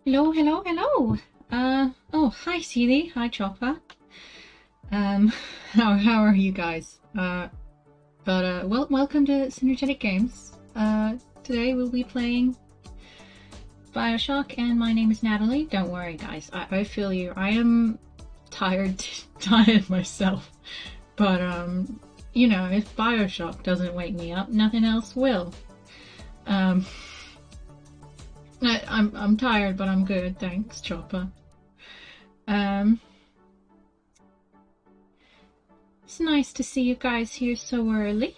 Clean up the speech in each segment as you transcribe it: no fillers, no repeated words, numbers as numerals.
Hello, hello, hello. Oh, hi, Seely. Hi, Chopper. How are you guys? Well, welcome to Synergetic Games. Today we'll be playing Bioshock, and my name is Natalie. Don't worry, guys. I feel you. I am tired myself. But, you know, if Bioshock doesn't wake me up, nothing else will. I'm tired, but I'm good. Thanks, Chopper. It's nice to see you guys here so early.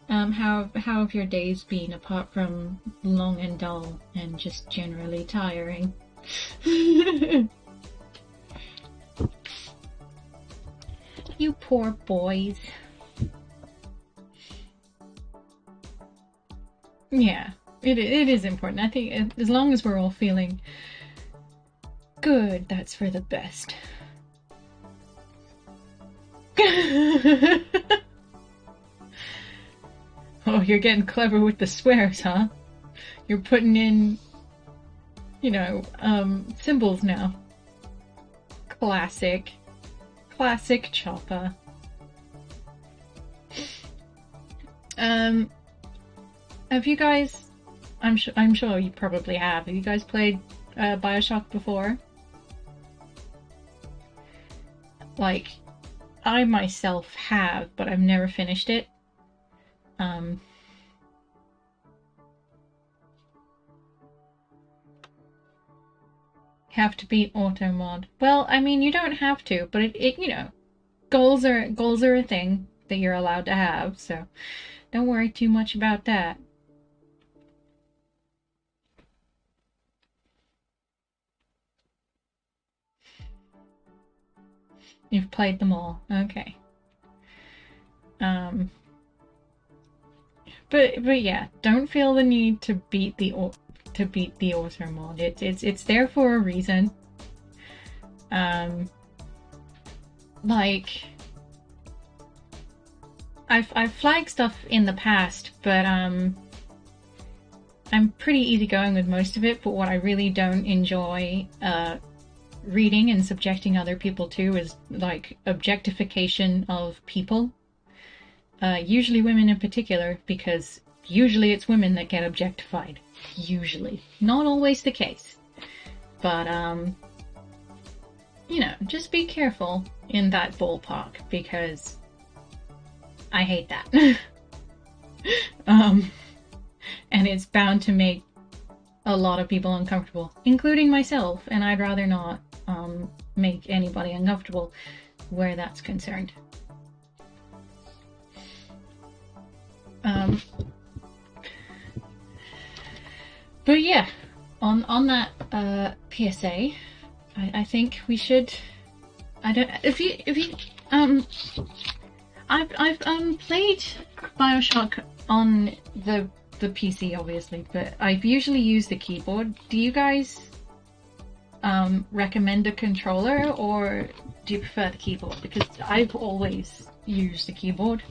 How have your days been, apart from long and dull and just generally tiring? You poor boys. Yeah, it is important. I think as long as we're all feeling good, that's for the best. Oh, you're getting clever with the swears, huh? You're putting in, you know, symbols now. Classic Chopper. Have you guys? I'm sure you probably have. Have you guys played Bioshock before? Like, I myself have, but I've never finished it. Have to beat auto mod. Well, I mean, you don't have to, but it you know, goals are a thing that you're allowed to have, so don't worry too much about that. You've played them all, okay. But yeah, don't feel the need to beat the auto mod. It's there for a reason. Like, I've flagged stuff in the past, but I'm pretty easygoing with most of it. But what I really don't enjoy reading and subjecting other people to is like objectification of people. Usually women in particular, because usually it's women that get objectified. Usually. Not always the case. But, you know, just be careful in that ballpark, because I hate that. And it's bound to make a lot of people uncomfortable, including myself, and I'd rather not make anybody uncomfortable where that's concerned. But yeah, on that PSA, I think we should. I don't. If you I've played Bioshock on the PC, obviously, but I've usually used the keyboard. Do you guys recommend a controller, or do you prefer the keyboard? Because I've always used the keyboard.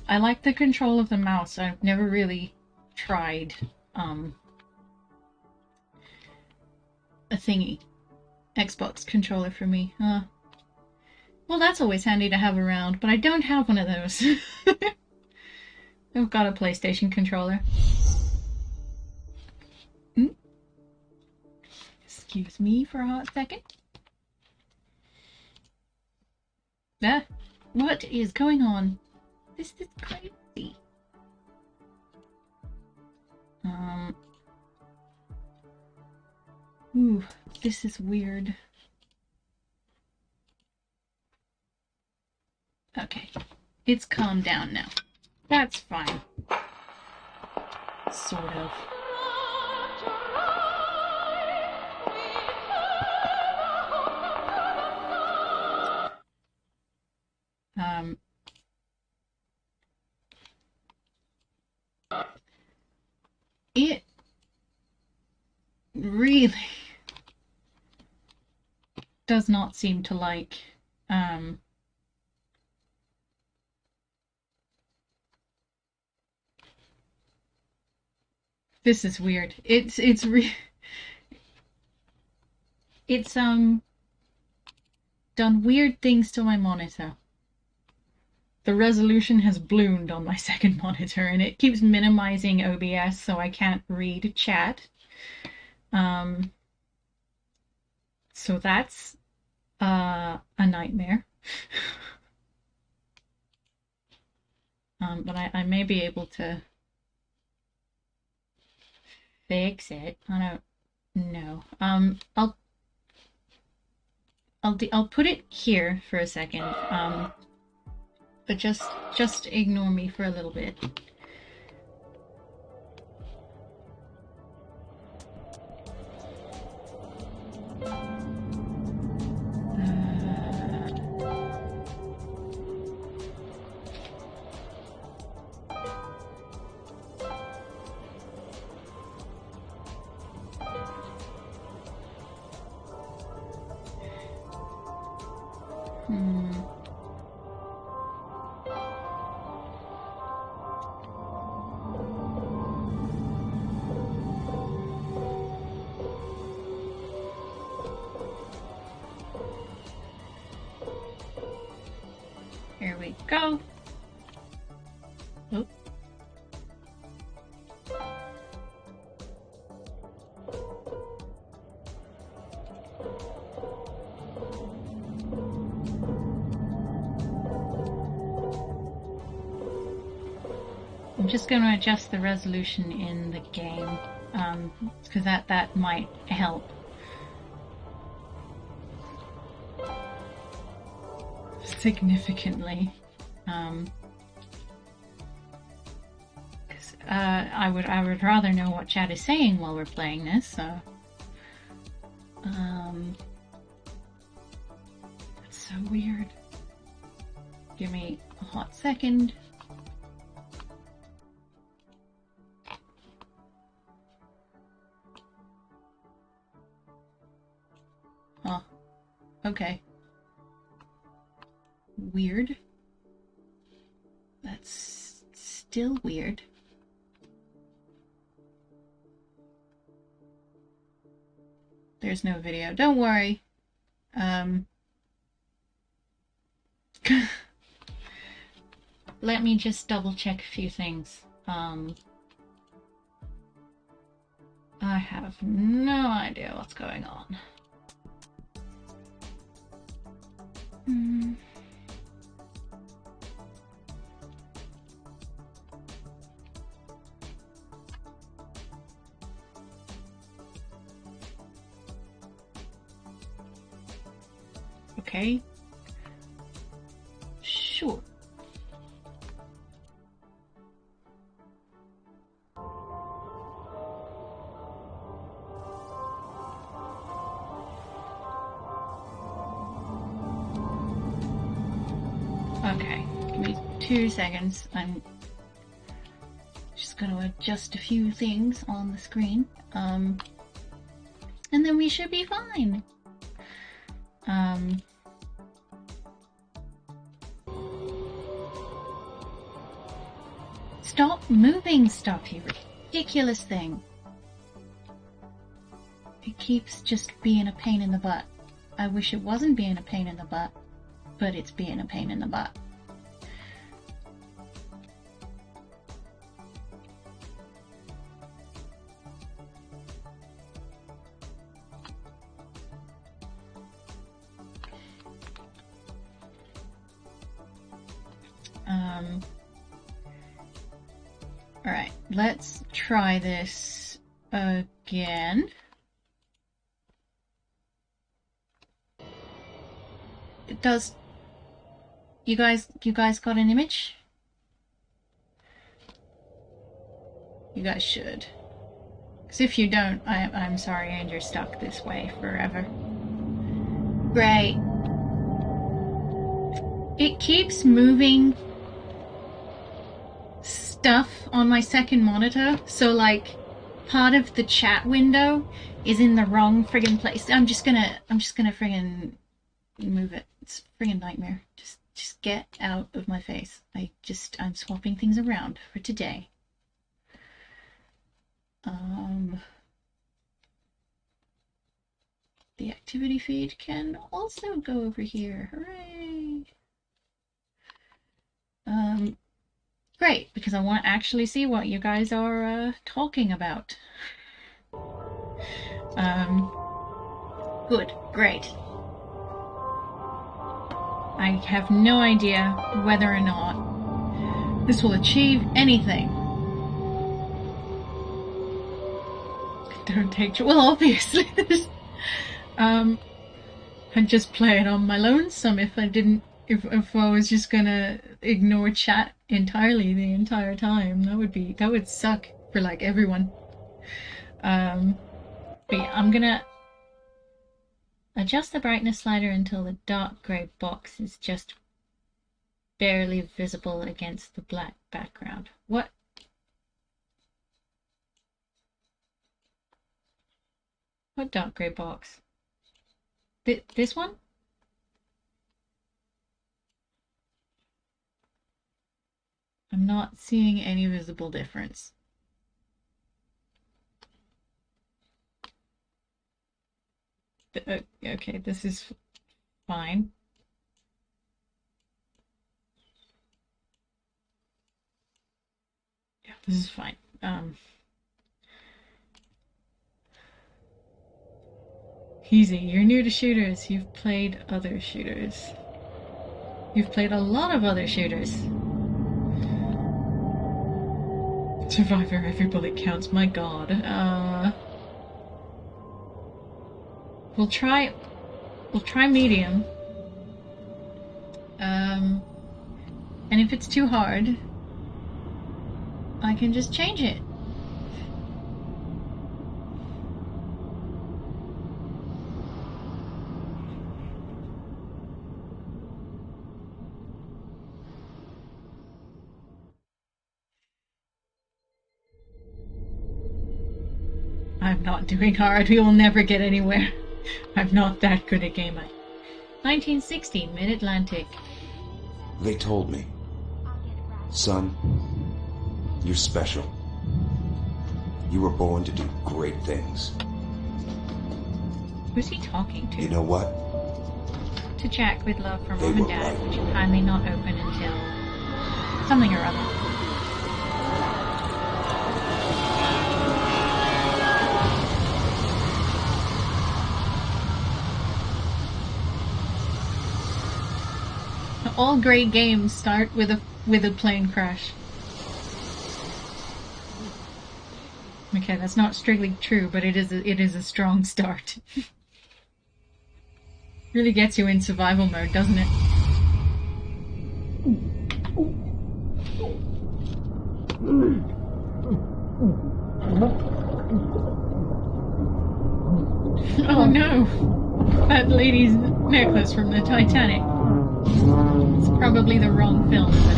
I like the control of the mouse. I've never really tried a thingy. Xbox controller for me. Well, that's always handy to have around, but I don't have one of those. I've got a PlayStation controller. Excuse me for a hot second. What is going on? This is crazy. Ooh, this is weird. Okay, it's calmed down now. That's fine. Sort of. It really does not seem to like, this is weird. It's done weird things to my monitor. The resolution has ballooned on my second monitor, and it keeps minimizing OBS so I can't read chat. So that's a nightmare. But I may be able to fix it. I don't know. I'll put it here for a second. But just ignore me for a little bit. Here we go. Oop. I'm just going to adjust the resolution in the game, because that might help. Significantly. Because I would rather know what chat is saying while we're playing this, so that's so weird. Give me a hot second. Oh, okay. Weird. That's still weird. There's no video. Don't worry. Let me just double check a few things. I have no idea what's going on. Okay. Sure. Okay, give me 2 seconds. I'm just going to adjust a few things on the screen. And then we should be fine. Stop moving stuff, you ridiculous thing. It keeps just being a pain in the butt. I wish it wasn't being a pain in the butt, but it's being a pain in the butt. Alright, let's try this again. It does... You guys got an image? You guys should. Because if you don't, I'm sorry and you're stuck this way forever. Great. It keeps moving stuff on my second monitor, so like part of the chat window is in the wrong friggin' place. I'm just gonna friggin' move it. It's a friggin' nightmare. Just get out of my face. I'm swapping things around for today. The activity feed can also go over here. Hooray! Great, because I want to actually see what you guys are talking about. Good, great. I have no idea whether or not this will achieve anything. Don't take... Well, obviously, I'd just play it on my lonesome if I didn't... If I was just gonna ignore chat entirely the entire time. That would suck for like everyone. But yeah, I'm gonna adjust the brightness slider until the dark grey box is just barely visible against the black background. What? What dark grey box? This one? I'm not seeing any visible difference. Okay, this is fine. Yeah, this is fine. Easy, you're new to shooters. You've played other shooters. You've played a lot of other shooters. Survivor, every bullet counts, my god. We'll try medium. And if it's too hard, I can just change it. I'm not doing hard. We will never get anywhere. I'm not that good a gamer. 1960, Mid-Atlantic. They told me. Son, you're special. You were born to do great things. Who's he talking to? You know what? To Jack with love from They Mom and were Dad, right. which will kindly not open until something or other. All great games start with a plane crash. Okay, that's not strictly true, but it is a strong start. Really gets you in survival mode, doesn't it? Oh no! That lady's necklace from the Titanic. It's probably the wrong film, but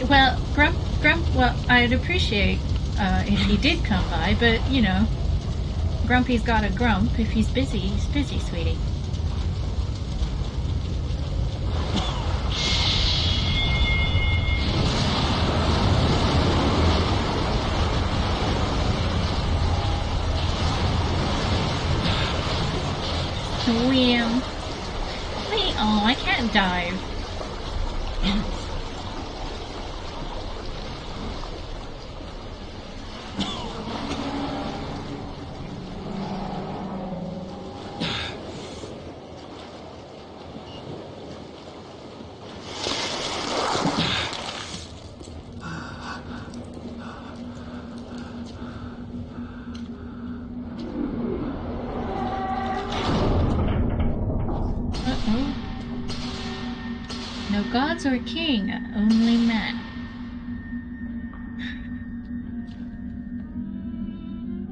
Well, Grump, well, I'd appreciate if he did come by, but, you know, Grumpy's got a grump. If he's busy, sweetie. Well, wait, oh, I can't dive. No gods or king, only man.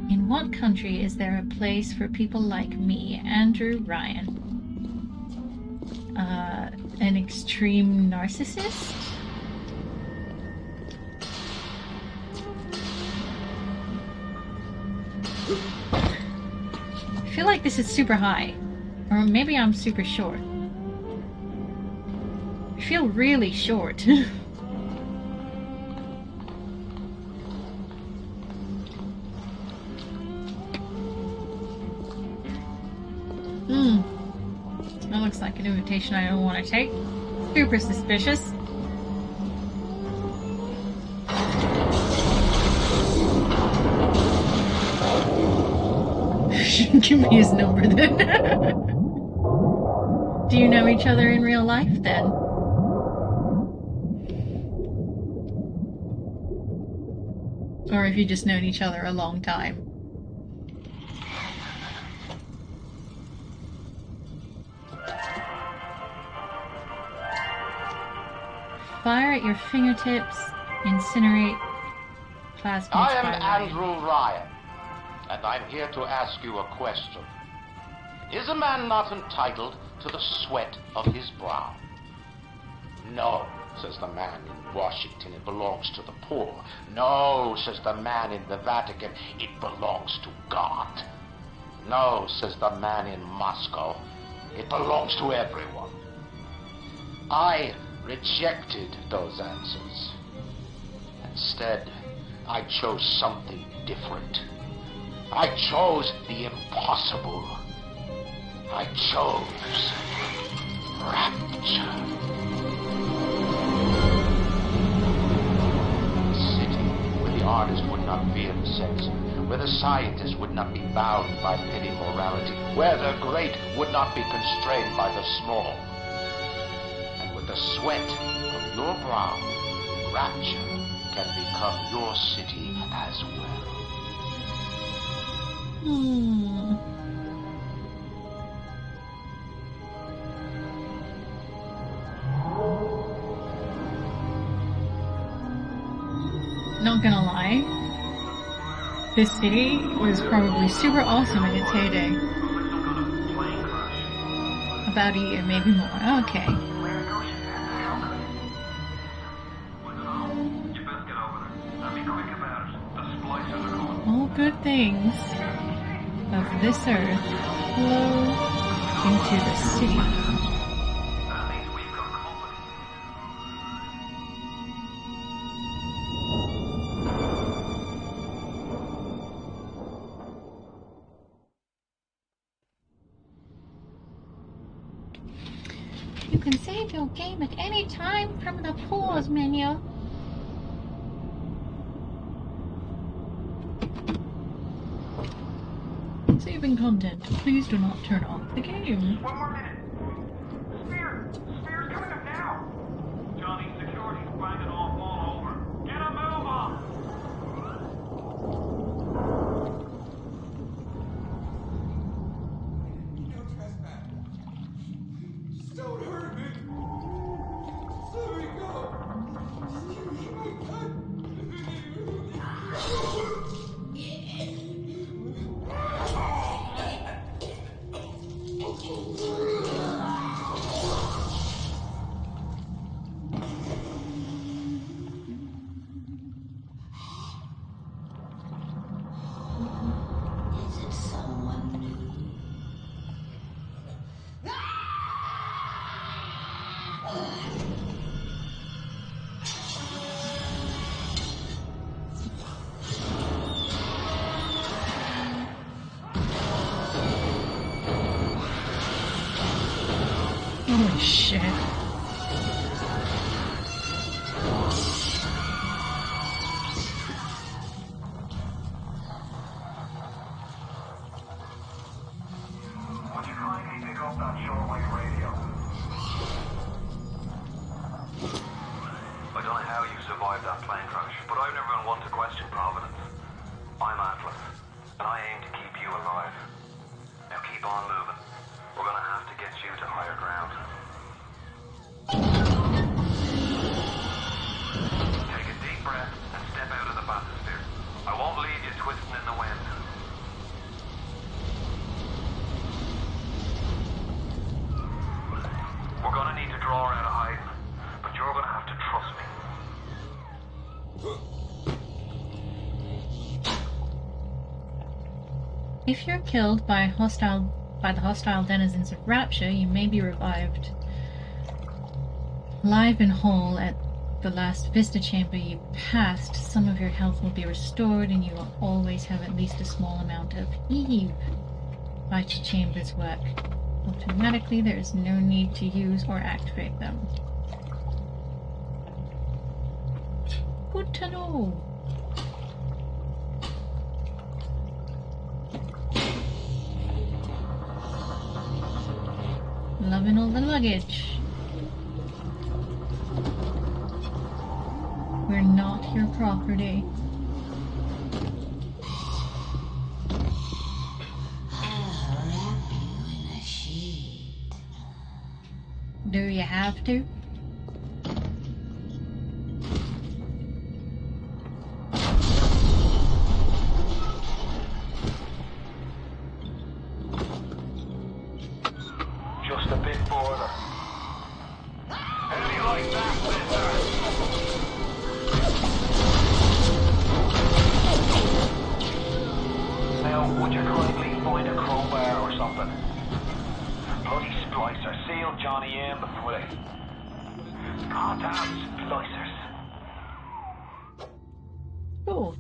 In what country is there a place for people like me, Andrew Ryan? An extreme narcissist? I feel like this is super high. Or maybe I'm super short. I feel really short. That looks like an invitation I don't want to take. Super suspicious. Give me his number then. Do you know each other in real life then? Or have you just known each other a long time? Fire at your fingertips, incinerate plasmids. I am Andrew Ryan, and I'm here to ask you a question. Is a man not entitled to the sweat of his brow? No, says the man in Washington, it belongs to the poor. No, says the man in the Vatican, it belongs to God. No, says the man in Moscow, it belongs to everyone. I rejected those answers. Instead, I chose something different. I chose the impossible. I chose Rapture. A city where the artist would not fear the censor, where the scientist would not be bound by petty morality, where the great would not be constrained by the small. And with the sweat of your brow, Rapture can become your city as well. Not gonna lie, this city was probably super awesome in its heyday. About a year, maybe more. Okay. All good things of this earth flow into the city. You can save your game at any time from the pause menu. Saving content. Please do not turn off the game. One more minute. Spear's coming up now. Johnny, security's banging off all over. Get a move on. No trespass. Just don't hurt me. Just let me go. Just give me my gun. Shit. Would you kindly pick up that shortwave radio? I don't know how you survived that plane crash, but I've never been one to question Providence. I'm Atlas, and I aim to keep you alive. Now keep on moving. We're gonna have to get you to higher ground. Take a deep breath and step out of the bathysphere. I won't leave you twisting in the wind. We're gonna need to draw her out of hiding, but you're gonna have to trust me. If you're killed by the hostile denizens of Rapture, you may be revived. Live and whole at the last Vista chamber you passed, some of your health will be restored and you will always have at least a small amount of Eve. Vital chambers work automatically, there is no need to use or activate them. Good to know. Loving all the luggage. We're not your property. Do you have to? Just a bit further. How do you like that, mister? Now, would you kindly find a crowbar or something? Bloody splicer. Seal Johnny in before they... Goddamn splicers. Cool.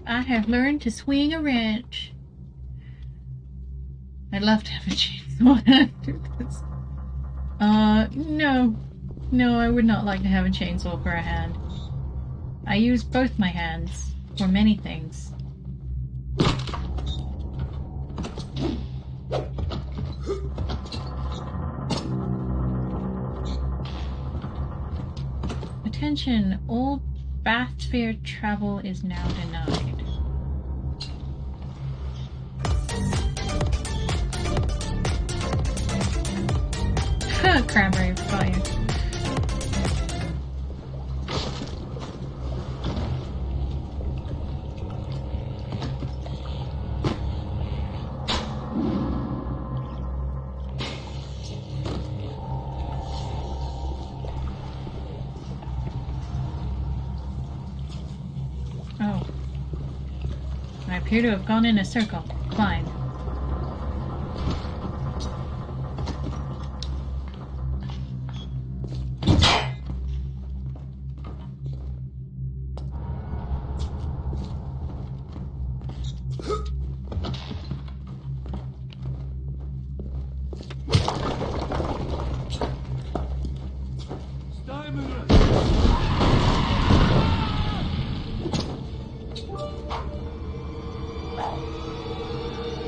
I have learned to swing a wrench. I'd love to have a chainsaw and do this. No. No, I would not like to have a chainsaw for a hand. I use both my hands for many things. Attention, all bathysphere travel is now denied. Cranberry fire. Oh. I appear to have gone in a circle. Fine.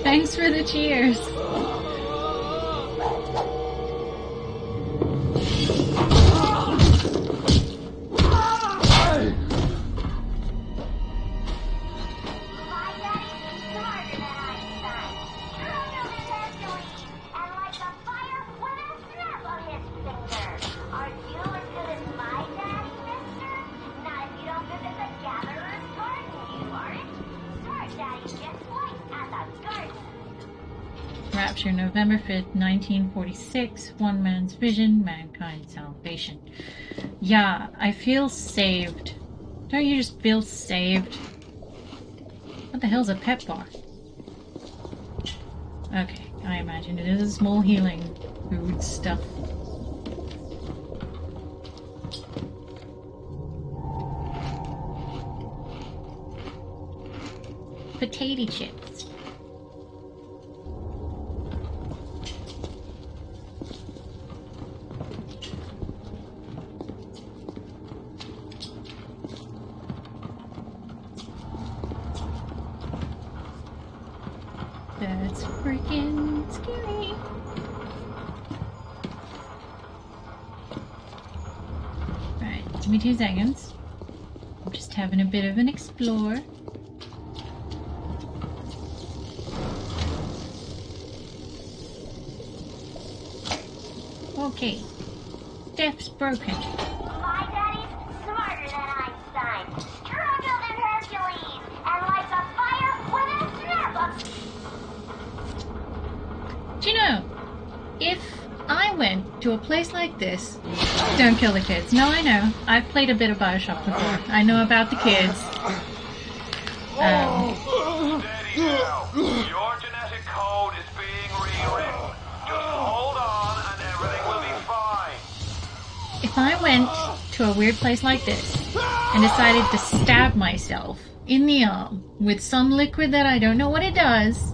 Thanks for the cheers. Rapture, November 5th, 1946. One man's vision, mankind's salvation. Yeah, I feel saved. Don't you just feel saved? What the hell's a pep bar? Okay, I imagine it is a small healing food stuff. Potato chips. That's freaking scary. Right, give me 2 seconds. I'm just having a bit of an explore. Okay. Steph's broken. My daddy's smarter than Einstein, stronger than Hercules, and lights a fire with a snap. Do you know, if I went to a place like this... Don't kill the kids. No, I know. I've played a bit of Bioshock before. I know about the kids. Steady now. Your genetic code is being rewritten. Just hold on and everything will be fine. If I went to a weird place like this and decided to stab myself in the arm with some liquid that I don't know what it does,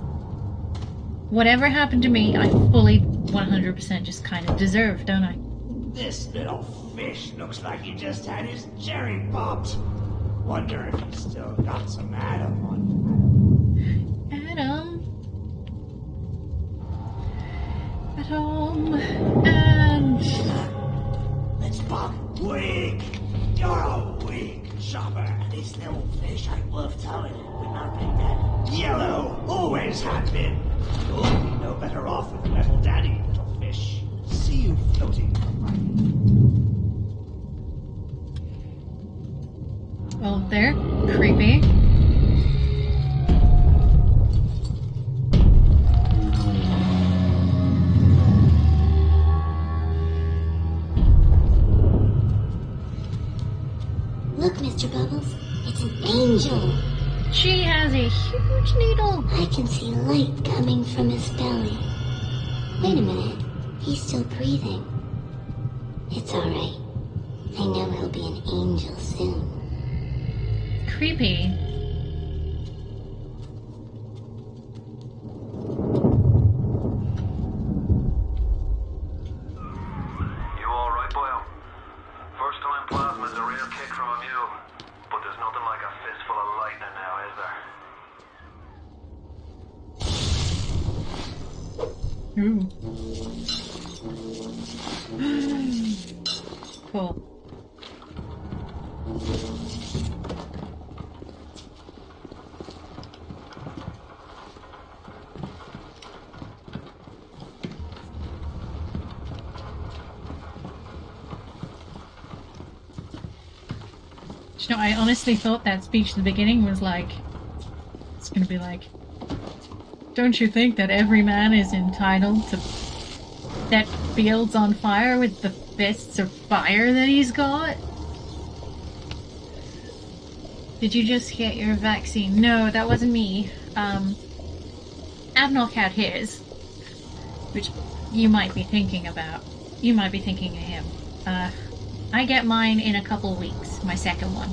whatever happened to me, I fully 100% just kind of deserve, don't I? This little fish looks like he just had his cherry popped. Wonder if he's still got some Adam on Adam. And... Let's pop. Weak. You're a weak chopper. This little fish ain't worth towing. With nothing that yellow always have been. You'll be no better off with metal daddy, little fish. See you floating around. Well, they're creepy. Look, Mr. Bubbles, it's an angel. She has a huge needle. I can see light coming from his belly. Wait a minute, he's still breathing. It's alright. I know he'll be an angel soon. Creepy. You alright, boyo? First time plasma's a real kick from a mule. But there's nothing like a fistful of lightning now, is there? Ooh. Cool. You know, I honestly thought that speech at the beginning was like, it's gonna be like, don't you think that every man is entitled to set fields on fire with the fists of fire that he's got? Did you just get your vaccine? No, that wasn't me. Avnok had his, which you might be thinking about. You might be thinking of him. I get mine in a couple weeks, my second one.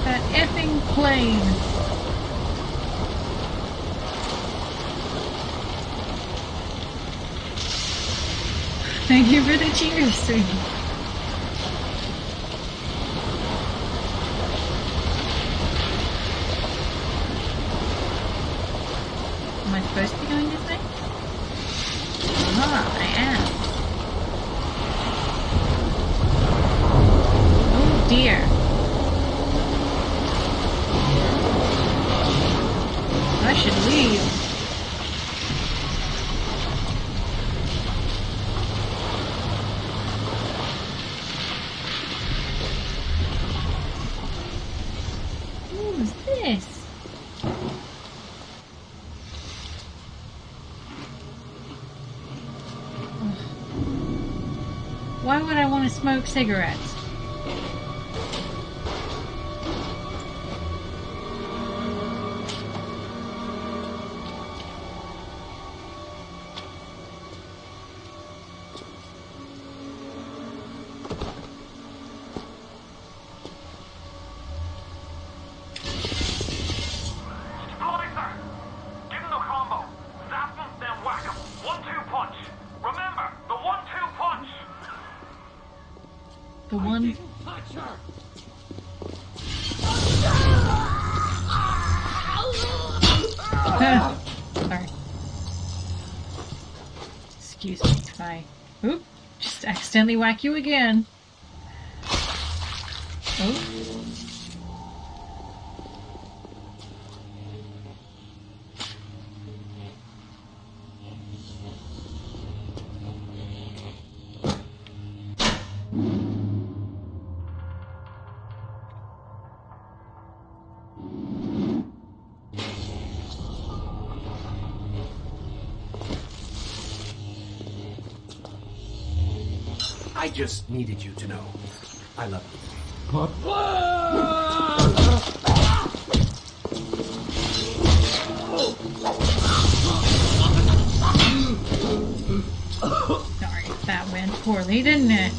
That effing plane. Thank you for the cheers, sweetie. Am I supposed to be going this way? Ah, I am. Oh dear. I should leave. What was this? Why would I want to smoke cigarettes? Splicer! Give him the combo. Zap him, then whack him. on. Touch her! Sorry. Excuse me if I... Oop! Just accidentally whack you again. Oh. I just needed you to know. I love you. Sorry, that went poorly, didn't it?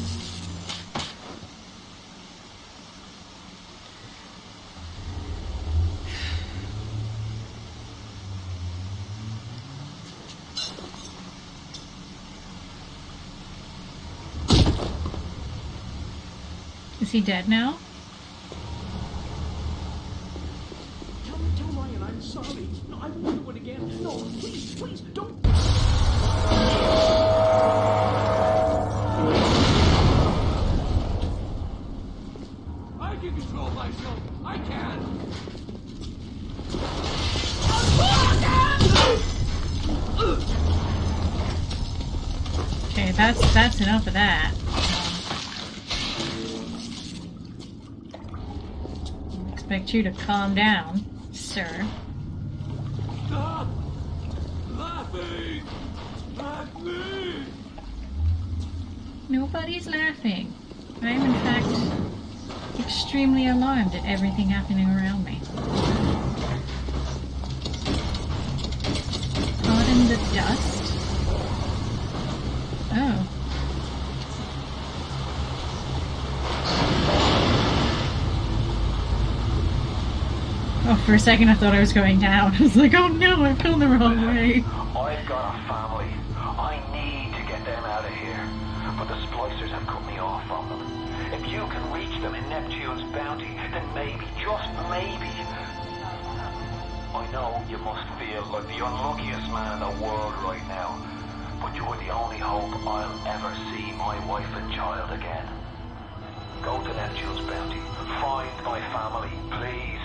Is he dead now? Tell Ryan I'm sorry. No, I won't do it again. No, please, don't. I can control myself. I can. Okay, that's enough of that. I expect you to calm down, sir. Stop laughing at me. Nobody's laughing. I am, in fact, extremely alarmed at everything happening around me. Caught in the dust? Oh. Oh, for a second I thought I was going down. I was like, oh no, I've gone the wrong way. I've got a family. I need to get them out of here. But the splicers have cut me off from them. If you can reach them in Neptune's bounty, then maybe, just maybe. I know you must feel like the unluckiest man in the world right now. But you're the only hope I'll ever see my wife and child again. Go to Neptune's bounty. Find my family, please.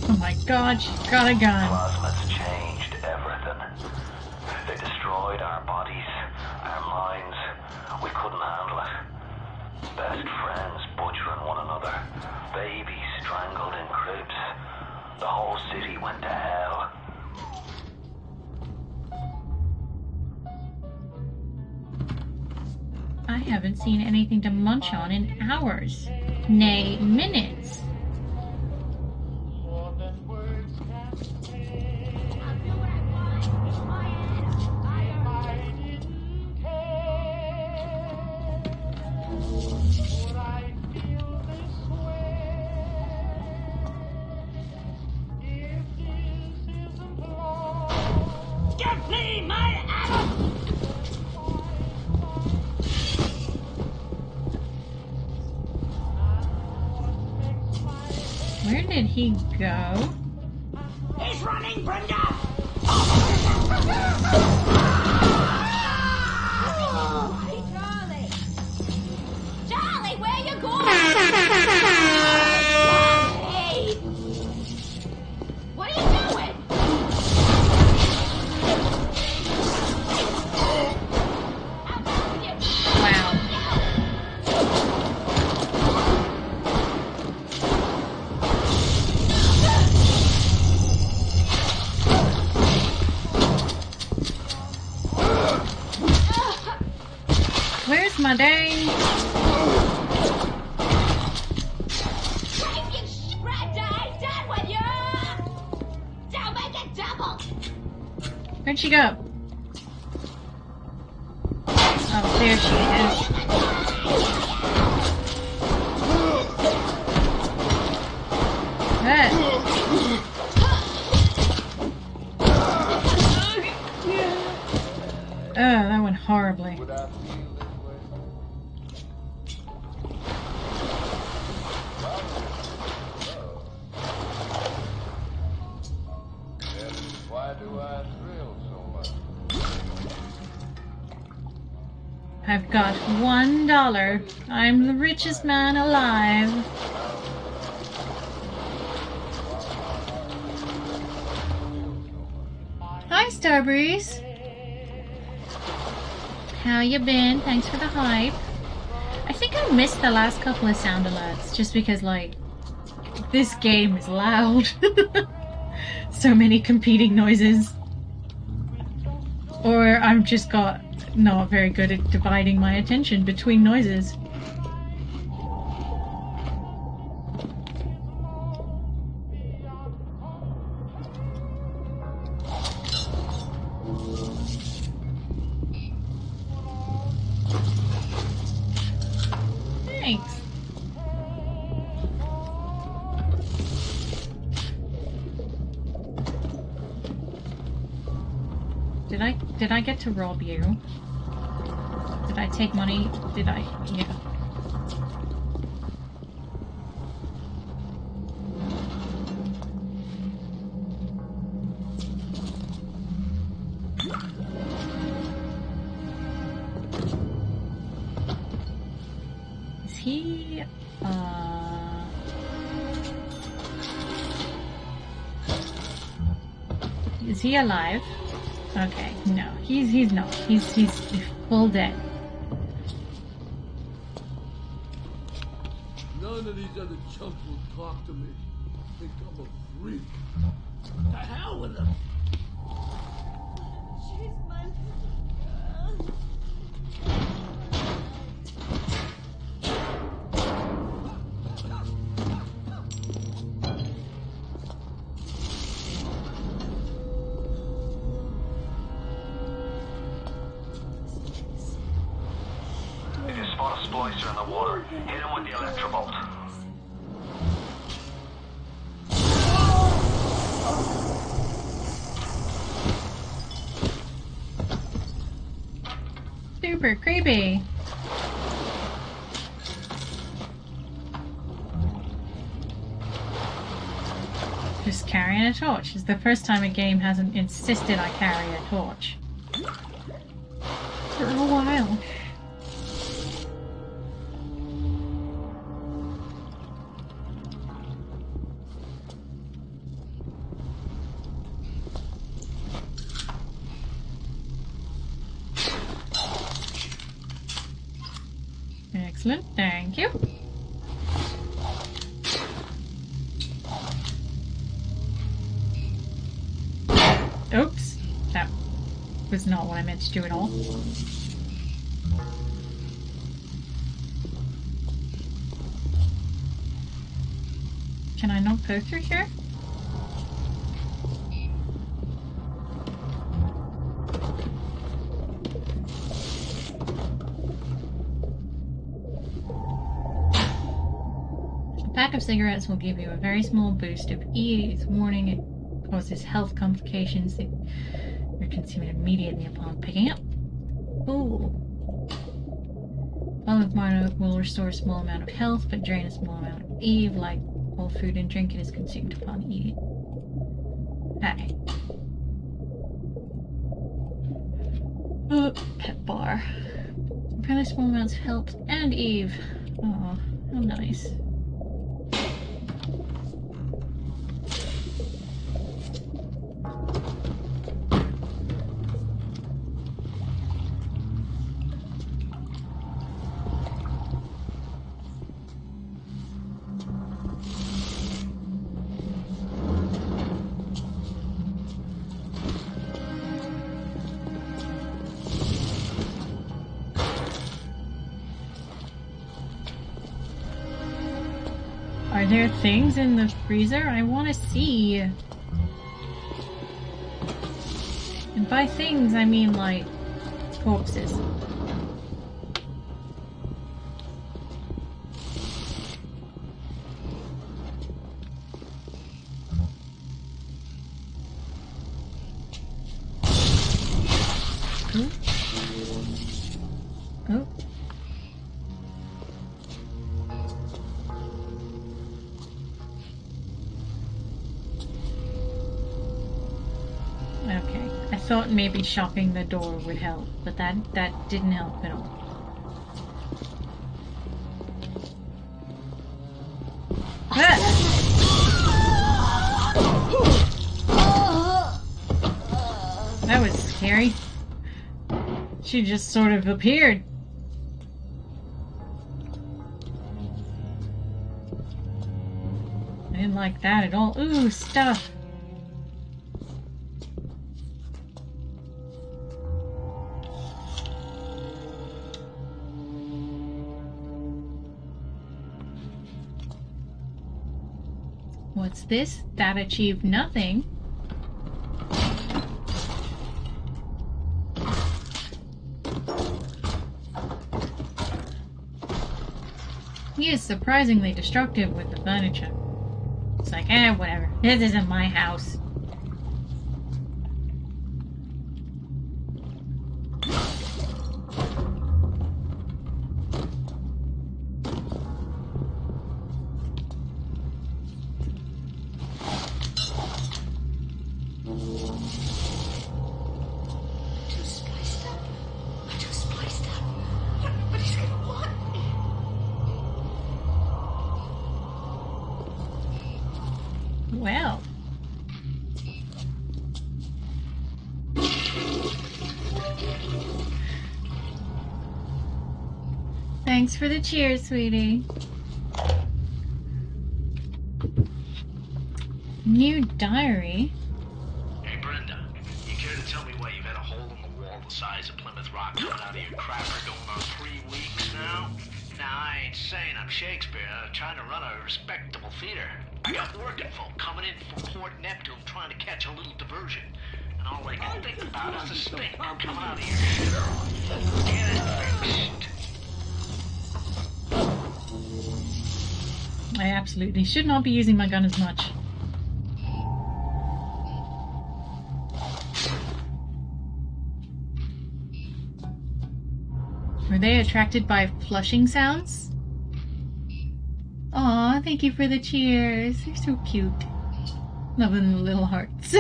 Oh my god, she's got a gun. Plasma's changed everything. They destroyed our bodies, our minds. We couldn't handle it. Best friends butchering one another. Babies strangled in cribs. The whole city went to hell. I haven't seen anything to munch on in hours. Nay, minutes. Give me my ammo! Where did he go? He's running, Brenda! Hey, Charlie! Charlie, where you going? Charlie! What are you doing? Wow. Where's my dang? Take your spread, I done with you! Don't make it double! Where'd she go? Oh, there she is. Oh, that went horribly. Why do I thrill so much? I've got $1. I'm the richest man alive. Hi, Starbreeze. How you been? Thanks for the hype. I think I missed the last couple of sound alerts just because, like, this game is loud. So many competing noises. Or I've just got not very good at dividing my attention between noises. Thanks. Did I get to rob you? Did I take money? Did I? Yeah. Is he, is he alive? Okay, no, he's not. He's full dead. None of these other chumps will talk to me. Think I'm a freak. The hell with them. She's my... If you spot a splicer in the water, hit him with the electrobolt. Super creepy. Just carrying a torch. It's the first time a game hasn't insisted I carry a torch. For a while. Excellent, thank you. Oops, that was not what I meant to do at all. Can I not go through here? A pack of cigarettes will give you a very small boost of ease. Warning, it causes health complications that you're consuming immediately upon picking up. Ooh. Bottle of Marno will restore a small amount of health, but drain a small amount of Eve. Like all food and drink, it is consumed upon eating. Hey. Pet bar. Apparently small amounts of health and Eve. Oh, how nice. Are there things in the freezer? I want to see. And By things, I mean like corpses. Oh. Okay. I thought maybe shopping the door would help, but that didn't help at all. Ah! That was scary. She just sort of appeared. I didn't like that at all. Ooh, stuff. What's this? That achieved nothing. He is surprisingly destructive with the furniture. It's like, whatever. This isn't my house. Well. Thanks for the cheers, sweetie. New diary. Hey, Brenda, you care to tell me why you've had a hole in the wall the size of Plymouth Rock coming out of your crapper going on 3 weeks now? Now, I ain't saying I'm Shakespeare, trying to run a respectable theater. I got working folk coming in from Port Neptune trying to catch a little diversion. And all I can think about is the stink coming out of your shit. Get it fixed. I absolutely should not be using my gun as much. Were they attracted by flushing sounds? Aw, thank you for the cheers. They're so cute. Loving the little hearts.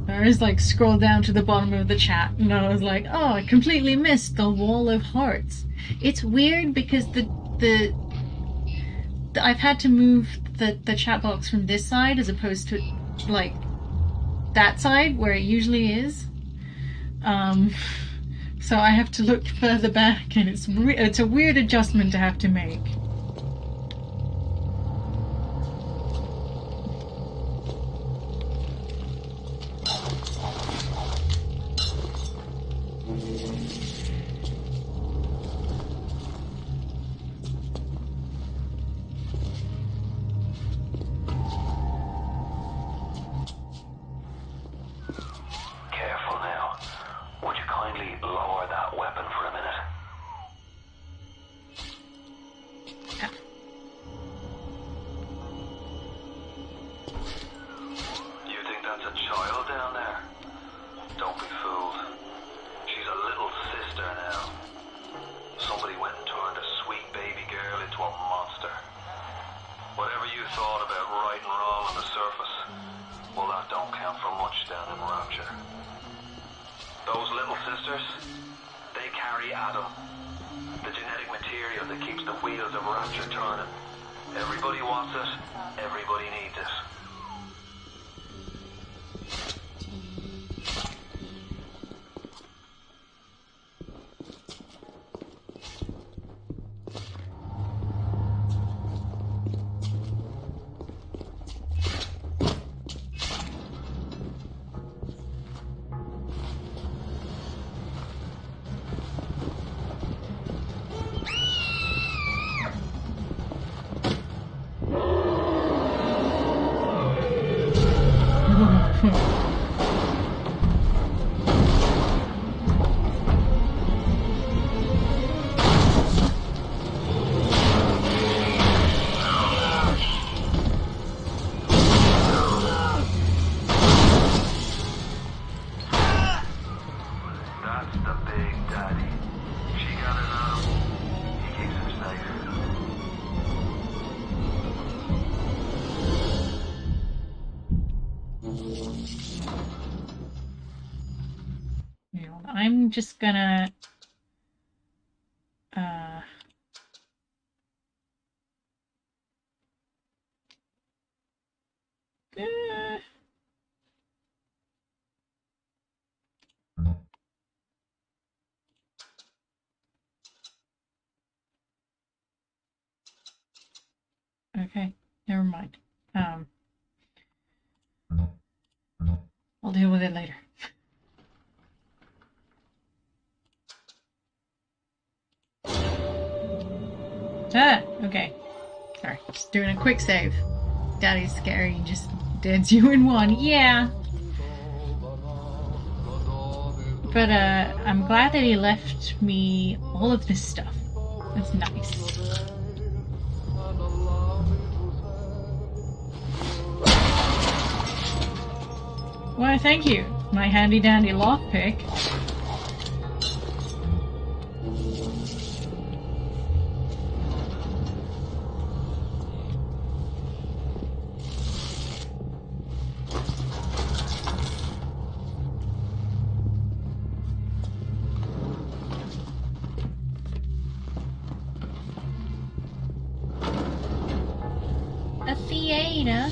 I was like scrolled down to the bottom of the chat and I was like, oh, I completely missed the wall of hearts. It's weird because I've had to move the chat box from this side as opposed to like that side where it usually is. So I have to look further back and it's a weird adjustment to have to make. Careful now. Would you kindly lower that weapon for a minute? You think that's a child down there? Don't be fooled. She's a little sister now. Somebody went and turned a sweet baby girl into a monster. Whatever you thought about right and wrong on the surface, well, that don't count for much down in Rapture. Those little sisters, they carry Adam, the genetic material that keeps the wheels of Rapture turning. Everybody wants it, everybody needs it. That's the big daddy. She gathers animals. He keeps her safe. I'm just gonna uh eh. Okay, never mind. I'll deal with it later. Okay. Sorry, just doing a quick save. Daddy's scary, just deads you in one. Yeah. But I'm glad that he left me all of this stuff. That's nice. Why, thank you. My handy dandy lockpick. A theater.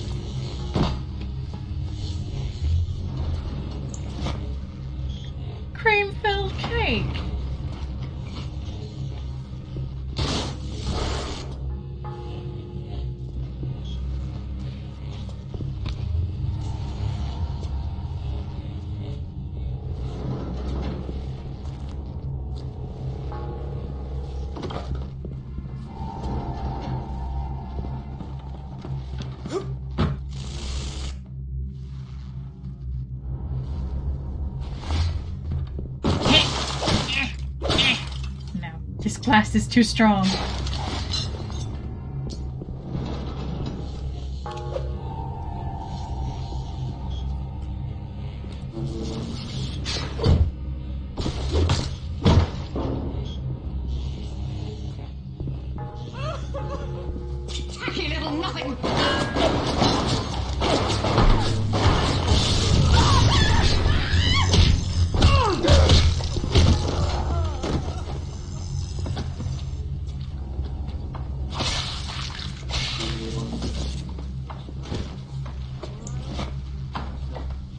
Cream-filled cake. No, this class is too strong. Tacky little nothing.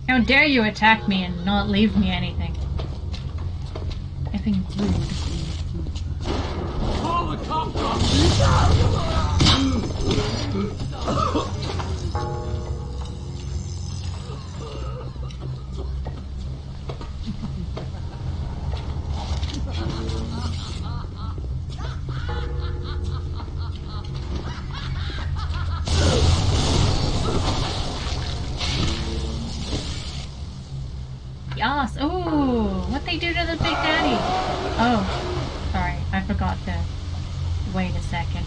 How dare you attack me and not leave me anything? Effing rude. Call the cops on Yas! Ooh! What they do to the Big Daddy? Oh, sorry, I forgot to wait a second.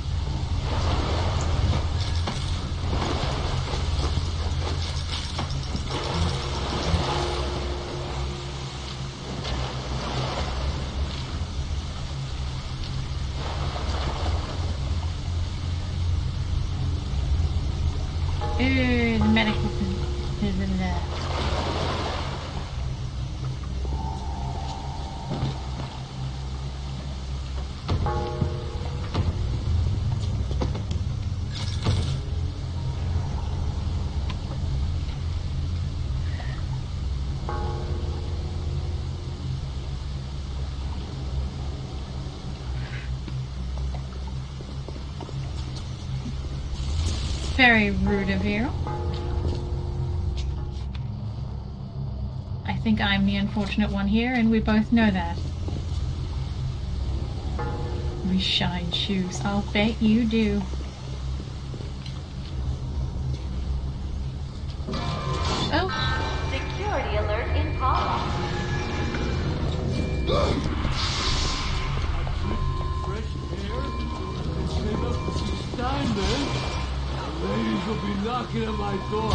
Ooh, the medic is in there. Very rude of you. I think I'm the unfortunate one here, and we both know that. We shine shoes. I'll bet you do. Oh. you knocking at my door?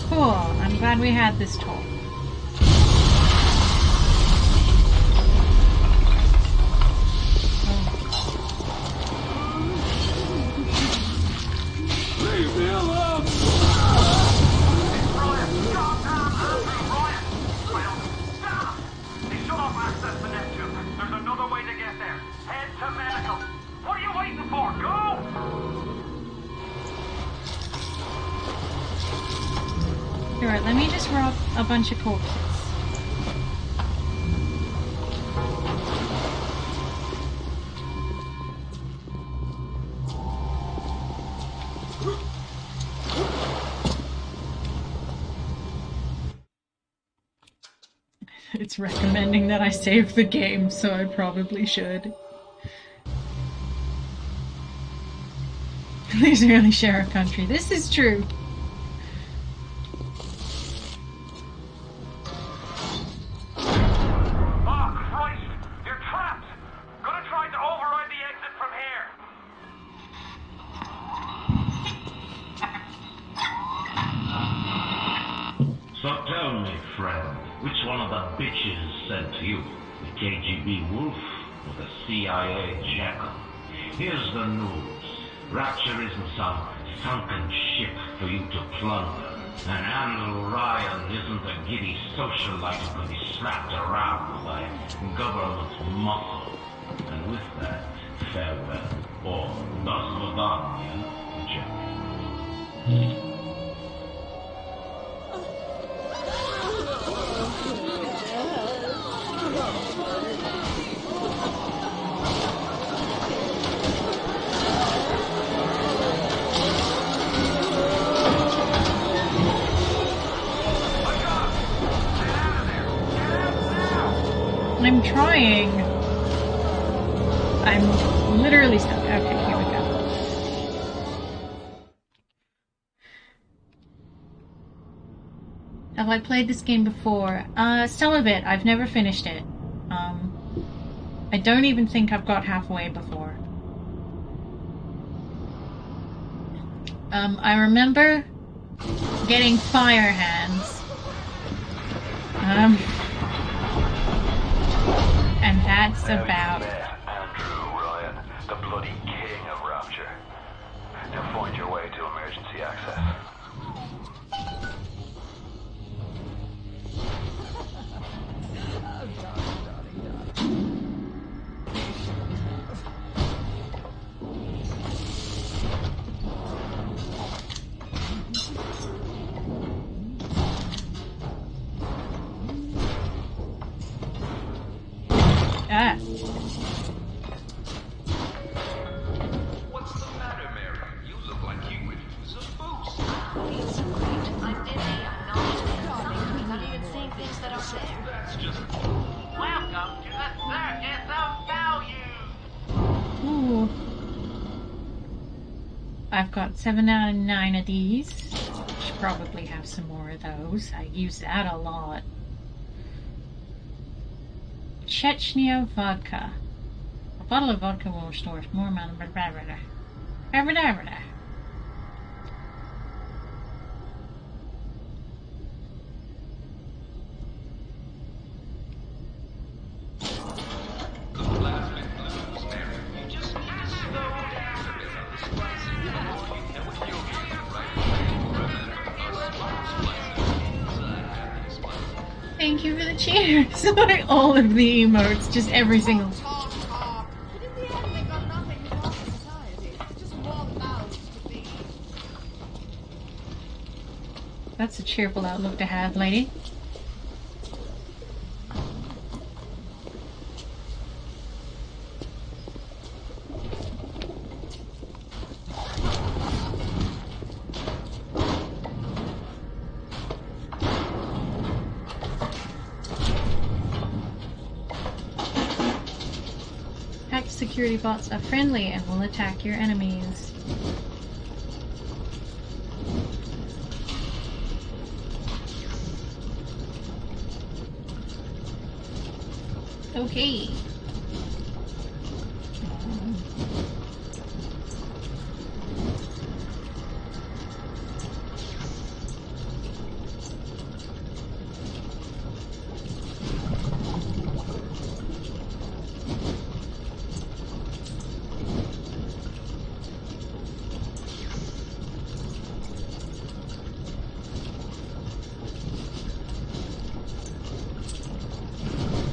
Cool. I'm glad we had this talk. Leave me alone! Ryan, stop! Andrew, Ryan! Well, stop! They shut off access to Neptune. There's another way to get there. Head to medical. What are you waiting for? Go! Alright, let me just rob a bunch of corpses. It's recommending that I save the game, so I probably should. Please really share a country. This is true. Oh, Christ! You're trapped! Gonna try to override the exit from here. So tell me, friend, which one of the bitches sent you? The KGB wolf or the CIA jackal? Here's the news. Rapture isn't some sunken ship for you to plunder. And Andrew Ryan isn't a giddy socialite who can be slapped around by government muscle. And with that, farewell. Or das Vidania, whichever. I'm trying. I'm literally stuck. Okay, here we go. Have I played this game before? Some of it. I've never finished it. I don't even think I've got halfway before. I remember getting fire hands. And that's about... Andrew Ryan, the bloody king of Rapture. Now find your way to emergency access. Ah. What's the matter, Mary? You look like you went through some boost. It's great. I'm busy. I'm not. Not even seeing things that are there. That's just... Welcome to the Circus of Value! Ooh. I've got 7 out of 9 of these. Should probably have some more of those. I use that a lot. Chechnya vodka. A bottle of vodka will restore more amount of Thank you for the cheers. Like all of the emotes, just every single. Talk, talk. But in the end, they got nothing to offer society. They just walked out to be. That's a cheerful outlook to have, lady. Security bots are friendly and will attack your enemies. Okay.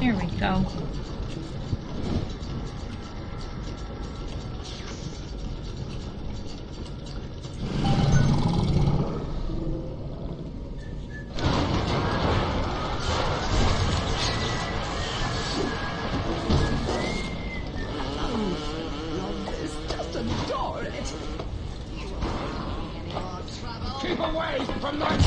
There we go. Just adore it. Keep away from my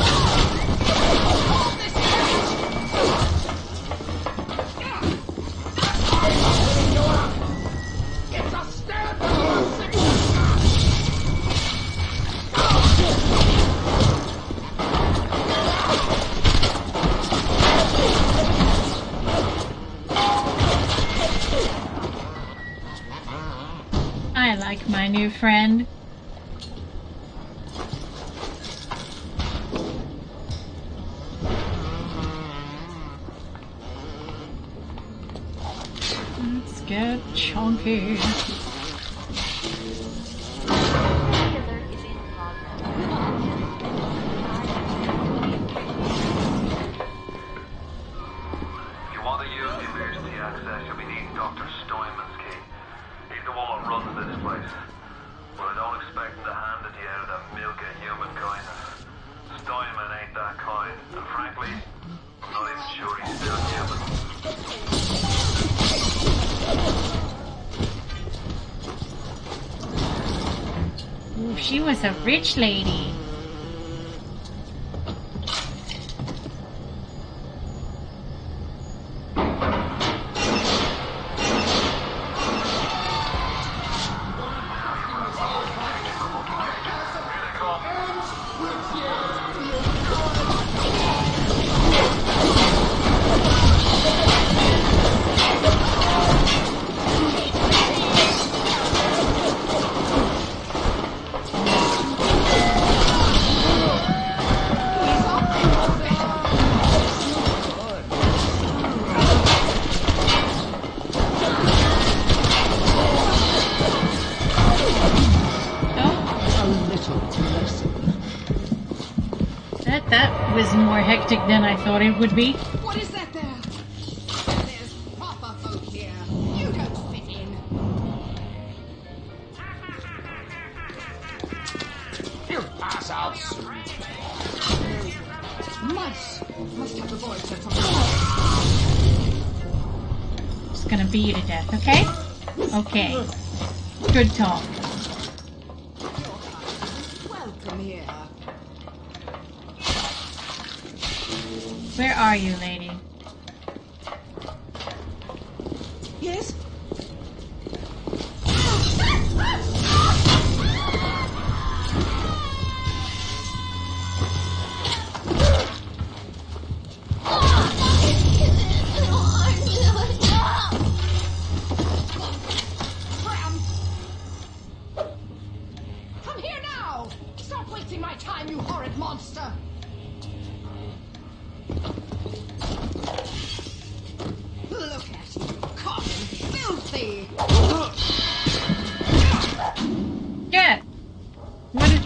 It's a stand-up. I like my new friend. Let's get chunky. If you want to use the emergency access, you'll be needing Dr. Steinman's key. He's the one that runs this place. But I don't expect him to hand it to you out of the milk of human kindness. Steinman ain't that kind, and frankly, I'm not even sure he's still human. Ooh, she was a rich lady. That was more hectic than I thought it would be. What is that there? There's proper folk here. You don't fit in. You pass out soon. Mice must have the voice of some. Just gonna beat you to death, okay? Okay. Good talk. Welcome here. Where are you, lady? Yes? Come here now! Stop wasting my time, you horrid monster! Look at you, common, filthy! Yeah. What is...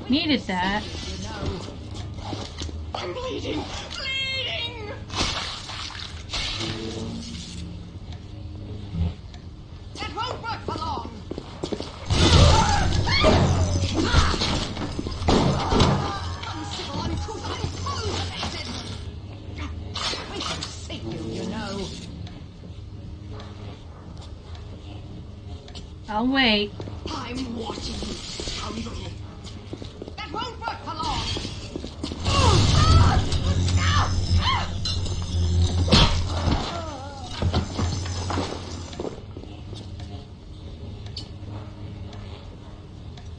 Needed that. I'm bleeding! Bleeding! That won't work for long! Uncivil, uncouth, uncultivated! I can save you, you know. I'll wait. I'm watching you, scoundrel. That won't work for long!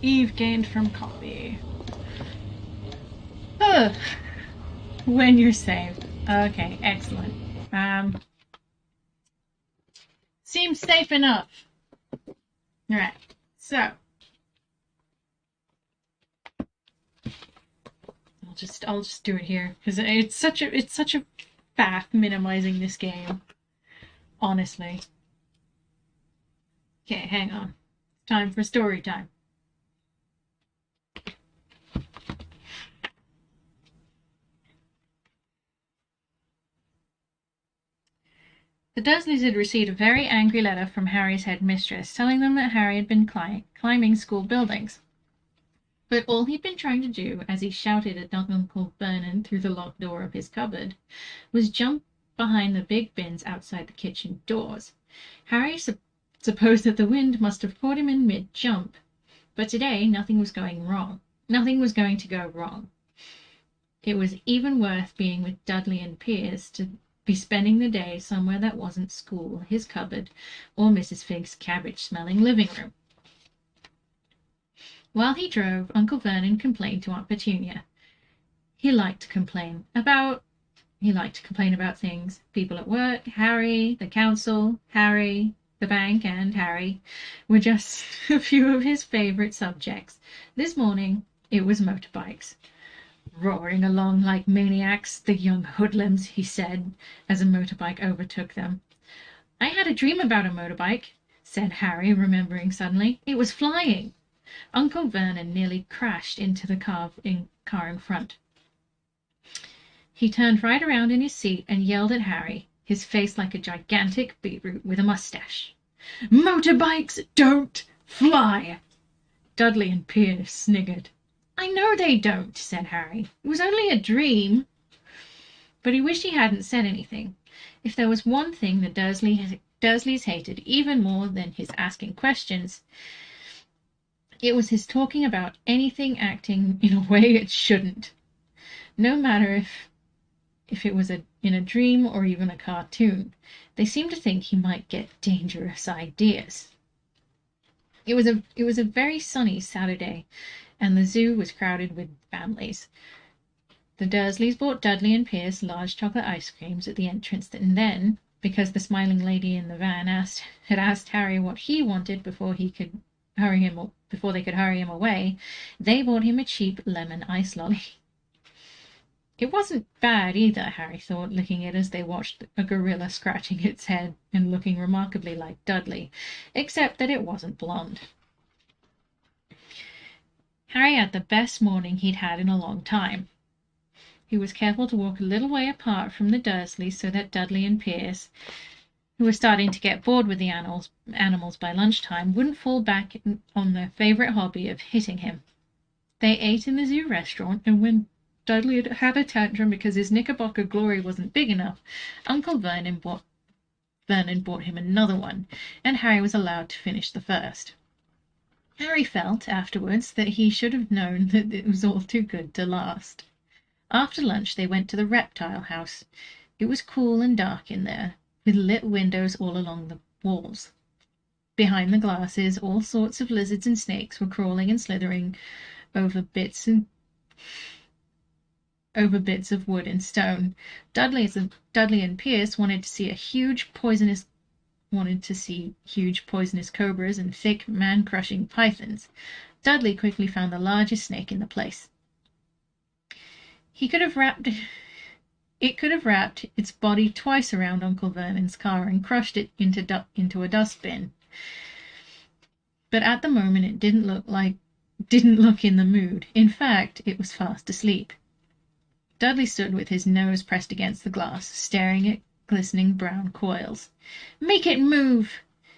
Eve gained from copy. Ugh. When you're saved. Okay, excellent. Seems safe enough. Alright, so I'll just do it here because it's such a faff minimizing this game. Honestly. Okay, hang on. Time for story time. The Dursleys had received a very angry letter from Harry's headmistress, telling them that Harry had been climbing school buildings. But all he'd been trying to do, as he shouted at Uncle Vernon through the locked door of his cupboard, was jump behind the big bins outside the kitchen doors. Harry supposed that the wind must have caught him in mid-jump, but today nothing was going wrong. Nothing was going to go wrong. It was even worth being with Dudley and Piers to be spending the day somewhere that wasn't school, his cupboard, or Mrs. Figg's cabbage-smelling living room. While he drove, Uncle Vernon complained to Aunt Petunia. He liked to complain about things. People at work, Harry, the council, Harry, the bank, and Harry were just a few of his favourite subjects. This morning it was motorbikes. Roaring along like maniacs, the young hoodlums, he said, as a motorbike overtook them. I had a dream about a motorbike, said Harry, remembering suddenly. It was flying. Uncle Vernon nearly crashed into the car in front. He turned right around in his seat and yelled at Harry, his face like a gigantic beetroot with a mustache. Motorbikes don't fly! Dudley and Piers sniggered. I know they don't, said Harry. It was only a dream. But he wished he hadn't said anything. If there was one thing the Dursleys hated even more than his asking questions, it was his talking about anything acting in a way it shouldn't. No matter if it was in a dream or even a cartoon, they seemed to think he might get dangerous ideas. It was a very sunny Saturday, and the zoo was crowded with families. The Dursleys bought Dudley and Piers large chocolate ice creams at the entrance, and then, because the smiling lady in the van had asked Harry what he wanted before they could hurry him away, they bought him a cheap lemon ice lolly. It wasn't bad either, Harry thought, looking at it as they watched a gorilla scratching its head and looking remarkably like Dudley, except that it wasn't blonde. Harry had the best morning he'd had in a long time. He was careful to walk a little way apart from the Dursleys so that Dudley and Piers, who were starting to get bored with the animals by lunchtime, wouldn't fall back on their favourite hobby of hitting him. They ate in the zoo restaurant, and when Dudley had a tantrum because his Knickerbocker glory wasn't big enough, Uncle Vernon bought him another one, and Harry was allowed to finish the first. Harry felt, afterwards, that he should have known that it was all too good to last. After lunch they went to the reptile house. It was cool and dark in there, with lit windows all along the walls. Behind the glasses, all sorts of lizards and snakes were crawling and slithering over bits of wood and stone. Dudley and Piers wanted to see huge poisonous cobras and thick, man-crushing pythons. Dudley quickly found the largest snake in the place. It could have wrapped its body twice around Uncle Vernon's car and crushed it into a dustbin. But at the moment it didn't look in the mood. In fact, it was fast asleep. Dudley stood with his nose pressed against the glass, staring at glistening brown coils. Make it move!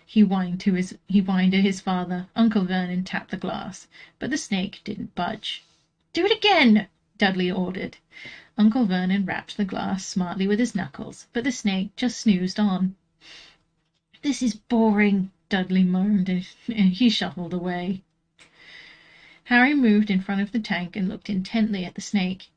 He whined at his father. Uncle Vernon tapped the glass, but the snake didn't budge. Do it again! Dudley ordered. Uncle Vernon rapped the glass smartly with his knuckles, but the snake just snoozed on. This is boring, Dudley moaned, and he shuffled away. Harry moved in front of the tank and looked intently at the snake.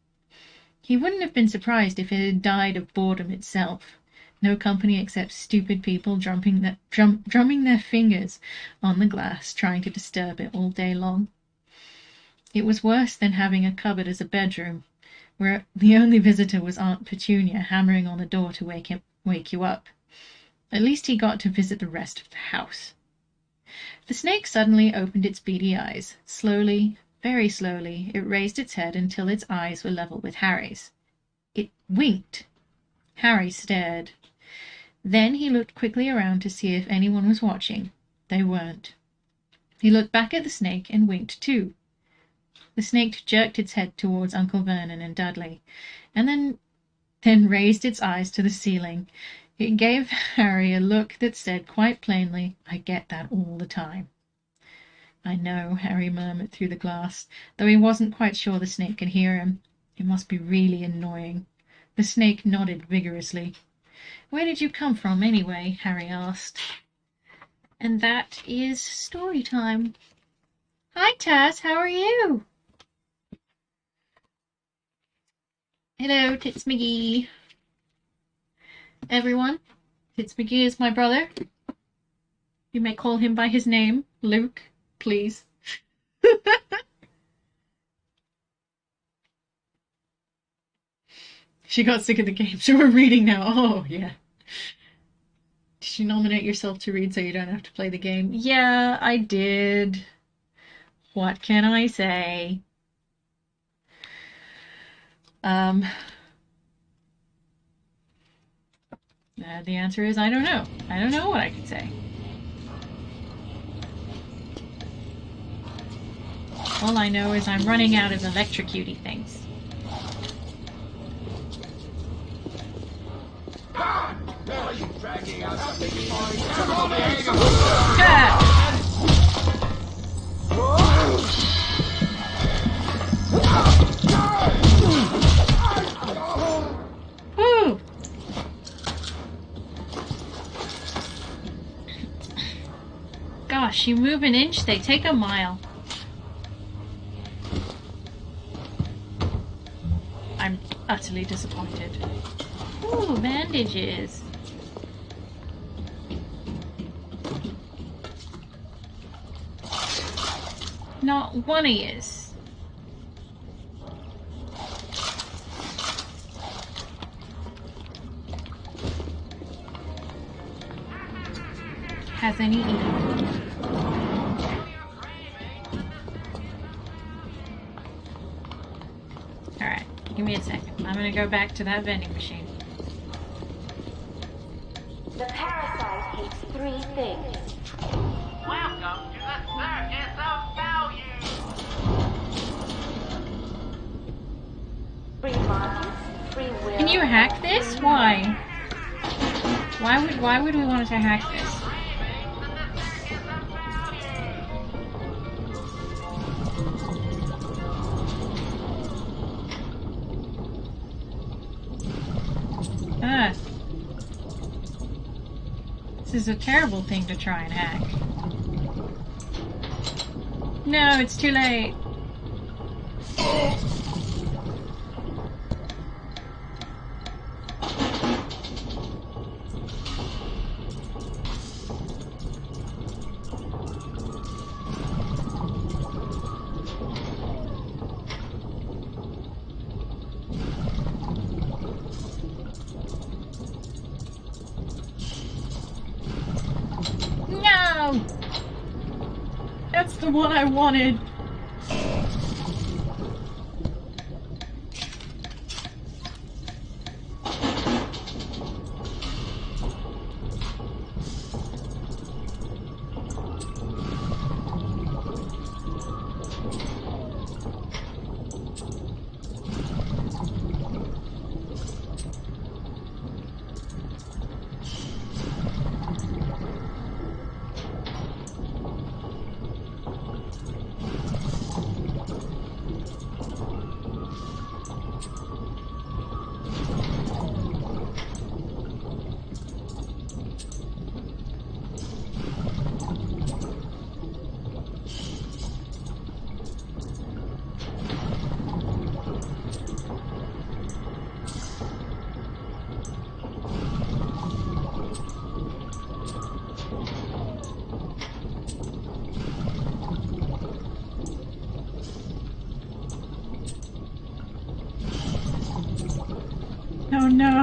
He wouldn't have been surprised if it had died of boredom itself. No company except stupid people drumming their fingers on the glass, trying to disturb it all day long. It was worse than having a cupboard as a bedroom, where the only visitor was Aunt Petunia hammering on the door to wake you up. At least he got to visit the rest of the house. The snake suddenly opened its beady eyes. Slowly, very slowly, it raised its head until its eyes were level with Harry's. It winked. Harry stared. Then he looked quickly around to see if anyone was watching. They weren't. He looked back at the snake and winked too. The snake jerked its head towards Uncle Vernon and Dudley, and then raised its eyes to the ceiling. It gave Harry a look that said quite plainly, "I get that all the time." "I know," Harry murmured through the glass, though he wasn't quite sure the snake could hear him. It must be really annoying. The snake nodded vigorously. "Where did you come from, anyway?" Harry asked. And that is story time. Hi, Taz, how are you? Hello, Tits McGee. Everyone, Tits McGee is my brother. You may call him by his name, Luke, please. She got sick of the game, so we're reading now. Oh, yeah. Did you nominate yourself to read so you don't have to play the game? Yeah, I did. What can I say? The answer is I don't know. I don't know what I could say. All I know is I'm running out of electrocuty things. Are you dragging out something? Woo! Gosh, you move an inch, they take a mile. I'm utterly disappointed. Ooh, bandages. Not one of yous. Has any eaten. Alright, give me a second. I'm gonna go back to that vending machine. The parasite hates 3 things. Welcome to the circus of value. Free markets, free will. Can you hack this? Why? Why would we want to hack this? Ah. This is a terrible thing to try and hack. No, it's too late. No! That's the one I wanted.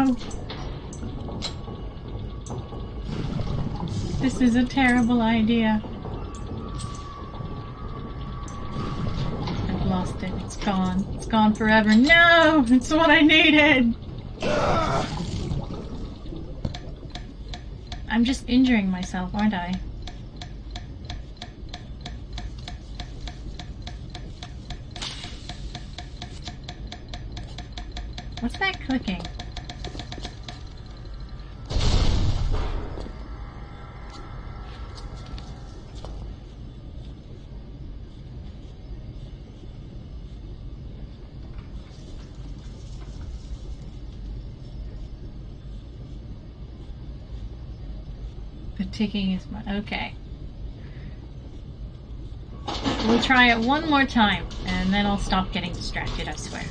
no! This is a terrible idea. I've lost it. It's gone. It's gone forever. No! It's what I needed! I'm just injuring myself, aren't I? What's that clicking? The ticking is my... Okay. We'll try it one more time, and then I'll stop getting distracted, I swear.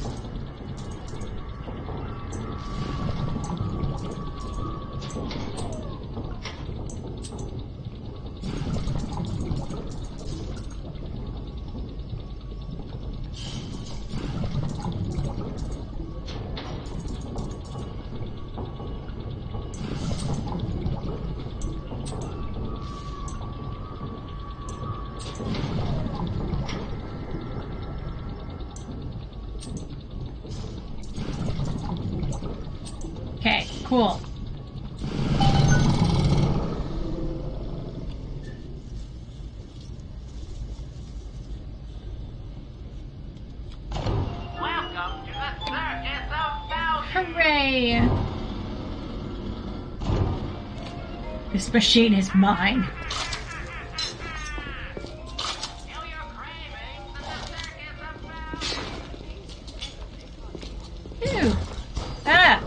Okay, cool. Welcome to the Circus of Value. Hooray! This machine is mine. Feel your cravings in the Circus of Value. Ew. Ah!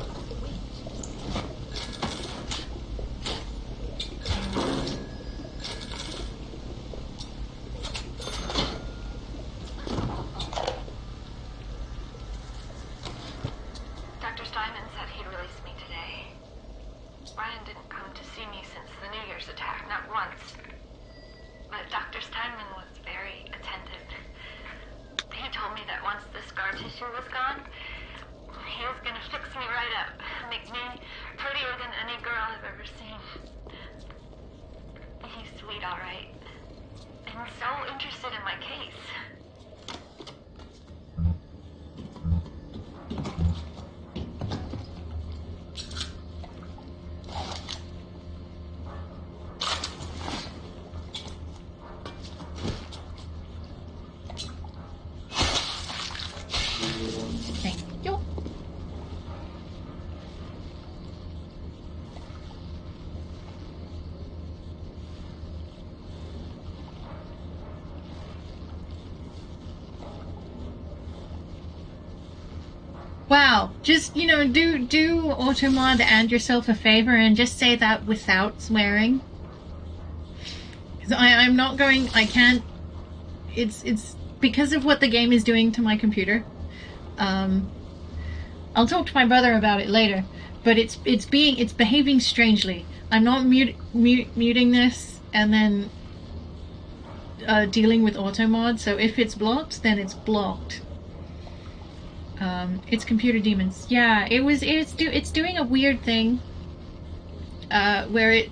Dr. Steinman said he'd release me today. Ryan didn't come to see me since the New Year's attack, not once. But Dr. Steinman was very attentive. He told me that once the scar tissue was gone, he was gonna fix me right up, make me prettier than any girl I've ever seen. He's sweet, all right. And so interested in my case. Thank you. Wow, just, you know, do Automod and yourself a favor and just say that without swearing. Because I'm not going, I can't, it's because of what the game is doing to my computer. I'll talk to my brother about it later, but it's behaving strangely. I'm not muting this and then dealing with Automod, so if it's blocked, then it's blocked. It's computer demons. Yeah, it's doing a weird thing where it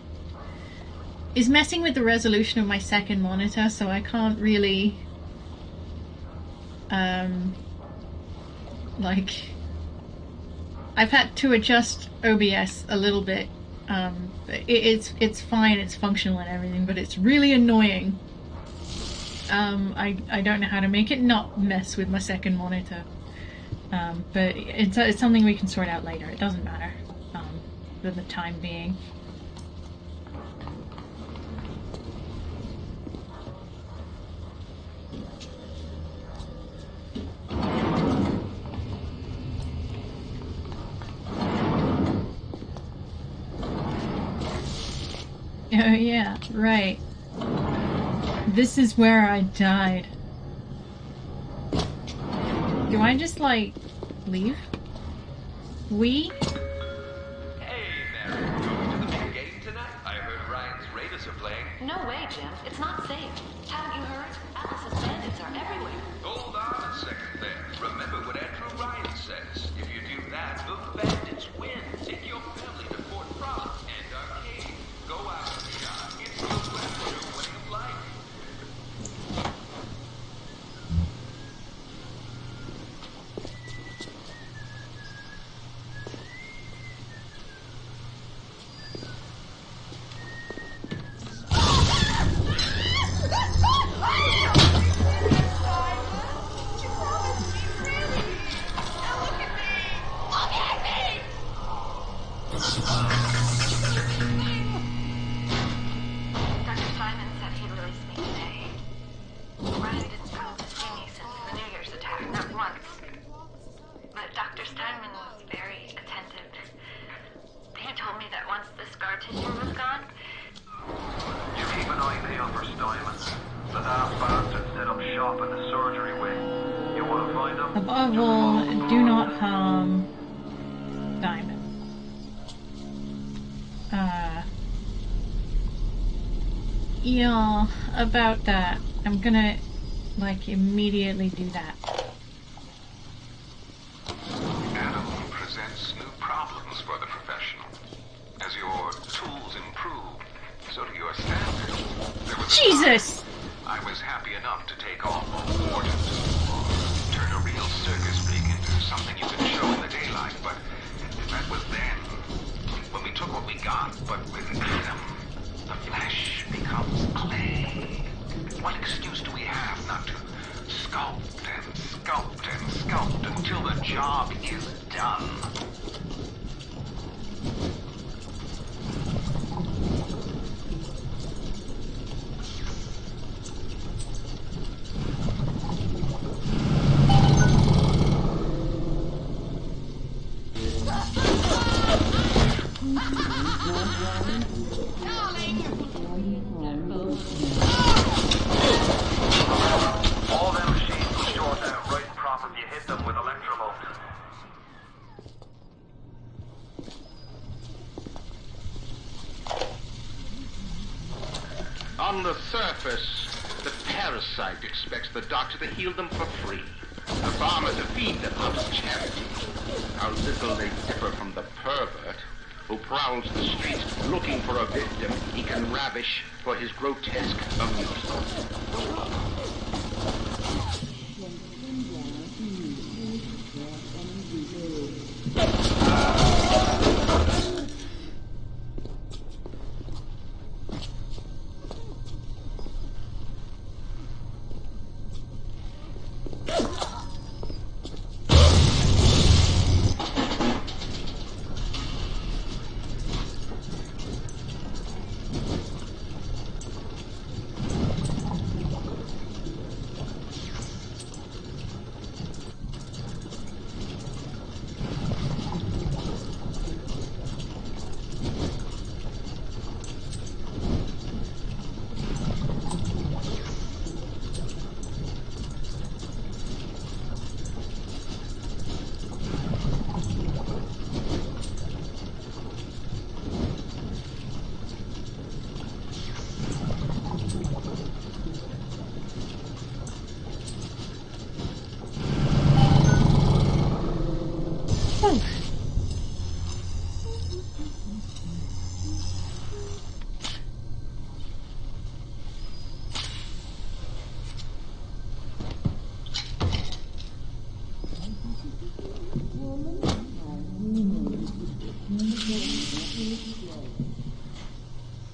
is messing with the resolution of my second monitor, so I can't really like, I've had to adjust OBS a little bit. It's fine, it's functional and everything, but it's really annoying. I don't know how to make it not mess with my second monitor. But it's something we can sort out later. It doesn't matter for the time being. Oh yeah, right. This is where I died. Do I just, like, leave? We? Hey, Mary, going to the big game tonight? I heard Ryan's Raiders are playing. No way, Jim. It's not safe. Haven't you heard? Alice's bandits are everywhere. Hold on a second there. Remember what Andrew Ryan says. If you do that, the bandits win. See? Above all, do not harm Diamond. Yeah, about that. I'm gonna, like, immediately do that. Adam presents new problems for the professional. As your tools improve, so do your standards. Jesus! I was happy enough to take on more wardens. Turn a real circus freak into something you could show in the daylight, but that was then. When we took what we got, but with Adam, the flesh becomes clay. What excuse do we have not to sculpt and sculpt and sculpt until the job is done? All them machines will short out right and proper if you hit them with electrovolt. On the surface, the parasite expects the doctor to heal them for free. The farmer to feed them out of charity. How little they differ from the pervert who prowls the streets looking for a victim he can ravish for his grotesque amusement.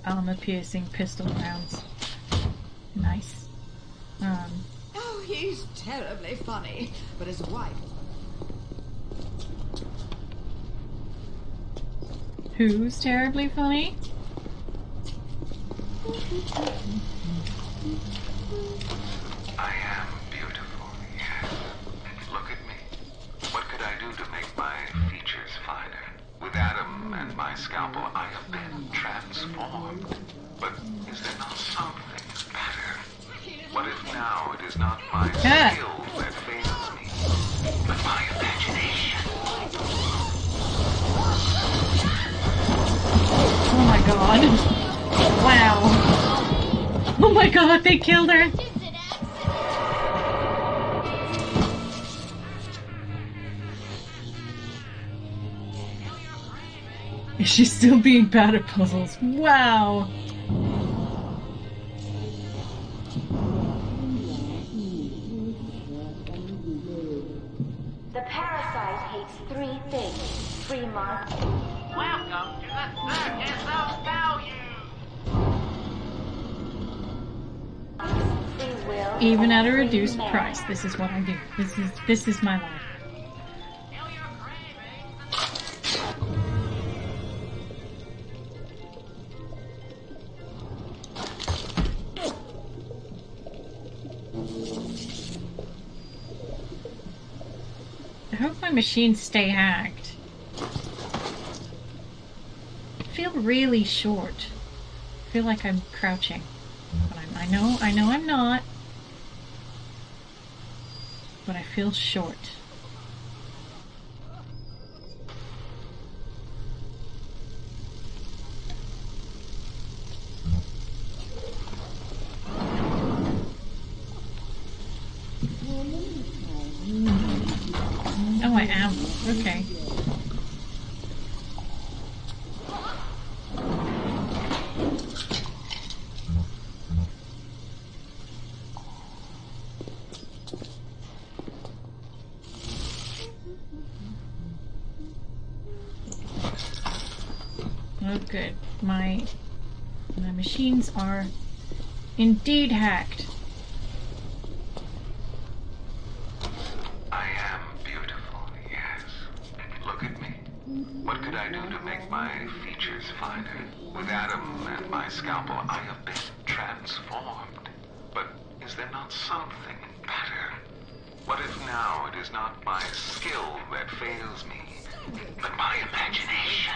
Armor-piercing pistol rounds. Nice. Oh, he's terribly funny, but his wife... Who's terribly funny? I am beautiful, yes. Look at me. What could I do to make my features finer? With Adam and my scalpel, I have been transformed. But is there not something better? What if now it is not my skill that fails me, but my imagination? Oh my god. Wow. Oh my god, they killed her. Is she still being bad at puzzles? Wow. The parasite hates three things. Free market. Welcome to the circus of value. Free will. Even at a and free reduced man. price, this is what I do. This is my life. I hope my machines stay hacked. I feel really short. I feel like I'm crouching. But I know I'm not. but I feel short. Oh, I am. Okay. Oh, good. My machines are indeed hacked. I am beautiful, yes. Look at me. What could I do to make my features finer? With Adam and my scalpel, I have been transformed. But is there not something better? What if now it is not my skill that fails me, but my imagination?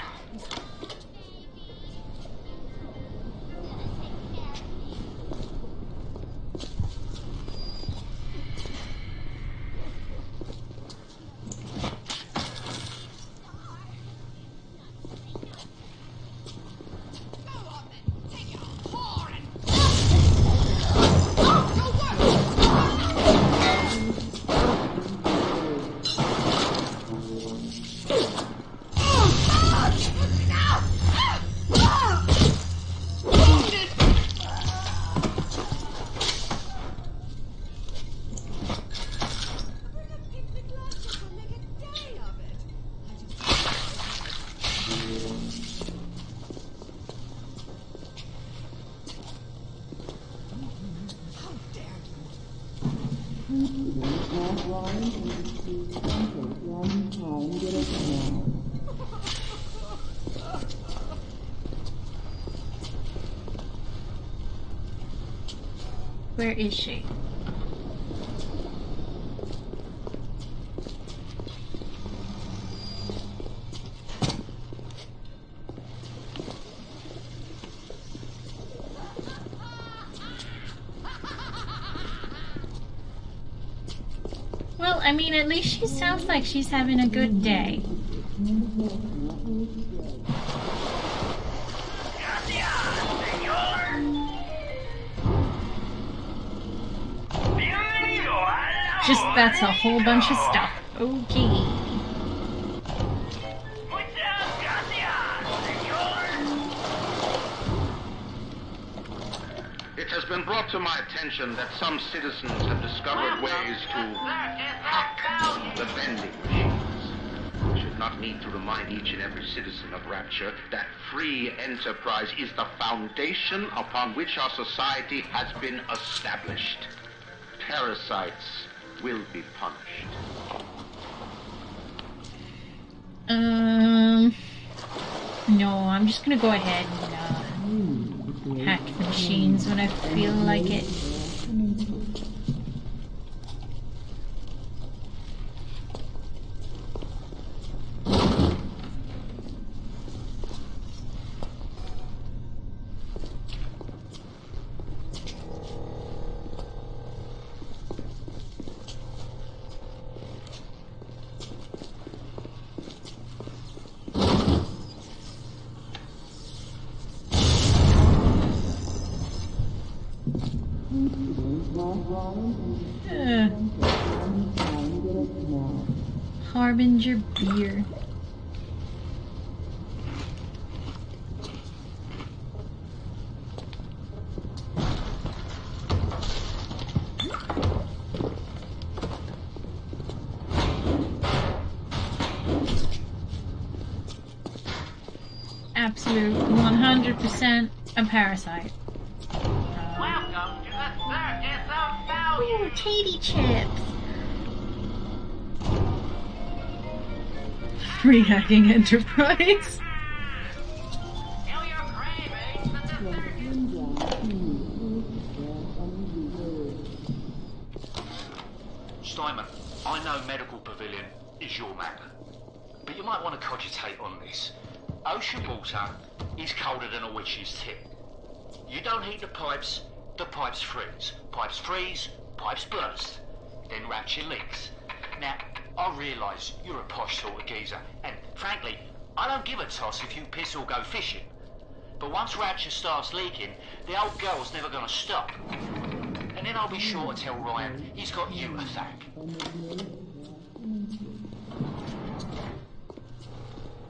Where is she? Well, I mean, at least she sounds like she's having a good day. Just, that's a whole bunch of stuff. Okay. It has been brought to my attention that some citizens have discovered ways to hack the vending machines. I should not need to remind each and every citizen of Rapture that free enterprise is the foundation upon which our society has been established. Parasites will be punished. No, I'm just gonna go ahead and hack the machines when I feel like it. Harbinger beer. Absolute 100% a parasite. Welcome to the Circus of Value. Ooh, Katie chips. Free hacking enterprise. Steinman, I know Medical Pavilion is your man, but you might want to cogitate on this. Ocean water is colder than a witch's tip. You don't heat the pipes freeze. Pipes freeze, pipes burst. then Rapture leaks. Now, I realise you're a posh sort of geezer, and frankly, I don't give a toss if you piss or go fishing. But once Rapture starts leaking, the old girl's never gonna stop. And then I'll be sure to tell Ryan he's got you to thank.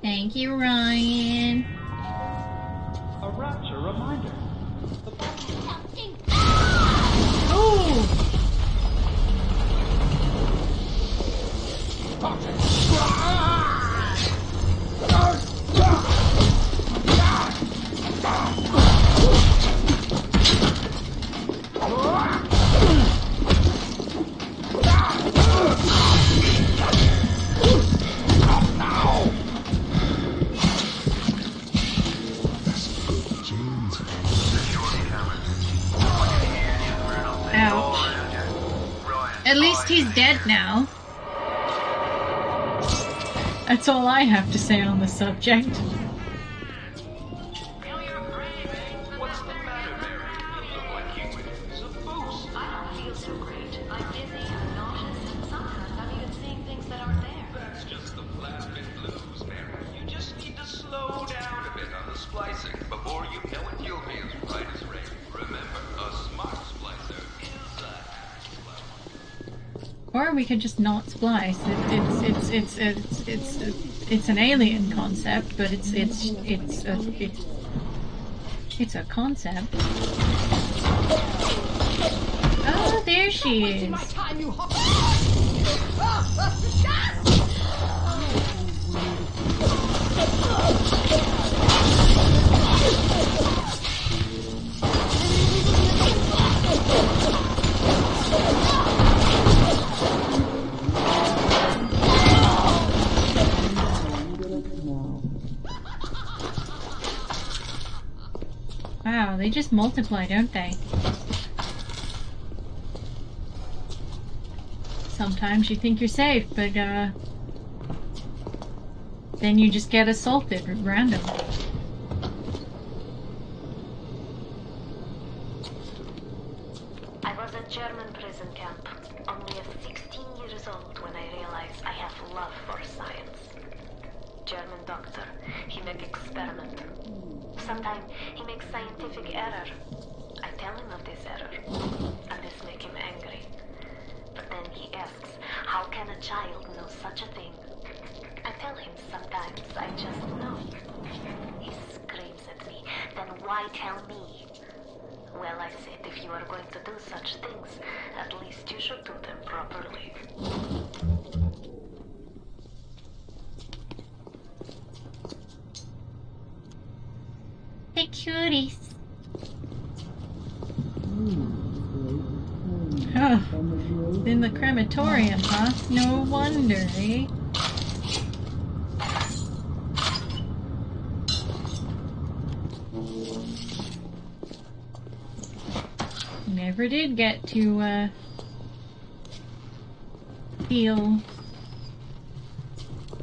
Thank you, Ryan. A Rapture reminder. Oh! Ouch. At least he's dead now. That's all I have to say on the subject. What's the matter, Mary? You look like you went through some boost. I don't feel so great. I'm dizzy, I'm nauseous, and sometimes I'm even seeing things that aren't there. That's just the plasmid blues, Mary. You just need to slow down a bit on the splicing. Before you know it, you'll be as right as rain. Remember, a smart splicer is a hack splicer. Or we could just not splice. It's an alien concept, but it's a concept. Oh, there she is. My time, you hop. Wow, they just multiply, don't they? Sometimes you think you're safe, but then you just get assaulted at random. I was at German prison camp, only 16 years old when I realized I have love for science. German doctor, he make experiment. Sometimes he makes scientific error. I tell him of this error, and this make him angry. But then he asks, how can a child know such a thing? I tell him sometimes I just know. He screams at me, then why tell me? Well, I said, if you are going to do such things, at least you should do them properly. The cuties. Oh, in the crematorium, huh? No wonder, eh? Never did get to, feel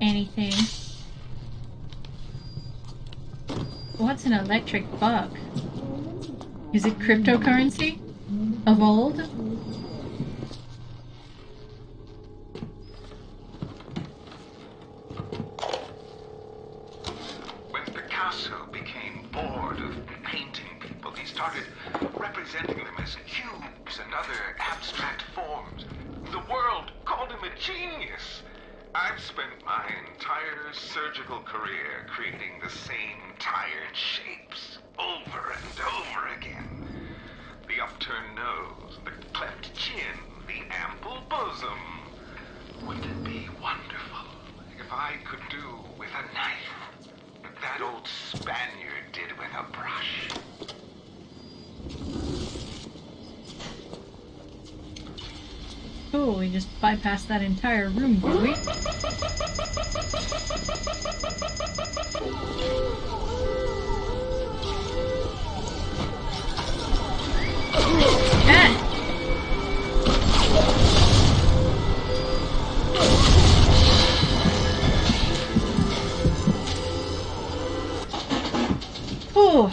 anything. What's an electric bug? Is it cryptocurrency? Of old? When Picasso became bored of painting people, he started representing them as cubes and other abstract forms. The world called him a genius. I've spent my entire surgical career creating the same tired shapes over and over again. The upturned nose, the cleft chin, the ample bosom. Wouldn't it be wonderful if I could do with a knife what that old Spaniard did with a brush? Cool, we just bypassed that entire room, did we? Ah! Ooh.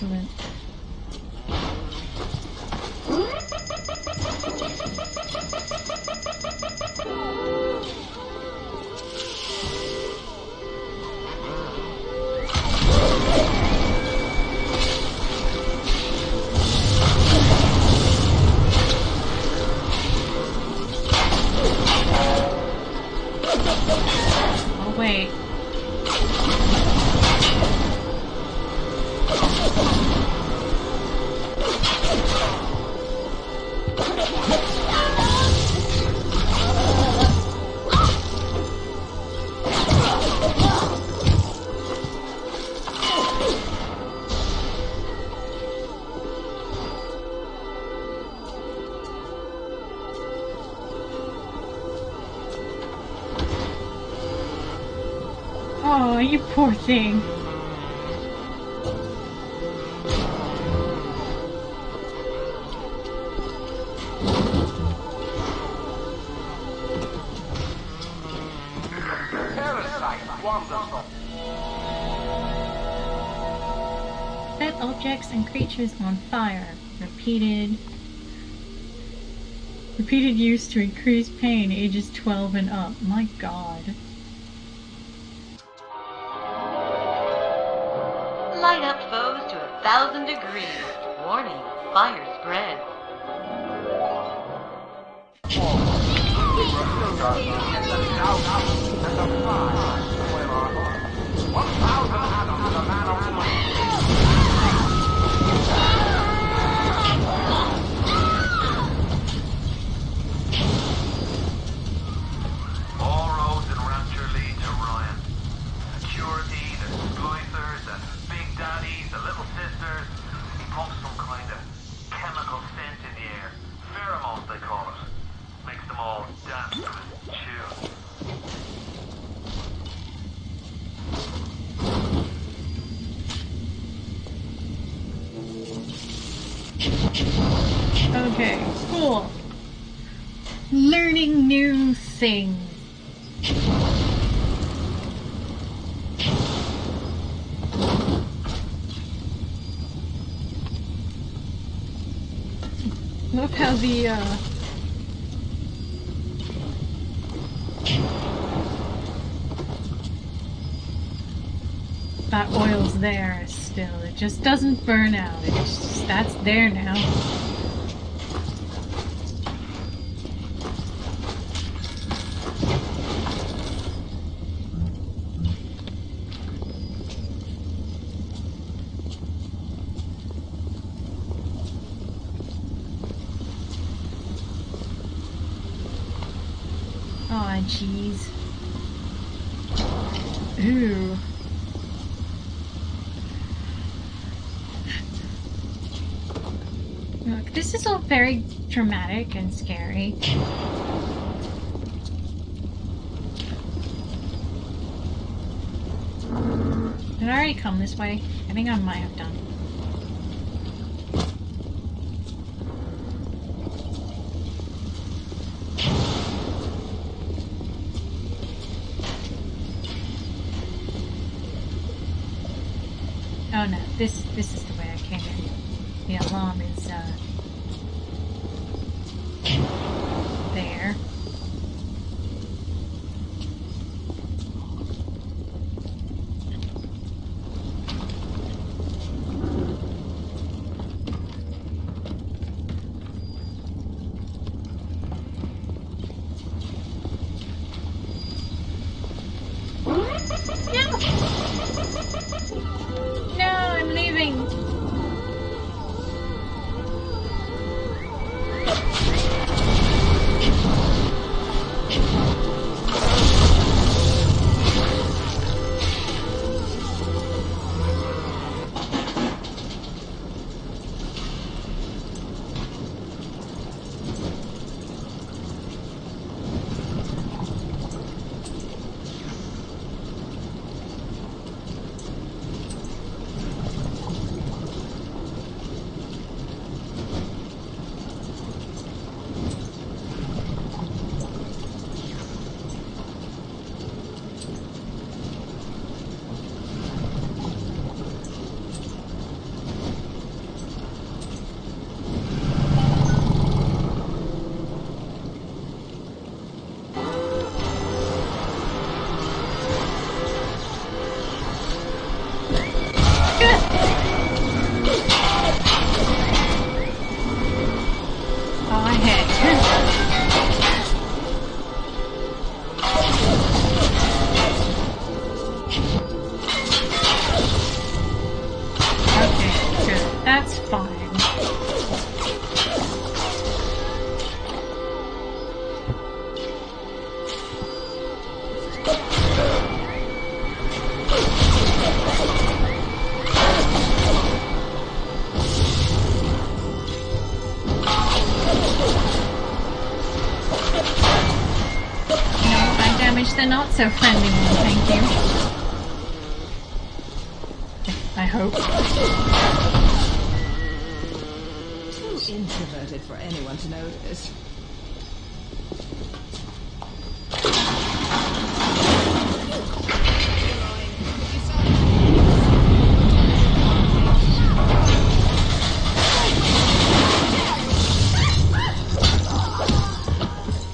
Excellent. Oh, wait. Oh, you poor thing. Parasite, wonderful. Set objects and creatures on fire. Repeated use to increase pain, ages 12 and up. My god. Light up foes to 1,000 degrees. Warning, fire spread. All roads in Rapture lead to Ryan. Security, the splicers, the big daddies, the little sisters. He pumps some kind of chemical scent in the air. Pheromones, they call it. Makes them all dance to his tune. Okay, cool. Learning new things. Look how the that oil's there still. It just doesn't burn out. It's just, that's there now. Aw, jeez. Ooh. Look, this is all very dramatic and scary. Did I already come this way? I think I might have done. Oh no, this is the way I came in. The alarm is there. No, I'm leaving. not so friendly one, thank you. I hope. Too introverted for anyone to notice.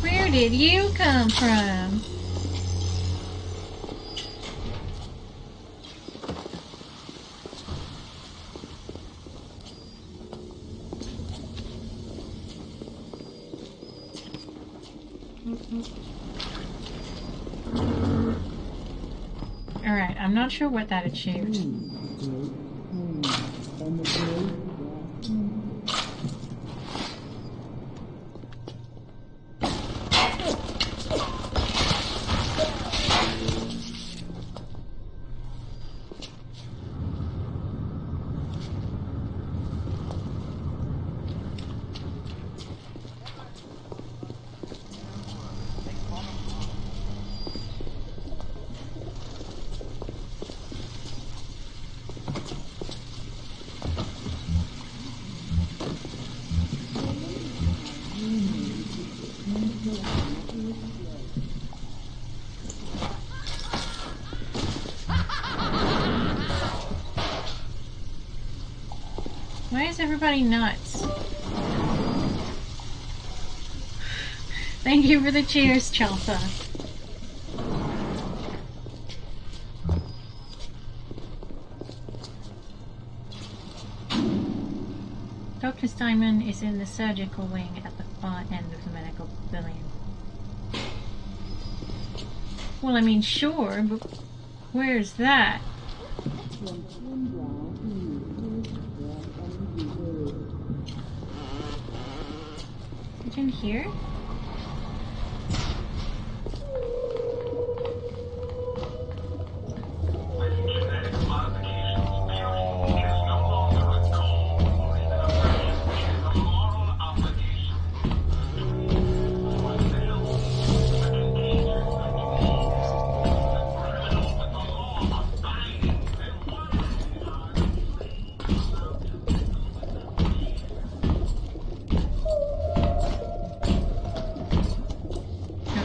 Where did you come from? Alright, I'm not sure what that achieved. Why is everybody nuts? Thank you for the cheers, Chalfa. Dr. Steinman is in the surgical wing at the far end of the medical pavilion. Well, I mean, sure, but where's that? Is it in here?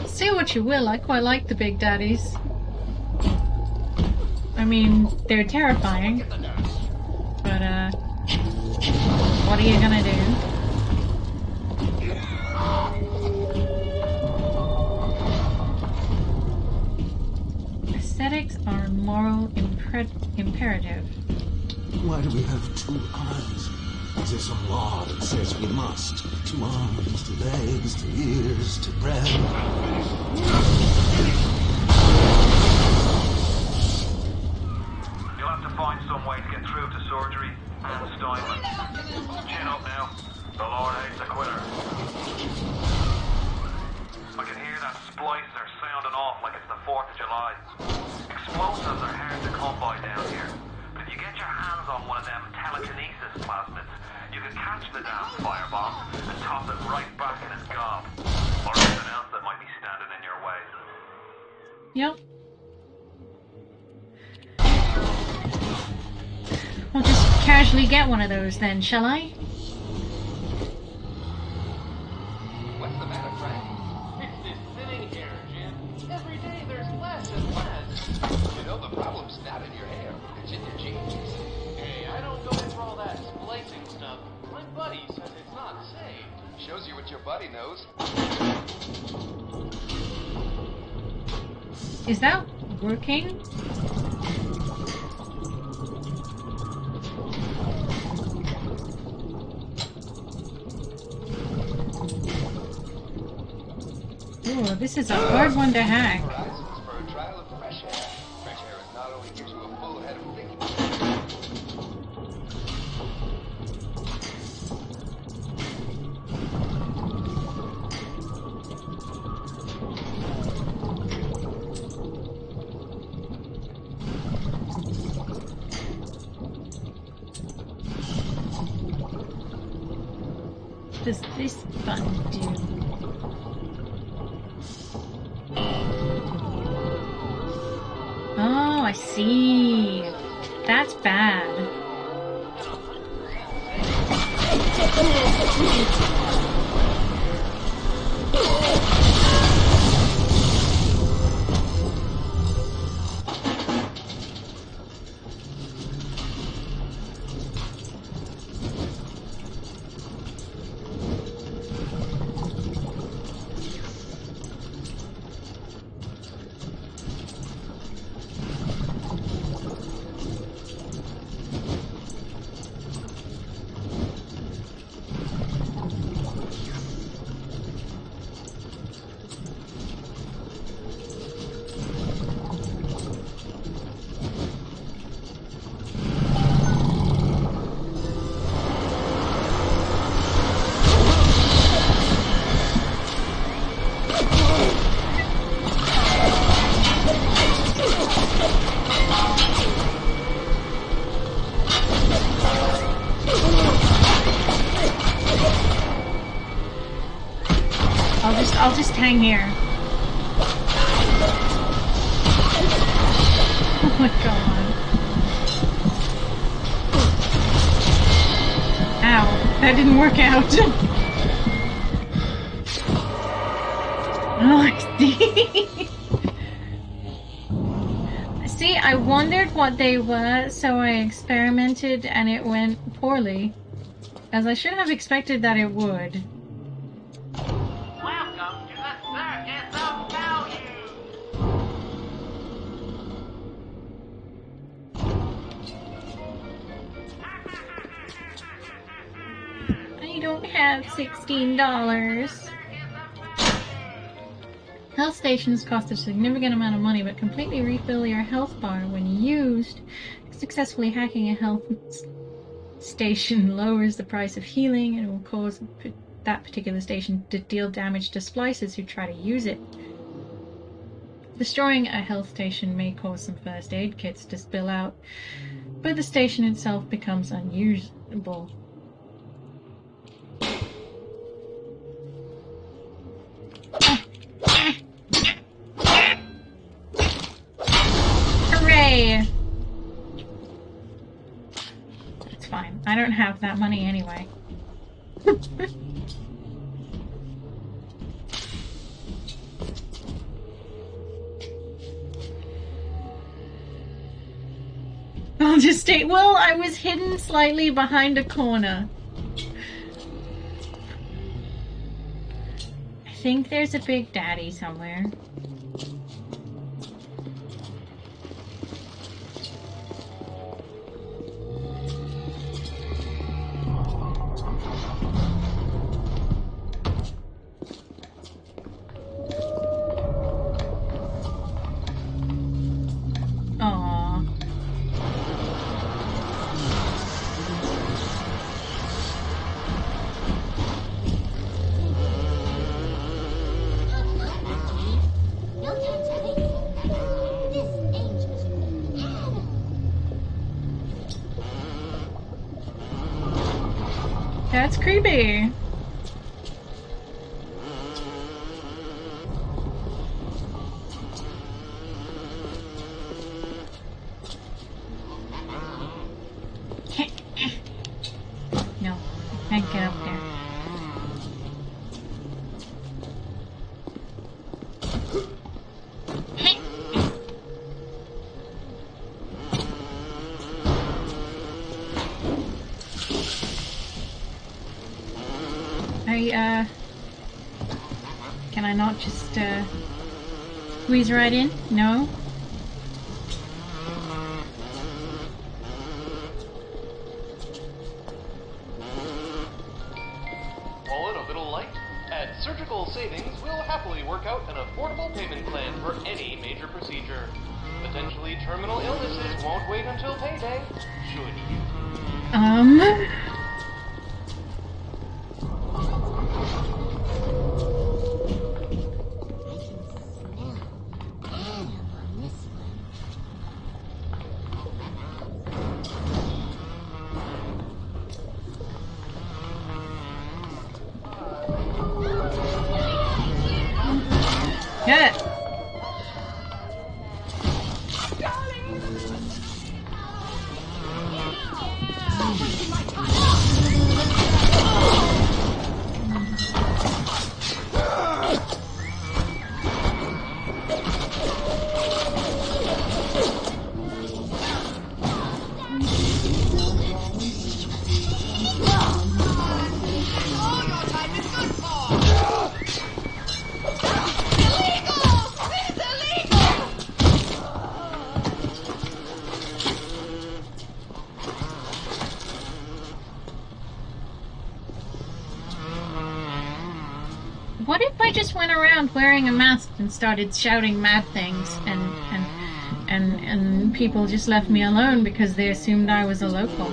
Say what you will, I quite like the Big Daddies. I mean, they're terrifying. But, what are you gonna do? Aesthetics are a moral imperative. Why do we have 2 eyes? Is there some law that says we must? 2 arms, 2 legs, 2 ears, 2 breath. You'll have to find some way to get through to surgery and Steinman. Chin up now. The Lord hates a quitter. I can hear that splicer sounding off like it's the 4th of July. Explosives are hard to come by down here. But if you get your hands on one of them telekinesis plasmids, you can catch the damn firebomb and toss it right back in its gob. Or anything else that might be standing in your way. Yep. I'll just casually get one of those then, shall I? What's the matter, Frank? It's this thinning hair, Jim. Every day there's less and less. You know, the problem's not in your hair. It's in your jeans. Hey, I don't go in for all that splicing stuff. My buddy says it's not safe. Shows you what your buddy knows. Is that working? Ooh, this is a hard one to hack. Horizons for a trial of fresh air. Fresh air is not only gives you a full head of thinking. What does this button do? I see. That's bad. I'll just hang here. Oh my god. Ow, that didn't work out. Oh, I see. See, I wondered what they were, so I experimented and it went poorly. As I should have expected that it would. Welcome to the Circus of Value! I don't have $16. Health stations cost a significant amount of money, but completely refill your health bar when used. Successfully hacking a health station lowers the price of healing and will cause that particular station to deal damage to splicers who try to use it. Destroying a health station may cause some first aid kits to spill out, but the station itself becomes unusable. Hooray! It's fine. I don't have that money anyway. I'll just stay. Well, I was hidden slightly behind a corner. I think there's a big daddy somewhere. That's creepy. No, I can't get up there. Can I not just, squeeze right in? No? All in a little light? At Surgical Savings, we'll happily work out an affordable payment plan for any major procedure. Potentially terminal illnesses won't wait until payday, should you? Get it. What if I just went around wearing a mask and started shouting mad things and people just left me alone because they assumed I was a local?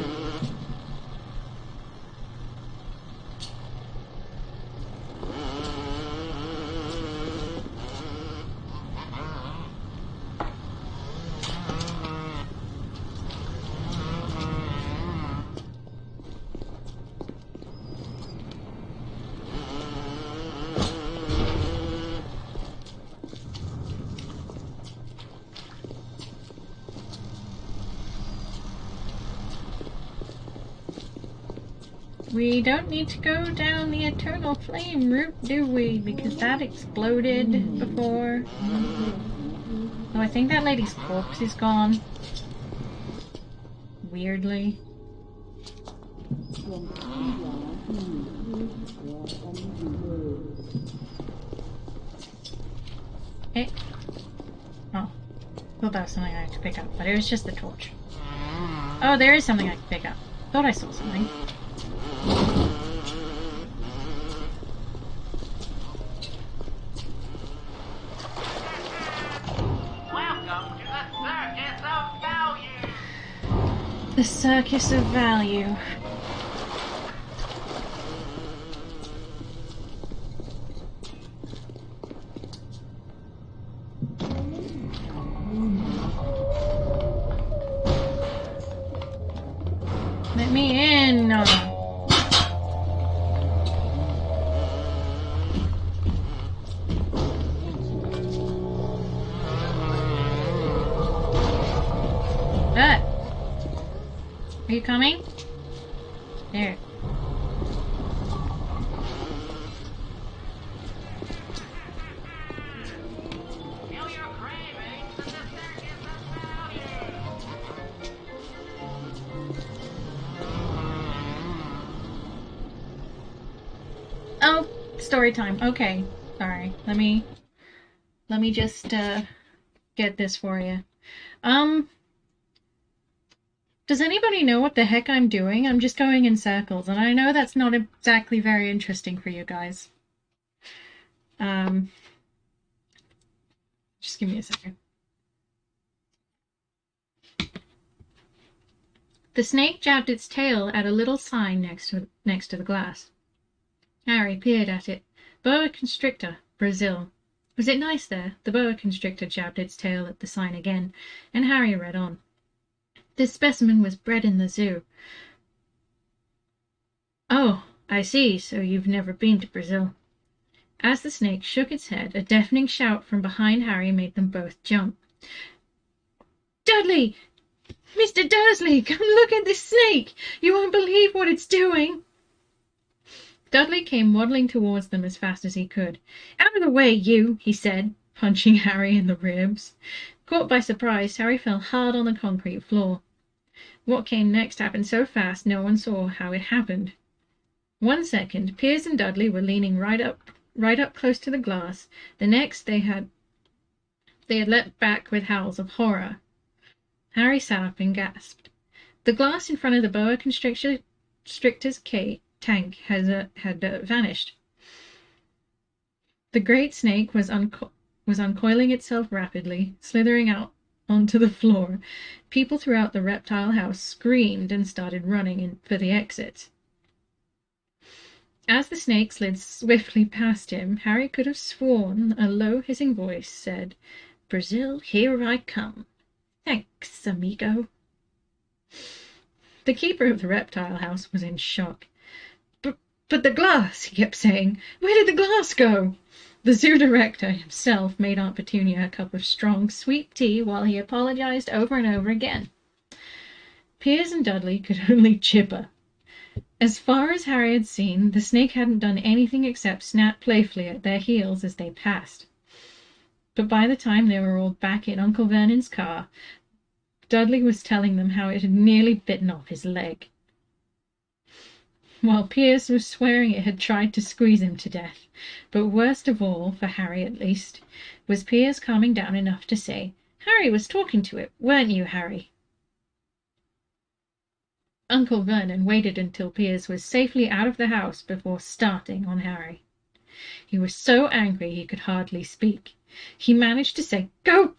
We don't need to go down the eternal flame route, do we? Because that exploded before. Oh, I think that lady's corpse is gone. Weirdly. Eh. Oh. Thought that was something I had to pick up, but it was just the torch. Oh, there is something I can pick up. Thought I saw something. Welcome to the Circus of Value. The Circus of Value. Let me in. Are you coming? There. Oh, story time. Okay. Sorry. Let me just get this for you. Does anybody know what the heck I'm doing? I'm just going in circles, and I know that's not exactly very interesting for you guys. Just give me a second. The snake jabbed its tail at a little sign next to the glass. Harry peered at it. Boa constrictor, Brazil. Was it nice there? The boa constrictor jabbed its tail at the sign again, and Harry read on. This specimen was bred in the zoo. Oh, I see, so you've never been to Brazil. As the snake shook its head, a deafening shout from behind Harry made them both jump. Dudley! Mr. Dursley, come look at this snake! You won't believe what it's doing! Dudley came waddling towards them as fast as he could. Out of the way, you, he said, punching Harry in the ribs. Caught by surprise, Harry fell hard on the concrete floor. What came next happened so fast no one saw how it happened. 1 second, Piers and Dudley were leaning right up close to the glass. The next, they had leapt back with howls of horror. Harry sat up and gasped. The glass in front of the boa constrictor's tank had vanished. The great snake was uncoiling itself rapidly, slithering out onto the floor. People throughout the reptile house screamed and started running for the exit. As the snake slid swiftly past him, Harry could have sworn a low hissing voice said, Brazil, here I come. Thanks, amigo. The keeper of the reptile house was in shock. But the glass, he kept saying. Where did the glass go? The zoo director himself made Aunt Petunia a cup of strong, sweet tea while he apologized over and over again. Piers and Dudley could only chipper. As far as Harry had seen, the snake hadn't done anything except snap playfully at their heels as they passed. But by the time they were all back in Uncle Vernon's car, Dudley was telling them how it had nearly bitten off his leg, while Piers was swearing it had tried to squeeze him to death. But worst of all, for Harry at least, was Piers calming down enough to say, Harry was talking to it, weren't you, Harry? Uncle Vernon waited until Piers was safely out of the house before starting on Harry. He was so angry he could hardly speak. He managed to say, "Go,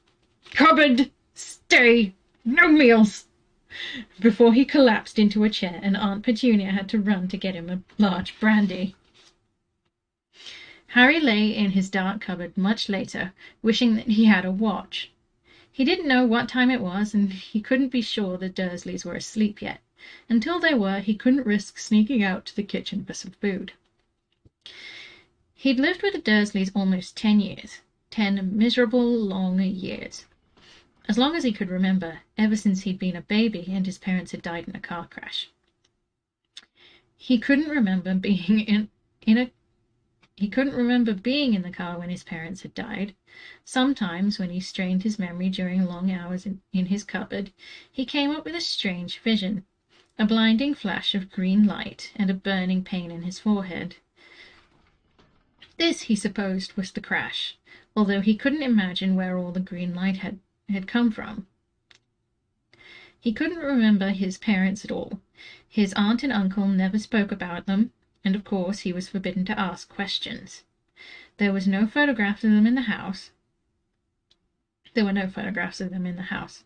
cupboard! Stay! No meals!" before he collapsed into a chair and Aunt Petunia had to run to get him a large brandy. Harry lay in his dark cupboard much later, wishing that he had a watch. He didn't know what time it was, and he couldn't be sure the Dursleys were asleep yet. Until they were, he couldn't risk sneaking out to the kitchen for some food. He'd lived with the Dursleys almost 10 years. 10 miserable, long years. As long as he could remember, ever since he'd been a baby and his parents had died in a car crash. He couldn't remember being in the car when his parents had died. Sometimes, when he strained his memory during long hours in his cupboard, he came up with a strange vision, a blinding flash of green light and a burning pain in his forehead. This, he supposed, was the crash, although he couldn't imagine where all the green light had come from. He couldn't remember his parents at all. His aunt and uncle never spoke about them, and of course he was forbidden to ask questions. There was no photographs of them in the house. There were no photographs of them in the house.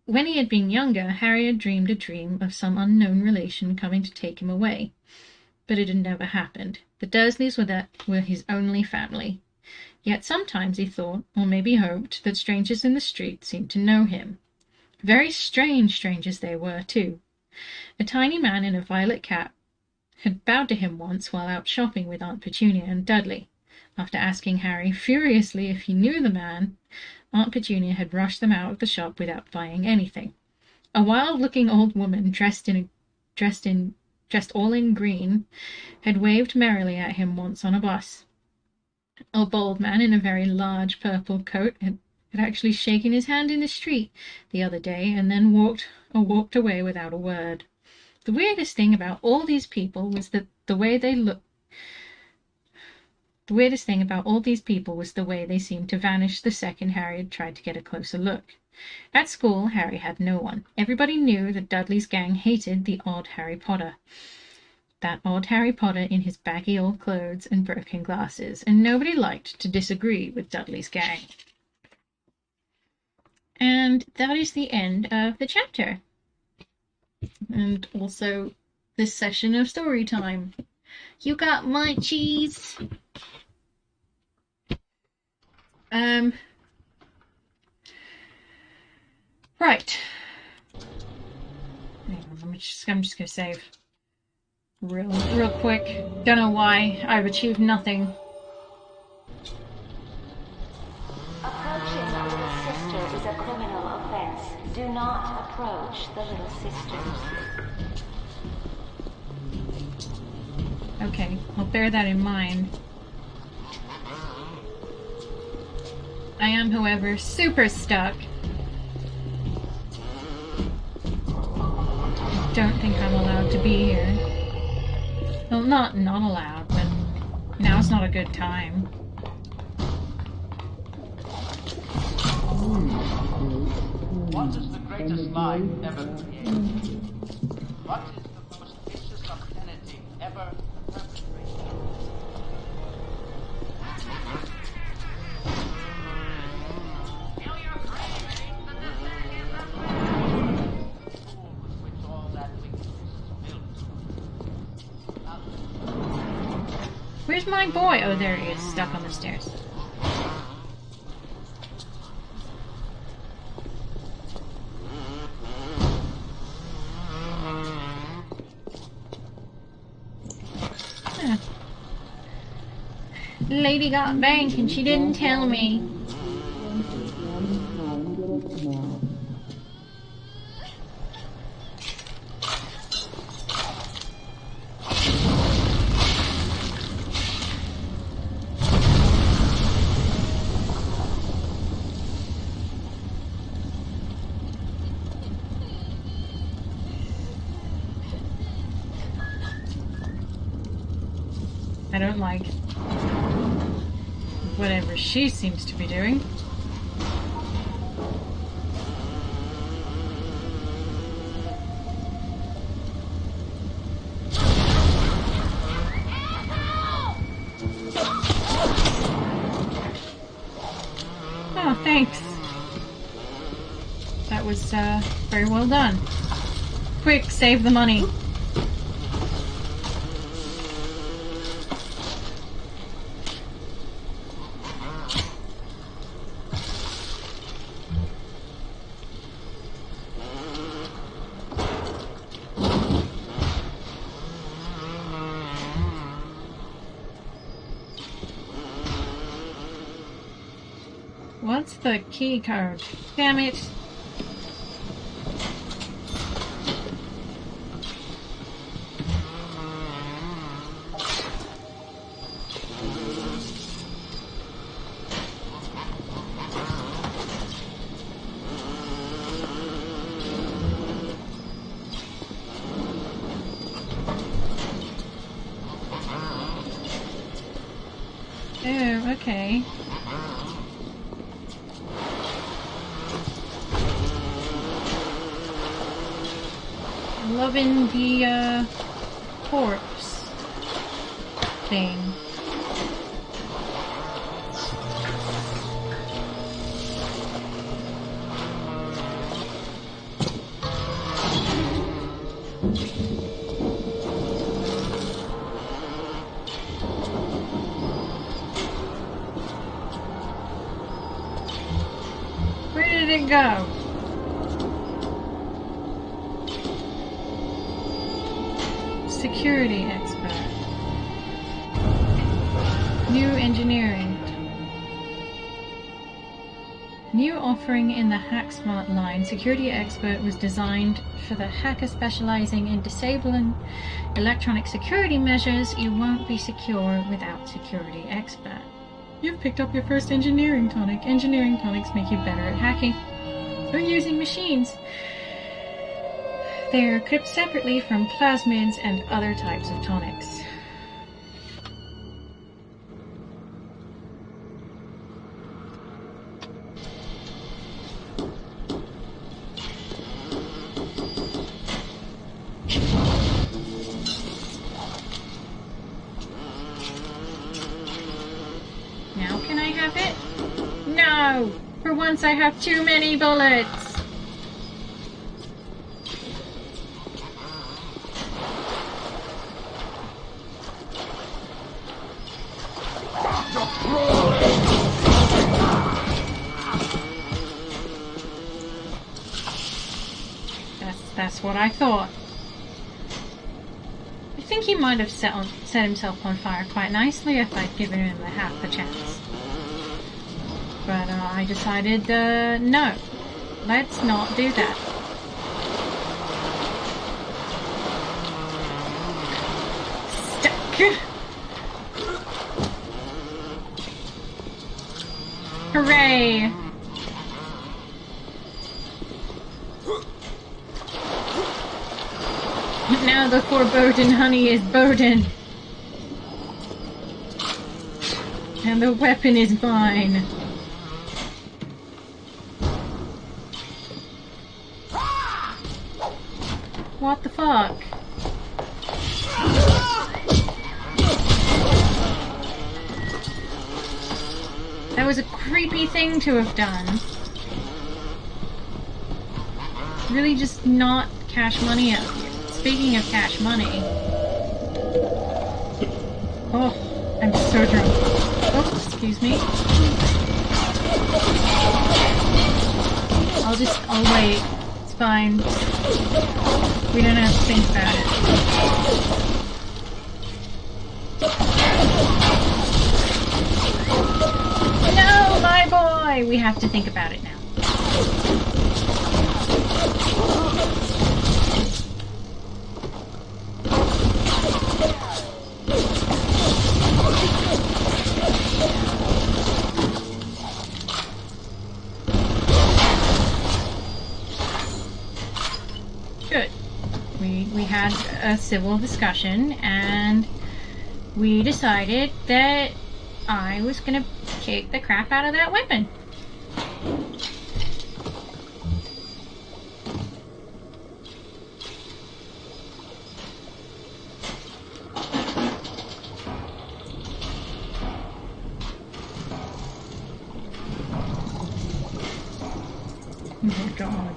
When he had been younger, Harry had dreamed a dream of some unknown relation coming to take him away, but it had never happened. The Dursleys were his only family. Yet sometimes he thought, or maybe hoped, that strangers in the street seemed to know him. Very strange strangers they were, too. A tiny man in a violet cap had bowed to him once while out shopping with Aunt Petunia and Dudley. After asking Harry furiously if he knew the man, Aunt Petunia had rushed them out of the shop without buying anything. A wild-looking old woman dressed all in green had waved merrily at him once on a bus. A bald man in a very large purple coat had actually shaken his hand in the street the other day and then walked away without a word. The weirdest thing about all these people was the way they seemed to vanish the second Harry had tried to get a closer look. At school, Harry had no one. Everybody knew that Dudley's gang hated the odd Harry Potter. That odd Harry Potter in his baggy old clothes and broken glasses, and nobody liked to disagree with Dudley's gang. And that is the end of the chapter. And also this session of story time. You got munchies? Right. I'm just gonna save real quick. Don't know why. I've achieved nothing. Approaching the little sister is a criminal offense. Do not approach the little sisters. Okay, I'll bear that in mind. I am, however, super stuck. I don't think I'm allowed to be here. Well, not allowed, but now's not a good time. What is the greatest lie ever created? What is the most vicious obscenity ever perpetrated? Feel your craving for the thing in the with which all that wickedness is built. Where's my boy? Oh, there he is, stuck on the stairs. Lady got bank and she didn't tell me. I don't like whatever she seems to be doing. was very well done. Quick, save the money. What's the key code? Damn it. Oh, okay. Loving the corpse thing. Where did it go? Security expert. New engineering. New offering in the Hack Smart line. Security expert was designed for the hacker specializing in disabling electronic security measures. You won't be secure without security expert. You've picked up your first engineering tonic. Engineering tonics make you better at hacking or using machines. They are equipped separately from plasmids and other types of tonics. Now can I have it? No! For once I have too many bullets! That's what I thought. I think he might have set himself on fire quite nicely if I'd given him a half a chance. But I decided, no. Let's not do that. Stuck! Hooray! Now the foreboding honey is boding. And the weapon is mine. What the fuck? That was a creepy thing to have done. Really just not cash money out here. Speaking of cash money... Oh, I'm so drunk. Oh, excuse me. I'll wait. It's fine. We don't have to think about it. No, my boy! We have to think about it now. Good. We had a civil discussion and we decided that I was gonna kick the crap out of that weapon. Oh god.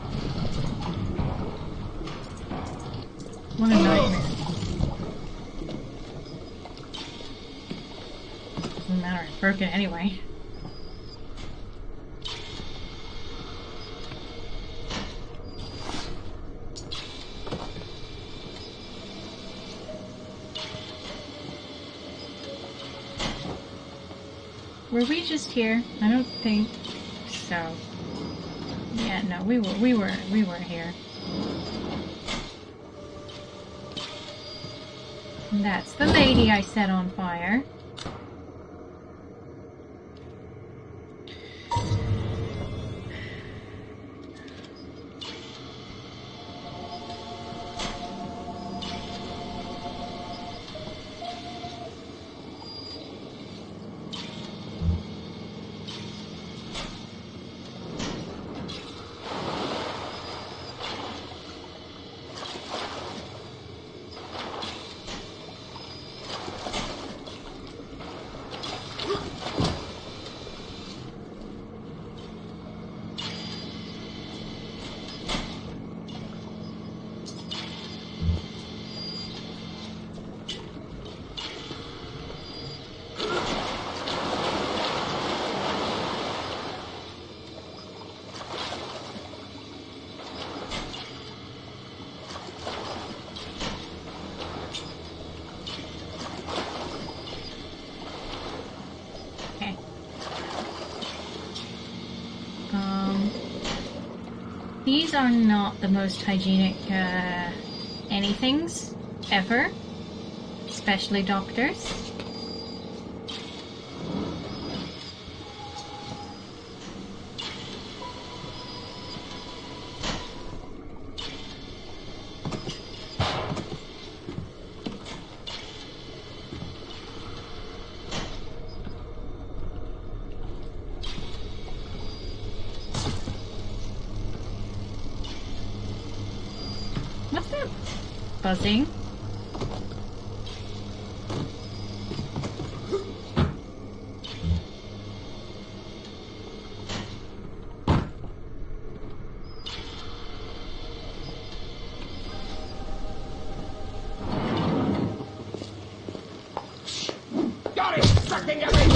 What a nightmare. Doesn't matter, I broke it anyway. Were we just here? I don't think so. Yeah, no, we were here. And that's the lady I set on fire. These are not the most hygienic anythings ever, especially doctors. What's that buzzing? Got it! Sucking everything!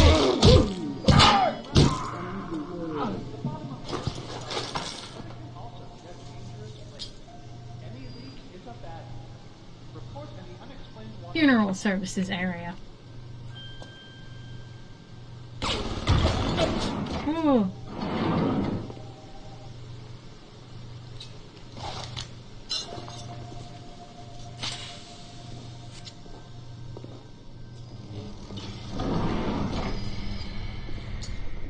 Funeral services area. Ooh.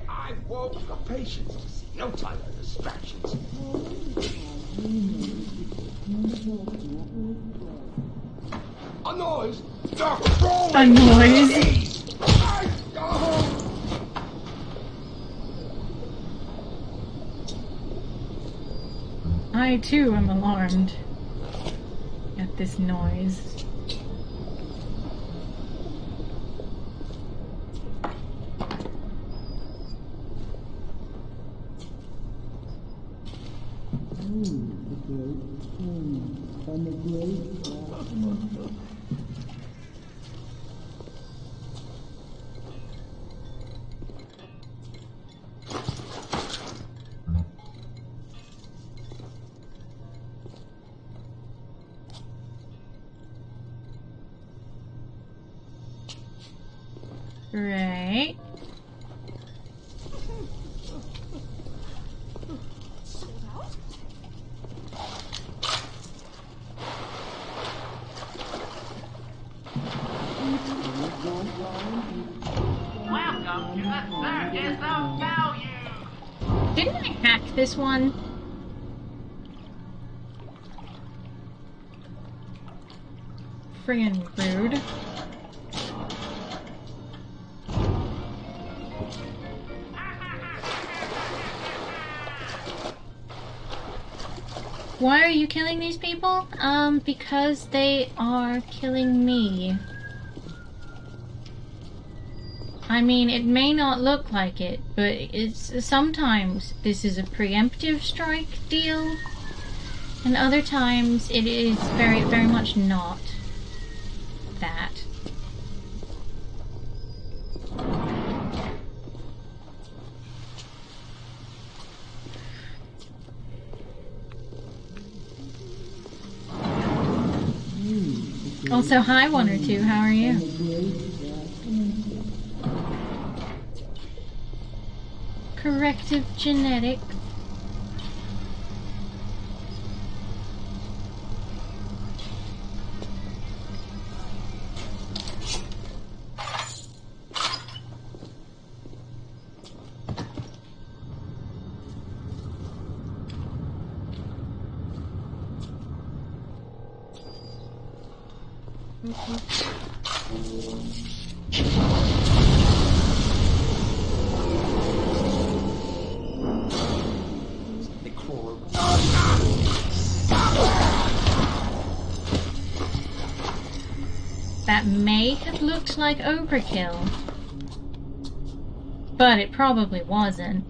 I woke the patients to see no time for distractions. A noise! A noise! I too am alarmed at this noise. Right. Welcome to the Circus of Value! Didn't I hack this one? Friggin' rude. Why are you killing these people? Because they are killing me. I mean, it may not look like it, but it's sometimes this is a preemptive strike deal, and other times it is very, very much not that. Also, hi, 1 or 2, how are you? Corrective genetic. That may have looked like overkill, but it probably wasn't.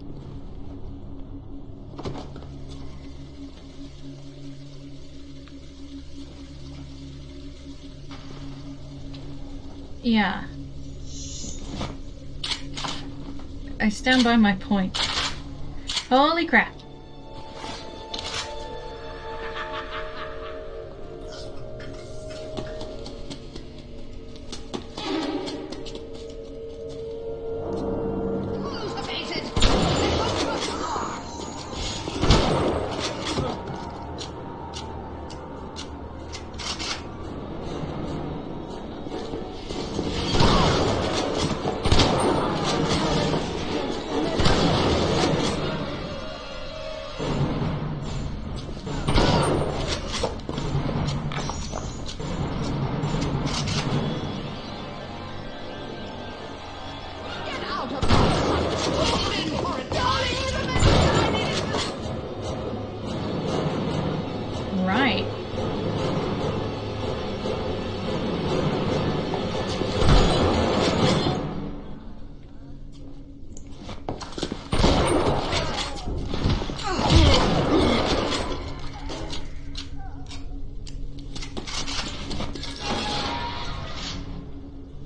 Yeah. I stand by my point. Holy crap. Right.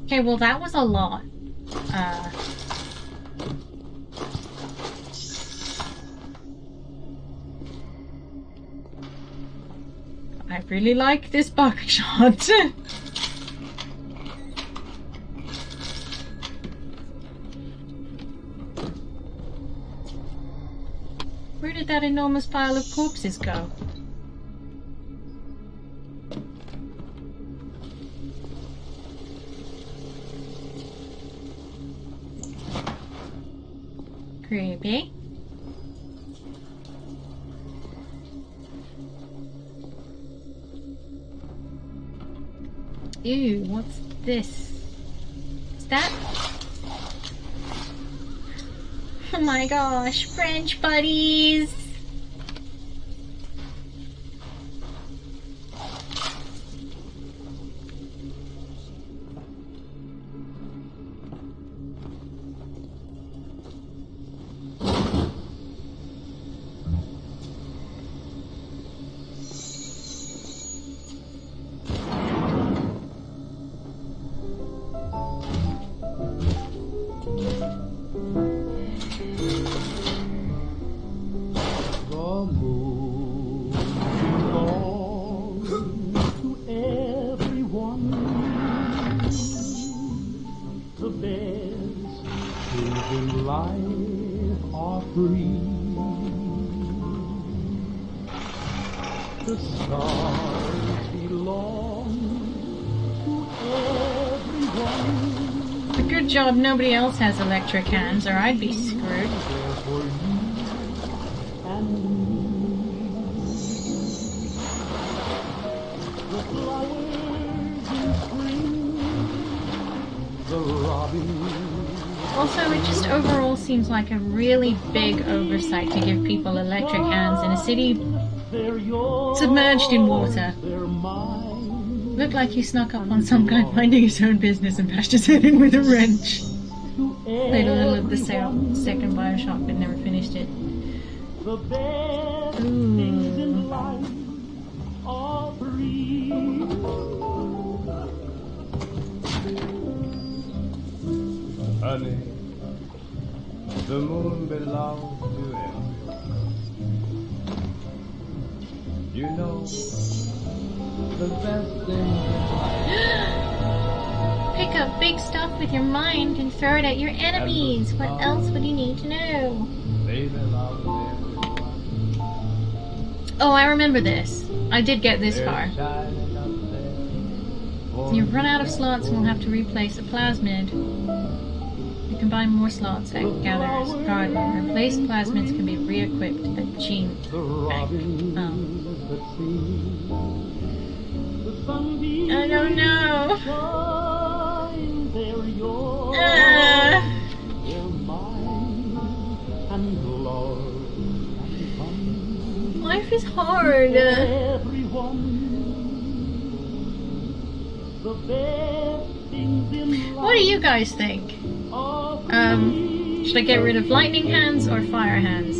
Okay, well that was a lot. I really like this buckshot. Where did that enormous pile of corpses go? Creepy. Ew, what's this? Is that? Oh my gosh, French buddies! The stars belong to everyone. It's a good job nobody else has electric hands, or I'd be screwed. For you and me. The flowers in spring, the robin. Also, it just overall seems like a really big oversight to give people electric hands in a city submerged in water. Looked like he snuck up on some guy minding his own business and bashed his head in with a wrench. To Played a little of the second Bioshock, but never finished it. The best things in life are free. Honey, the moon belongs to everyone. You know, the best things in life. Pick up big stuff with your mind and throw it at your enemies. What else would you need to know? They belong to everyone. Oh, I remember this. I did get this far. Shining up there for You've run out of slots and will have to replace a plasmid. You can buy more slots at Gatherer's Garden. Replaced plasmids can be re-equipped at Gene Bank. I don't know. Life is hard. What do you guys think? Should I get rid of lightning hands or fire hands?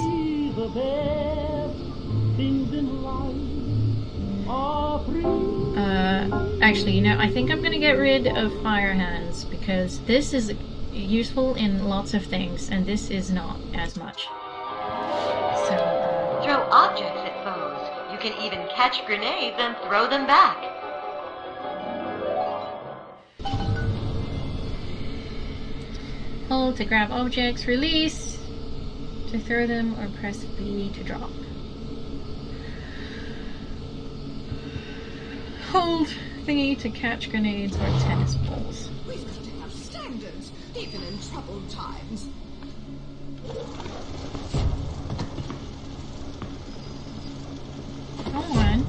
Actually, you know, I think I'm gonna get rid of fire hands because this is useful in lots of things and this is not as much. So, throw objects at foes. You can even catch grenades and throw them back. hold to grab objects, release to throw them, or press B to drop. Hold thingy to catch grenades or tennis balls. We've got to have standards, even in troubled times. Come on.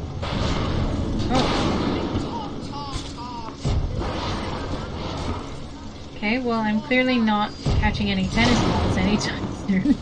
Okay, well, I'm clearly not catching any tennis balls anytime soon.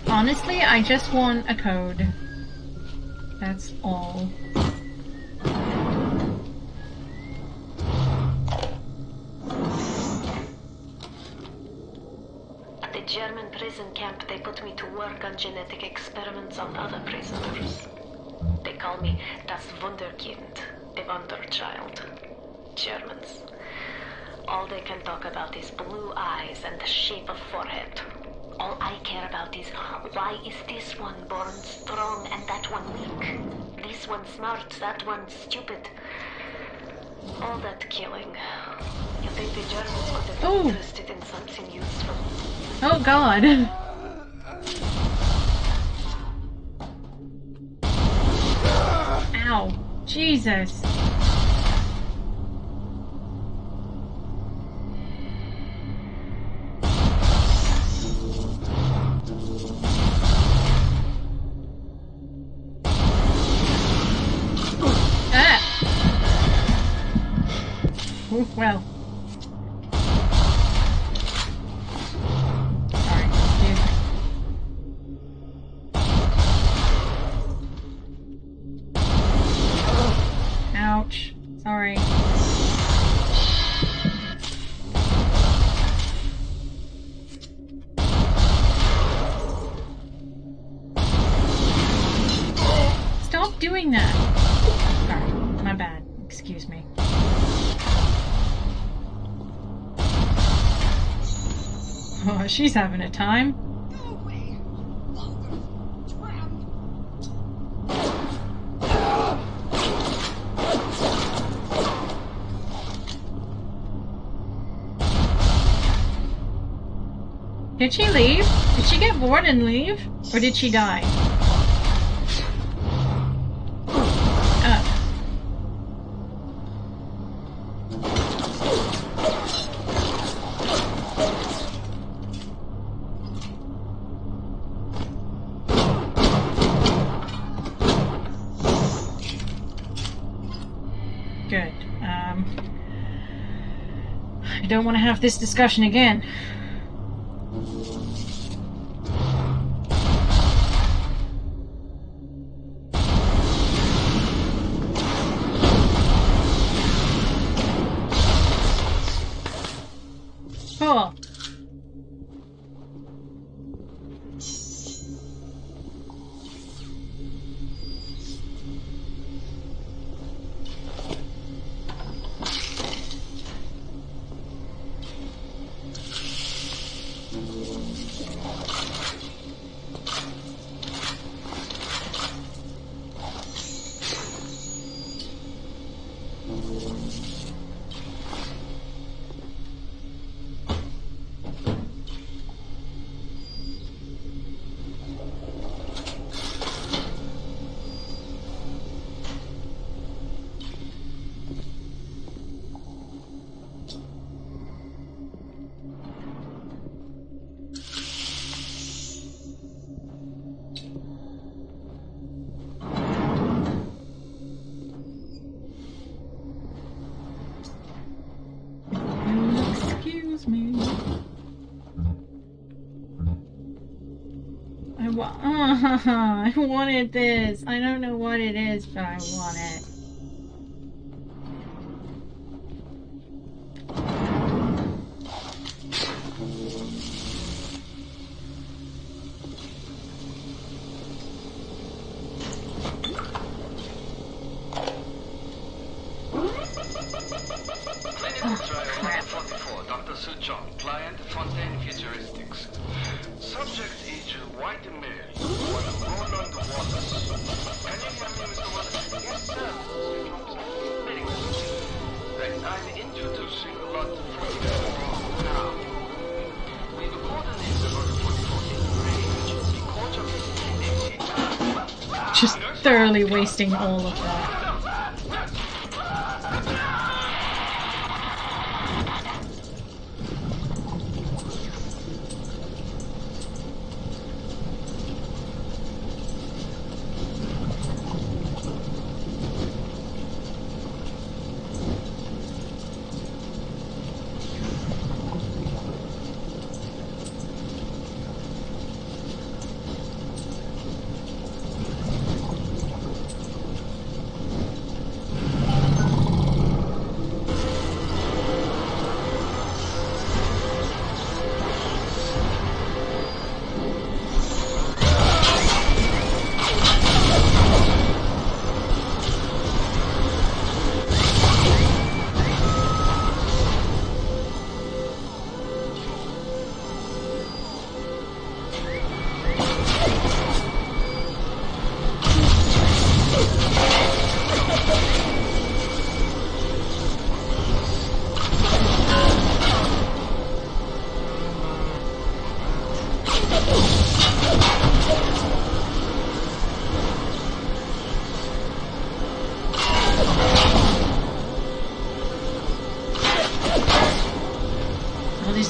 Honestly, I just want a code. That's all. At the German prison camp, they put me to work on genetic experiments on other prisoners. They call me das Wunderkind, the Wonder Child. Germans. All they can talk about is blue eyes and the shape of forehead. All I care about is, why is this one born strong and that one weak? This one smart, that one stupid. All that killing. You think the Germans could have been interested in something useful? Oh God. Ow. Jesus. Well. Sorry, excuse me. Ouch. Sorry. Stop doing that. Sorry, my bad. Excuse me. Oh, she's having a time. Did she leave? Did she get bored and leave? Or did she die? Good. I don't want to have this discussion again. Cool. Excuse me. I wanted this. I don't know what it is, but I want it. Clinical trial 44, Dr. Suchong, client Fontaine Futuristics. Subject age white male, Roland Wallace. Can you hear me, Mr. Wallace? Yes, sir. Very good. Right, I'm introducing lot 44 now. We've coordinated lot 44 in range because of the Just thoroughly wasting all of that.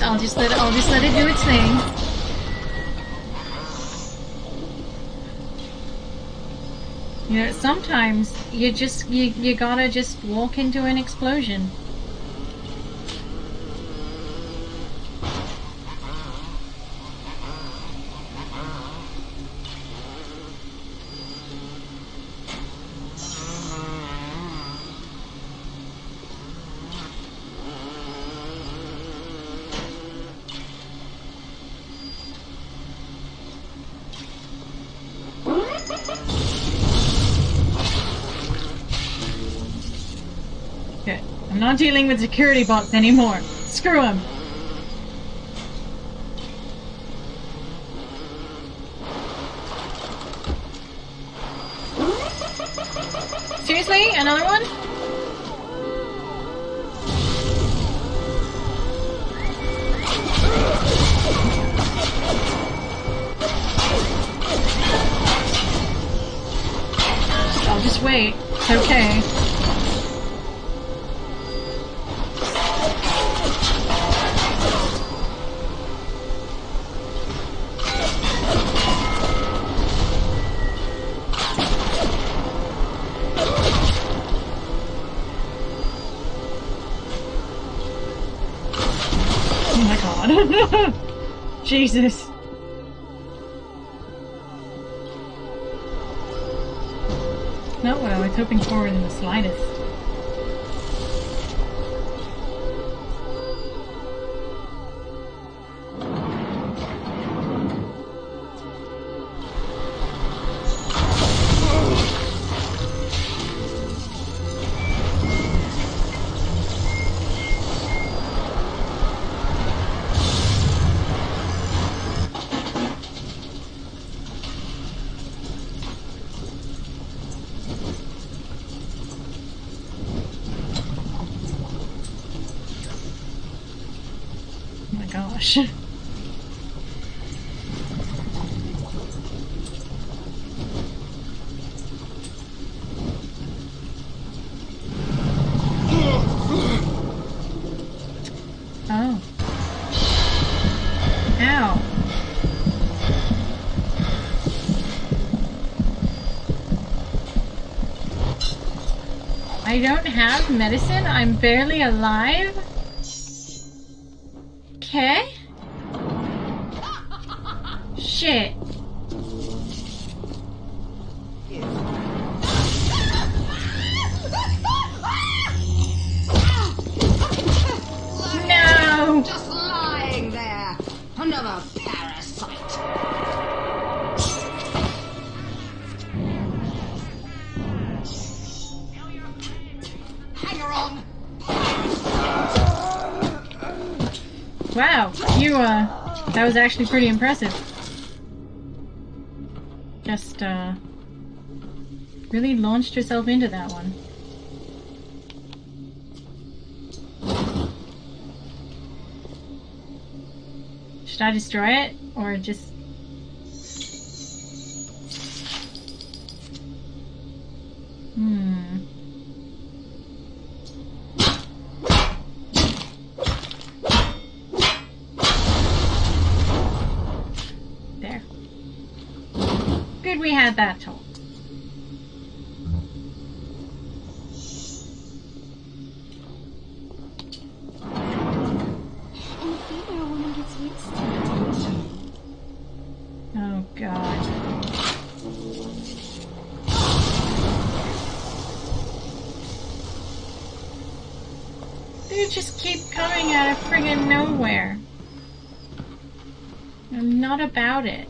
I'll just let it do its thing. You know, sometimes you gotta just walk into an explosion. Okay, I'm not dealing with security bots anymore. Screw them. Seriously? Another one? wait. It's okay. Oh my god. Jesus. Not what I was hoping for in the slightest. Oh my gosh. Oh. Ow. I don't have medicine? I'm barely alive? Okay. Shit. No! Just lying there. Another parasite. Hang on. Wow, you, that was actually pretty impressive. Just, really launched yourself into that one. Should I destroy it? Or just... There. Good we had that talk. In theater, a woman gets used to attention. Oh god. They just keep coming out of friggin' nowhere. I'm not about it.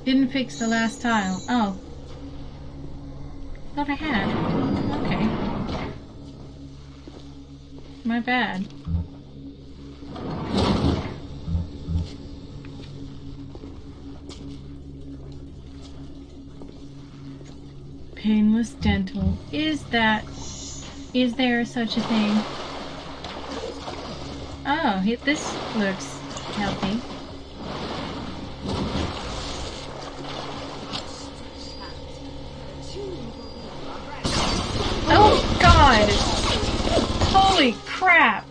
Didn't fix the last tile. Oh. Thought I had. Okay. My bad. Painless dental. Is there such a thing? Oh, this looks healthy. Oh god! Holy crap!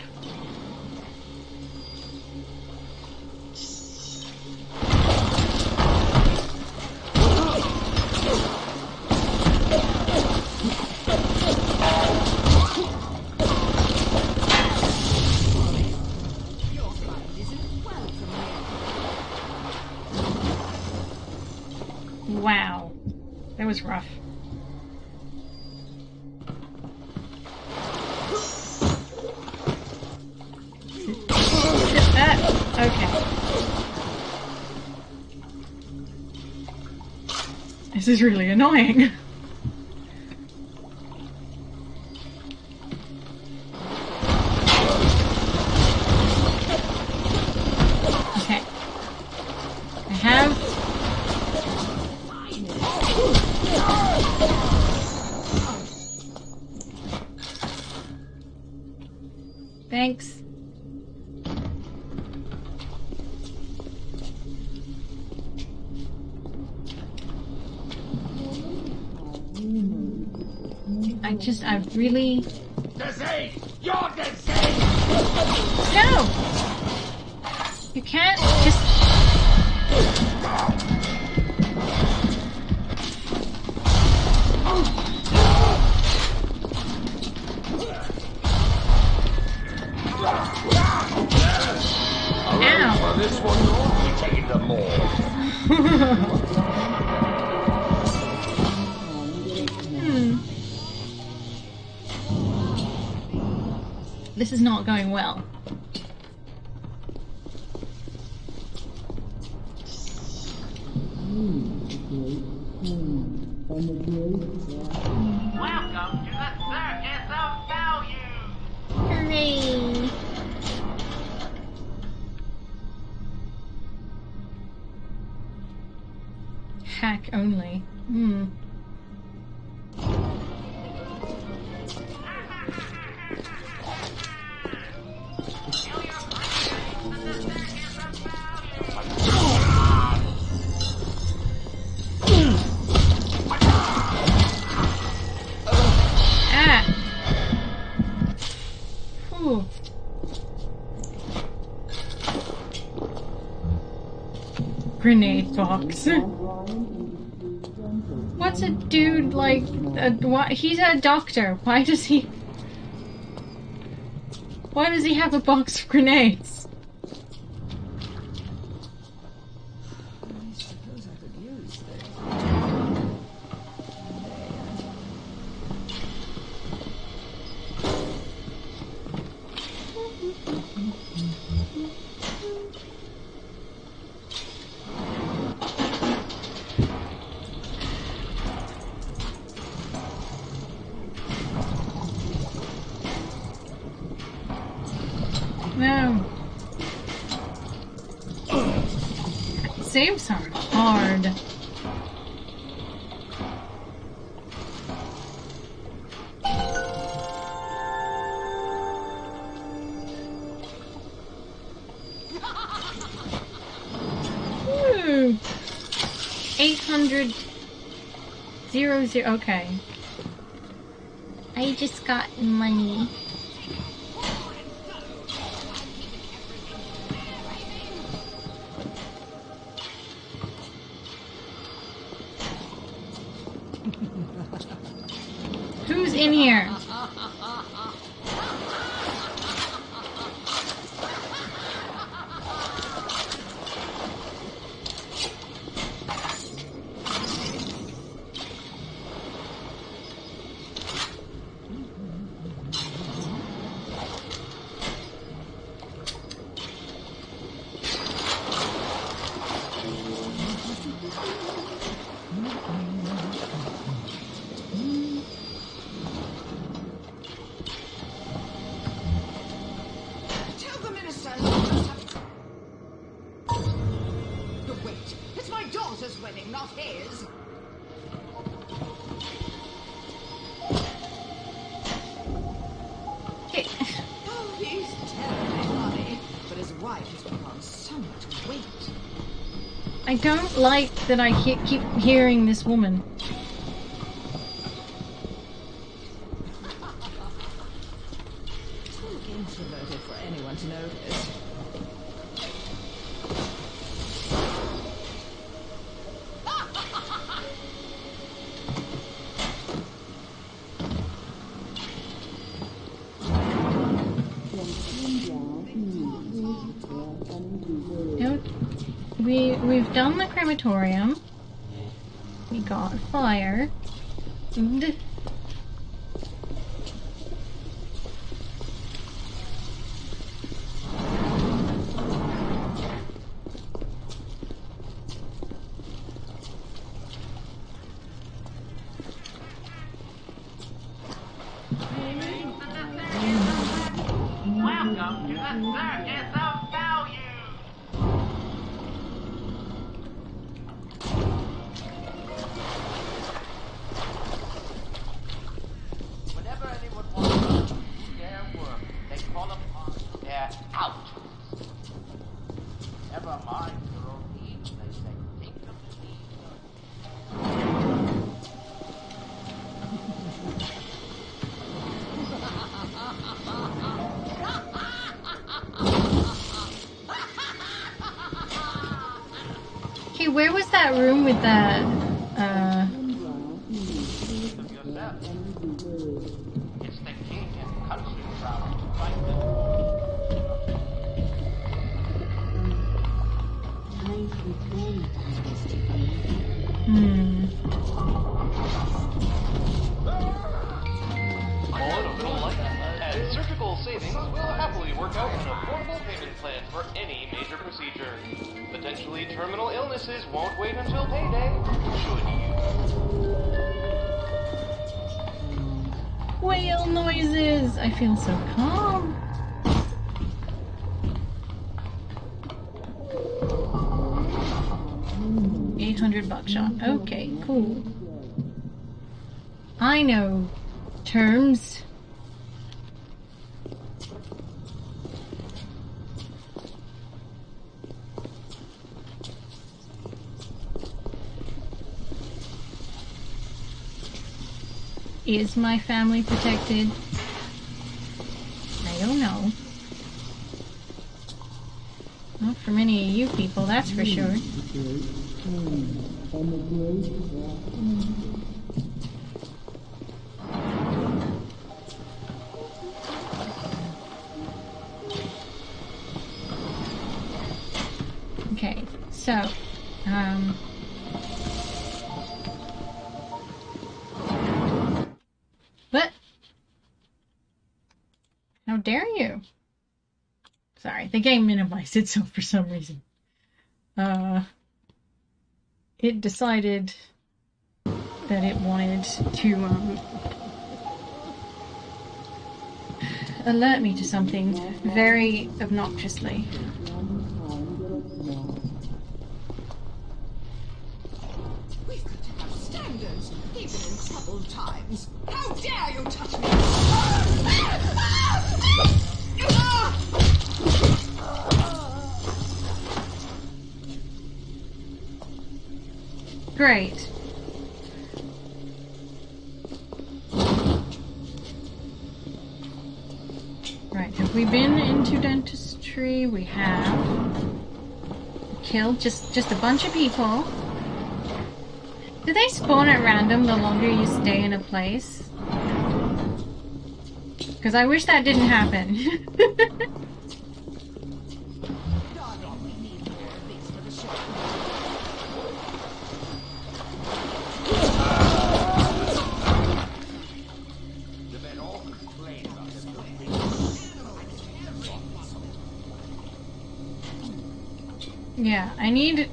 Wow. That was rough. Okay. This is really annoying. Okay. I have Thanks. I really... Disease! You're disease! No! You can't just... Ow! For this one, you're taking the more. This is not going well. Welcome to the Circus of Value! Hooray! Hack only. Whew. Grenade box. What's a dude like? He's a doctor. Why does he have a box of grenades? I suppose I could use this. No. Saves are hard. Ooh. 800 00. Okay. I just got money. Who's in here? Tell the minister. But wait, it's my daughter's wedding, not his. Oh, he's terribly funny, but his wife has put on so much weight. I don't like that I keep hearing this woman. Too introverted for anyone to notice. Nope. We've done the crematorium. We got fire. And Welcome to the Circus of Value! Whenever anyone wants to do their work, they call upon where was that room with that, It's the king and country crowd to find them. A little light, and surgical savings will happily work out an affordable payment plan for any major procedure. Potentially terminal illnesses won't wait until payday, should you? whale noises? I feel so calm. $800 buckshot. Okay, cool. I know terms. Is my family protected? I don't know. Not from any of you people, that's for sure. Okay, so, what? How dare you? Sorry, the game minimized itself for some reason. It decided that it wanted to, alert me to something very obnoxiously. We've got to have standards, even in troubled times. How dare you touch me? Great. Right, have we been into dentistry? We have. Killed just a bunch of people. Do they spawn at random the longer you stay in a place? Because I wish that didn't happen. Yeah, I need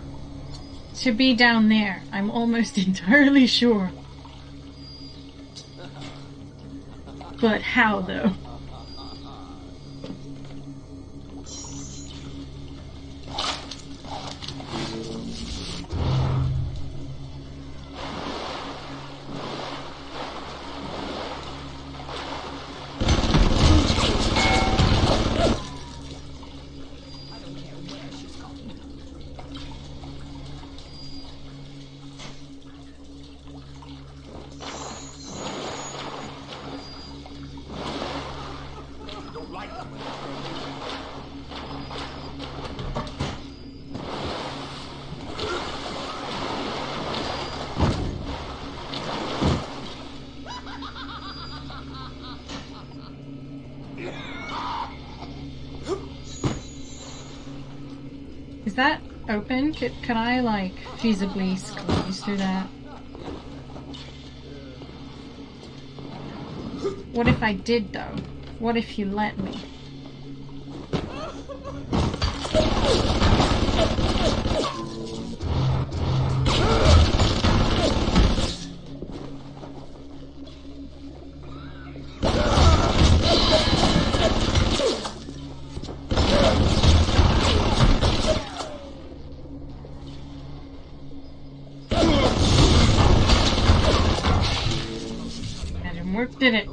to be down there. I'm almost entirely sure. But how, though? Is that open? Could I, like, feasibly squeeze through that? What if I did, though? What if you let me? Did it?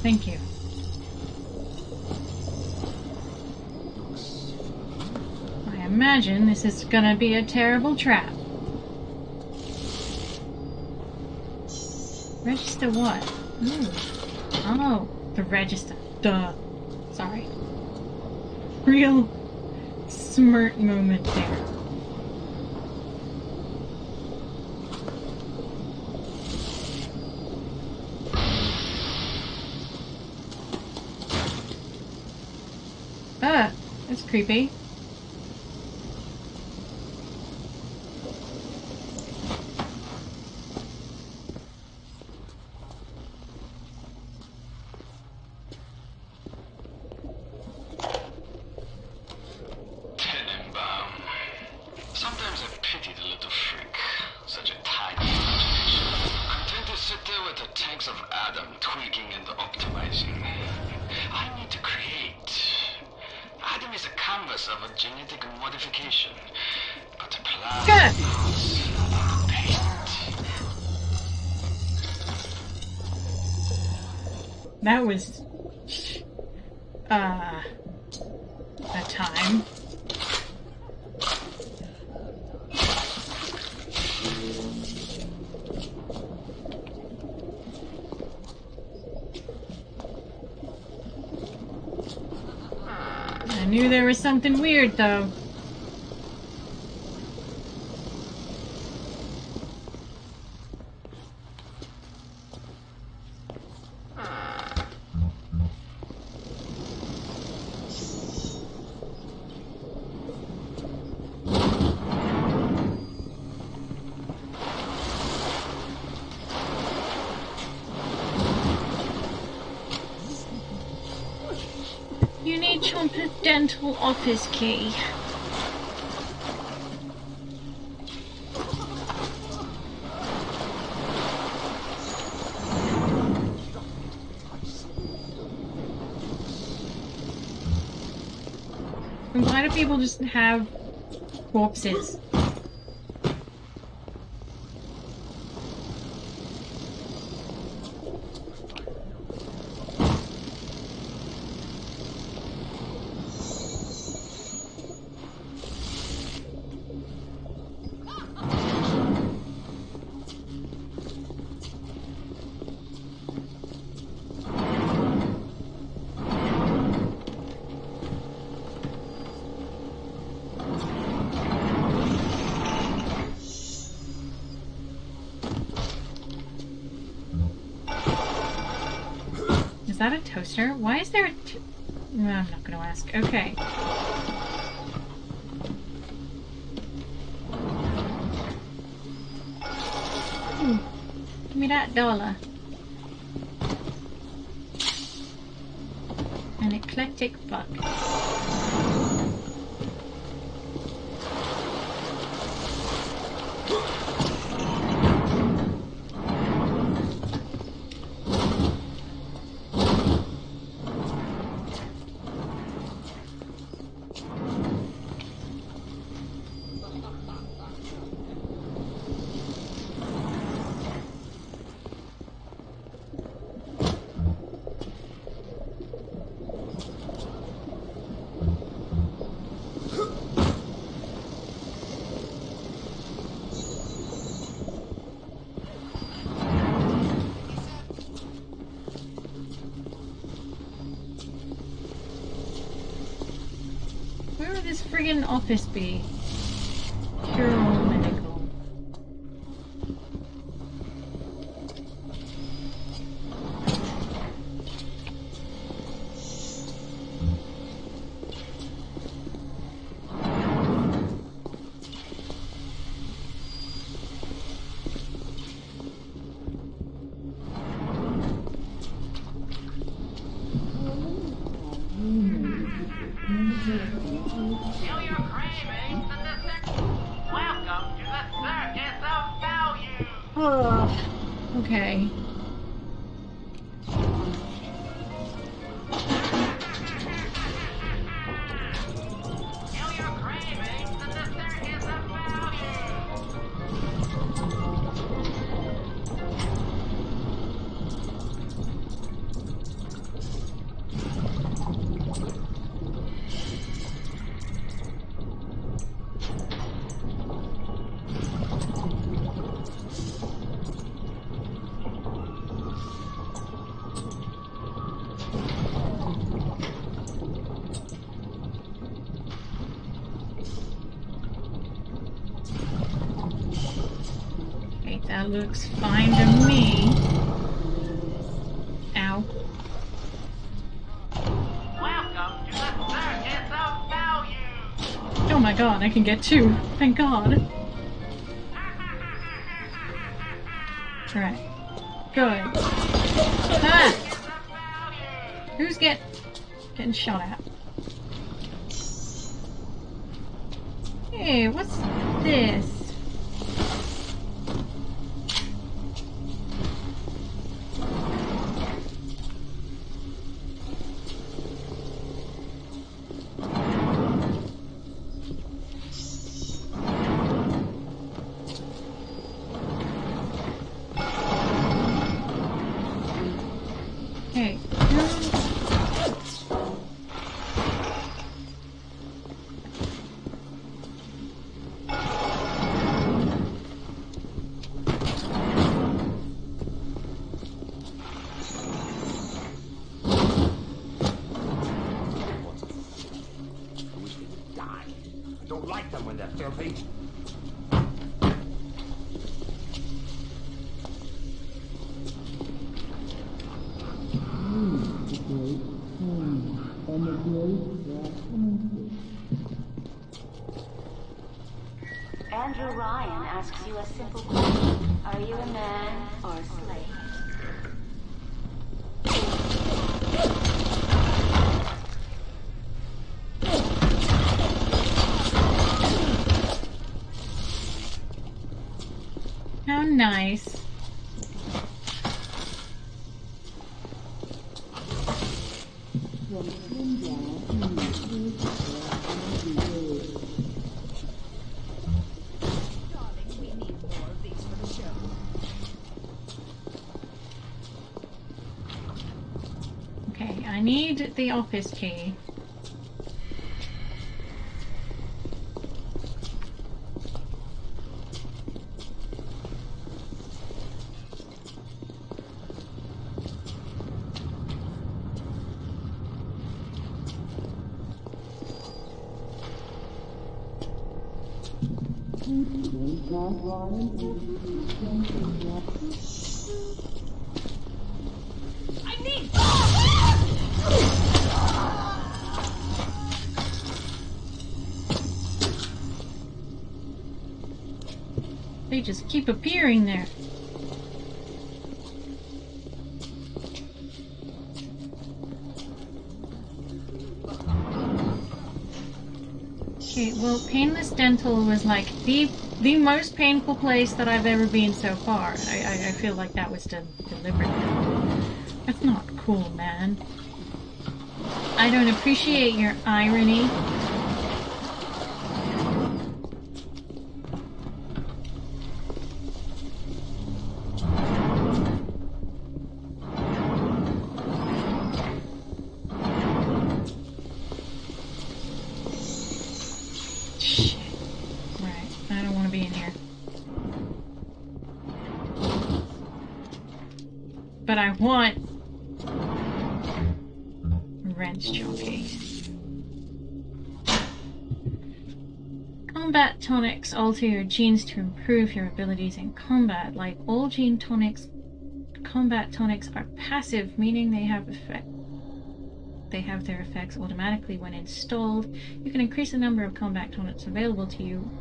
Thank you. I imagine this is gonna be a terrible trap. Register what? Ooh. Oh, the register. Duh. Sorry. Real smirk moment there. That's creepy. Sometimes I pity the little freak. Such a tiny imagination. Content to sit there with the tanks of Adam tweaking and optimizing. I need to create. Adam is a canvas of a genetic modification. But the plan is paint. That was a time. I knew there was something weird, though. You need your dental office key. And why do people just have corpses? Is that a toaster? Why is there a no, I'm not going to ask. Okay. Give me that dollar. An eclectic fuck. Where would this friggin' office be? Cure all medical. Okay. That looks fine to me. Ow. Welcome to the Circus of Value. Oh my god, I can get two. Thank god. Right. Good. Ah! Who's getting shot at? Hey, what's this? Hey, Don't like them when they're filthy. Andrew Ryan asks you a simple question. Are you a man or a slave? how nice. Okay, I need the office key. I need. They just keep appearing there. Okay, well, Painless Dental was like the most painful place that I've ever been so far. I feel like that was done deliberately. That's not cool, man. I don't appreciate your irony. Shit. Right, I don't want to be in here. But I want wrench jockey. Combat tonics alter your genes to improve your abilities in combat. Like all gene tonics, combat tonics are passive, meaning they have their effects automatically when installed. You can increase the number of combat tonics available to you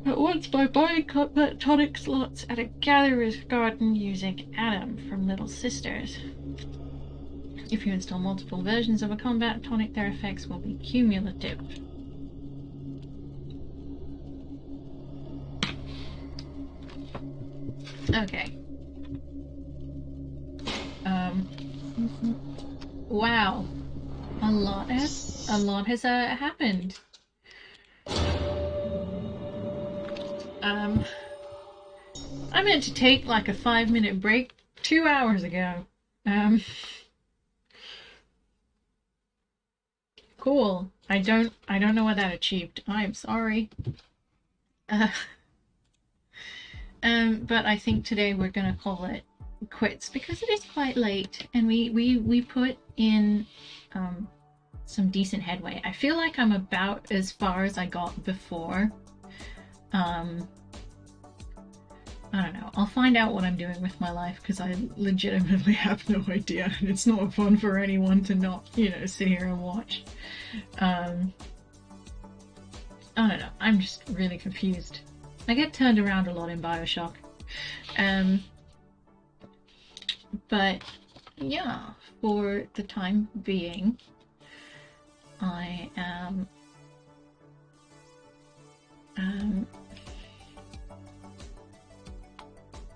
at once by buying combat tonic slots at a gatherer's garden using Adam from Little Sisters. If you install multiple versions of a combat tonic, their effects will be cumulative. Okay. Wow. A lot has happened. I meant to take like a 5-minute break 2 hours ago. Cool. I don't know what that achieved. I'm sorry. But I think today we're gonna call it quits because it is quite late, and we put in some decent headway. I feel like I'm about as far as I got before. I don't know. I'll find out what I'm doing with my life because I legitimately have no idea. And it's not fun for anyone to not, sit here and watch. I don't know. I'm just really confused. I get turned around a lot in Bioshock. But yeah, for the time being, I am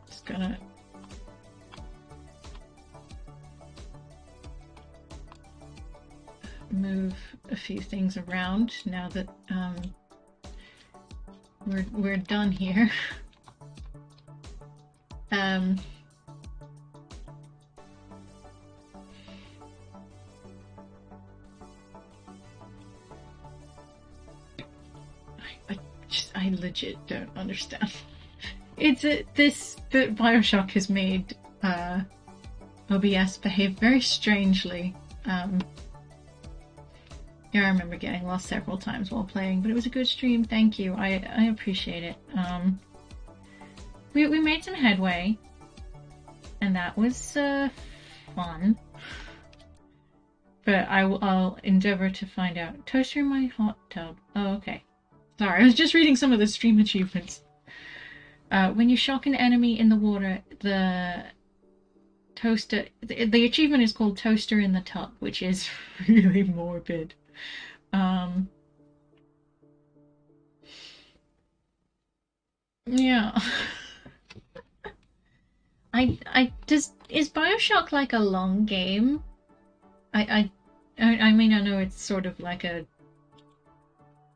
just gonna move a few things around now that we're done here. I legit don't understand. The Bioshock has made OBS behave very strangely. Yeah, I remember getting lost several times while playing, but it was a good stream. Thank you. I appreciate it. We made some headway, and that was fun. But I'll endeavor to find out. Toaster in my hot tub. Oh, okay. Sorry, I was just reading some of the stream achievements. When you shock an enemy in the water, the toaster... The achievement is called Toaster in the Tub, which is really morbid. Yeah. Is Bioshock like a long game? I mean, I know it's sort of like a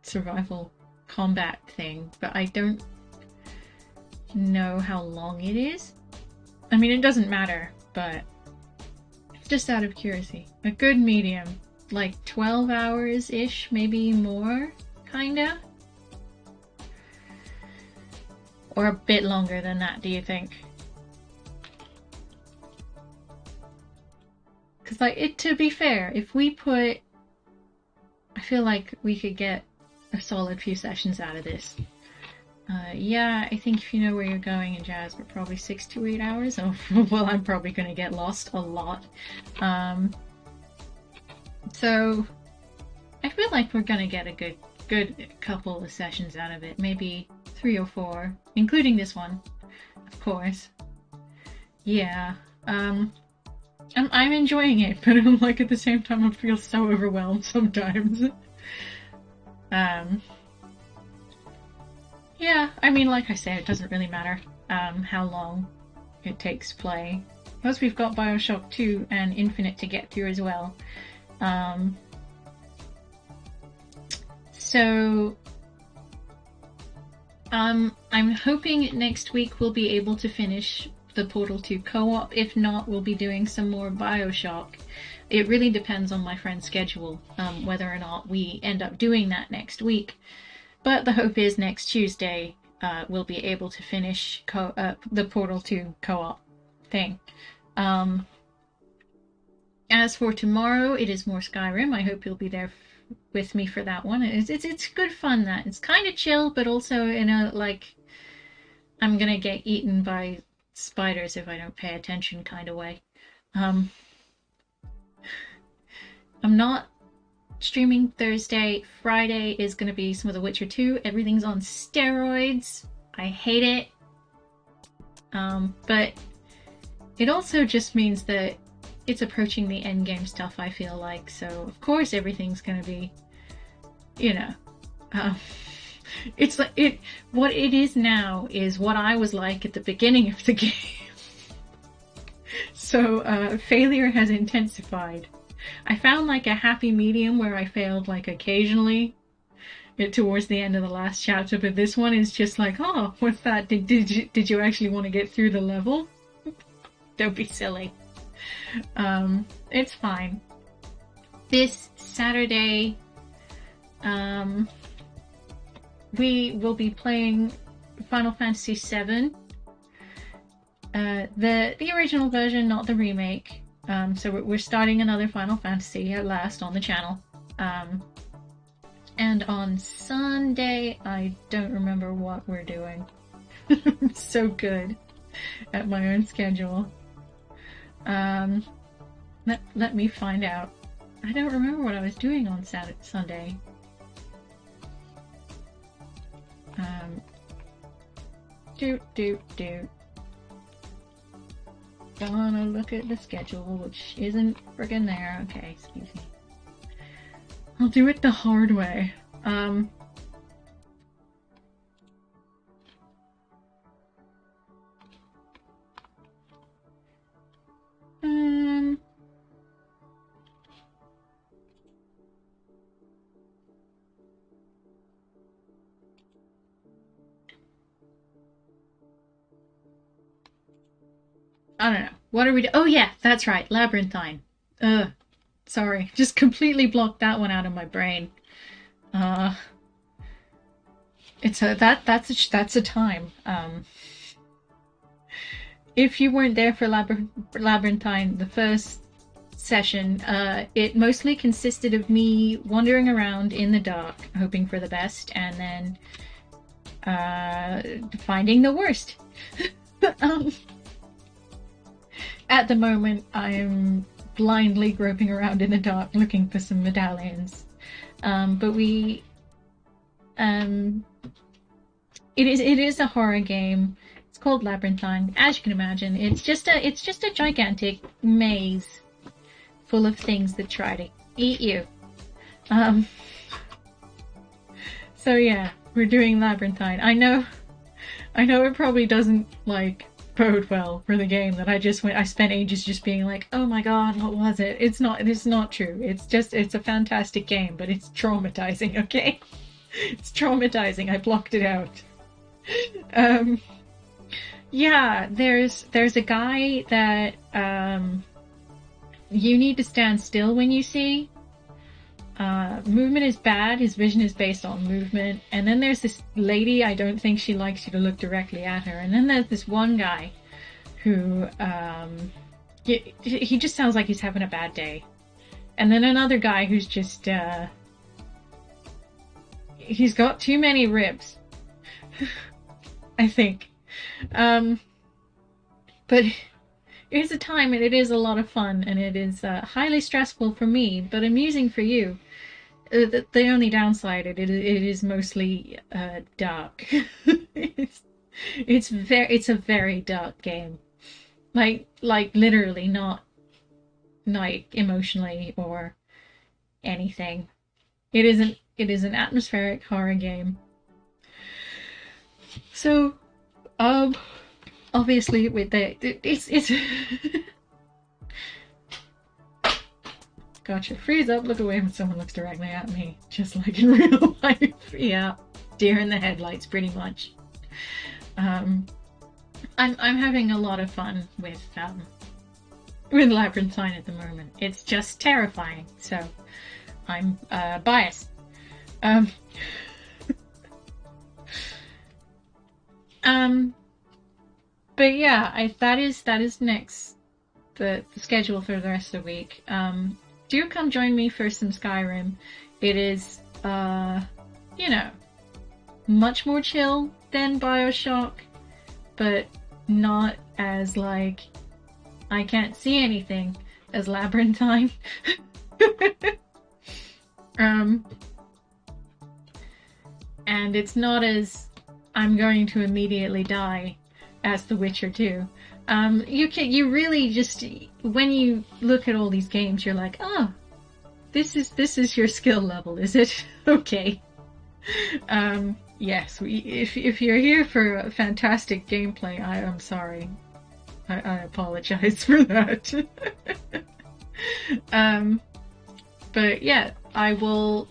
survival combat thing, but I don't know how long it is. I mean, it doesn't matter, but just out of curiosity. A good medium, like 12 hours-ish, maybe more, kinda? Or a bit longer than that, do you think? Because, like, to be fair, if we put... I feel like we could get a solid few sessions out of this. Yeah, I think if you know where you're going in Jazz, we're probably 6 to 8 hours. Oh, well, I'm probably going to get lost a lot. So, I feel like we're going to get a good couple of sessions out of it. Maybe 3 or 4, including this one, of course. Yeah, I'm enjoying it, but I'm like, at the same time, I feel so overwhelmed sometimes. Yeah, I mean, like I said, it doesn't really matter how long it takes to play. Plus, we've got Bioshock 2 and Infinite to get through as well. So, I'm hoping next week we'll be able to finish the Portal 2 co-op. If not, we'll be doing some more Bioshock. It really depends on my friend's schedule, whether or not we end up doing that next week. But the hope is next Tuesday we'll be able to finish the Portal 2 co-op thing. As for tomorrow, it is more Skyrim. I hope you'll be there with me for that one. It's good fun. That it's kind of chill, but also in a like I'm gonna get eaten by spiders if I don't pay attention kind of way. I'm not streaming Thursday. Friday is going to be some of The Witcher 2. Everything's on steroids. I hate it. But it also just means that it's approaching the endgame stuff, I feel like. So, of course, everything's going to be, it's like what it is now is what I was like at the beginning of the game. So, failure has intensified. I found like a happy medium where I failed like occasionally towards the end of the last chapter, but this one is just like, oh, what's that? Did you actually want to get through the level? Don't be silly. It's fine. This Saturday, we will be playing Final Fantasy VII. The original version, not the remake. So we're starting another Final Fantasy at last on the channel. And on Sunday, I don't remember what we're doing. I'm so good at my own schedule. Let me find out. I don't remember what I was doing on Sunday. Do. Gonna look at the schedule, which isn't friggin' there. Okay, excuse me. I'll do it the hard way. I don't know. What are we Oh yeah, that's right. Labyrinthine. Sorry. Just completely blocked that one out of my brain. It's that's a time. If you weren't there for Labyrinthine, the first session, it mostly consisted of me wandering around in the dark, hoping for the best, and then finding the worst. At the moment, I'm blindly groping around in the dark looking for some medallions. But we... it is a horror game. It's called Labyrinthine. As you can imagine, it's just a gigantic maze full of things that try to eat you. So yeah, we're doing Labyrinthine. I know it probably doesn't, like, bode well for the game that I spent ages just being like, oh my god, what was it? It's not true. It's a fantastic game, but it's traumatizing, okay? It's traumatizing. I blocked it out. Yeah, there's a guy that you need to stand still when you see. Movement is bad, his vision is based on movement, and then there's this lady, I don't think she likes you to look directly at her, and then there's this one guy who, he just sounds like he's having a bad day. And then another guy who's just, he's got too many ribs. I think. But it is a time, and it is a lot of fun, and it is highly stressful for me, but amusing for you. The only downside, it is mostly dark. It's a very dark game. Like literally, not like emotionally or anything. It is an atmospheric horror game. So, obviously with it's Gotcha. Freeze up, look away when someone looks directly at me. Just like in real life. Yeah. Deer in the headlights, pretty much. I'm having a lot of fun with Labyrinthine at the moment. It's just terrifying, so I'm biased. But yeah, that is next the schedule for the rest of the week. Do come join me for some Skyrim. It is, you know, much more chill than Bioshock, but not as, like, I can't see anything as Labyrinthine. And it's not as I'm going to immediately die as The Witcher 2. You really just, when you look at all these games, you're like, oh, this is your skill level, is it? Okay. Yes, if you're here for a fantastic gameplay, I'm sorry. I apologize for that. But yeah, I will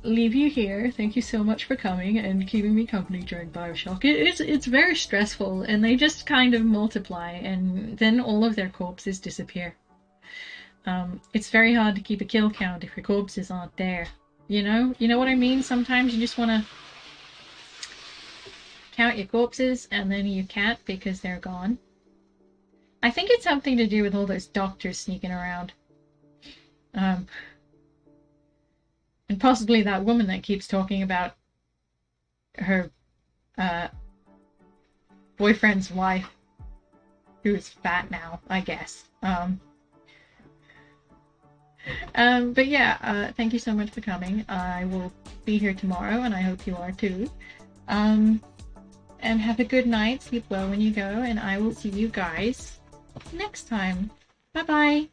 leave you here. Thank you so much for coming and keeping me company during Bioshock. It's very stressful, and they just kind of multiply, and then all of their corpses disappear. It's very hard to keep a kill count if your corpses aren't there. You know what I mean? Sometimes you just want to count your corpses, and then you can't because they're gone. I think it's something to do with all those doctors sneaking around. And possibly that woman that keeps talking about her boyfriend's wife, who's fat now, I guess. But yeah, thank you so much for coming. I will be here tomorrow, and I hope you are too. And have a good night, sleep well when you go, and I will see you guys next time. Bye bye!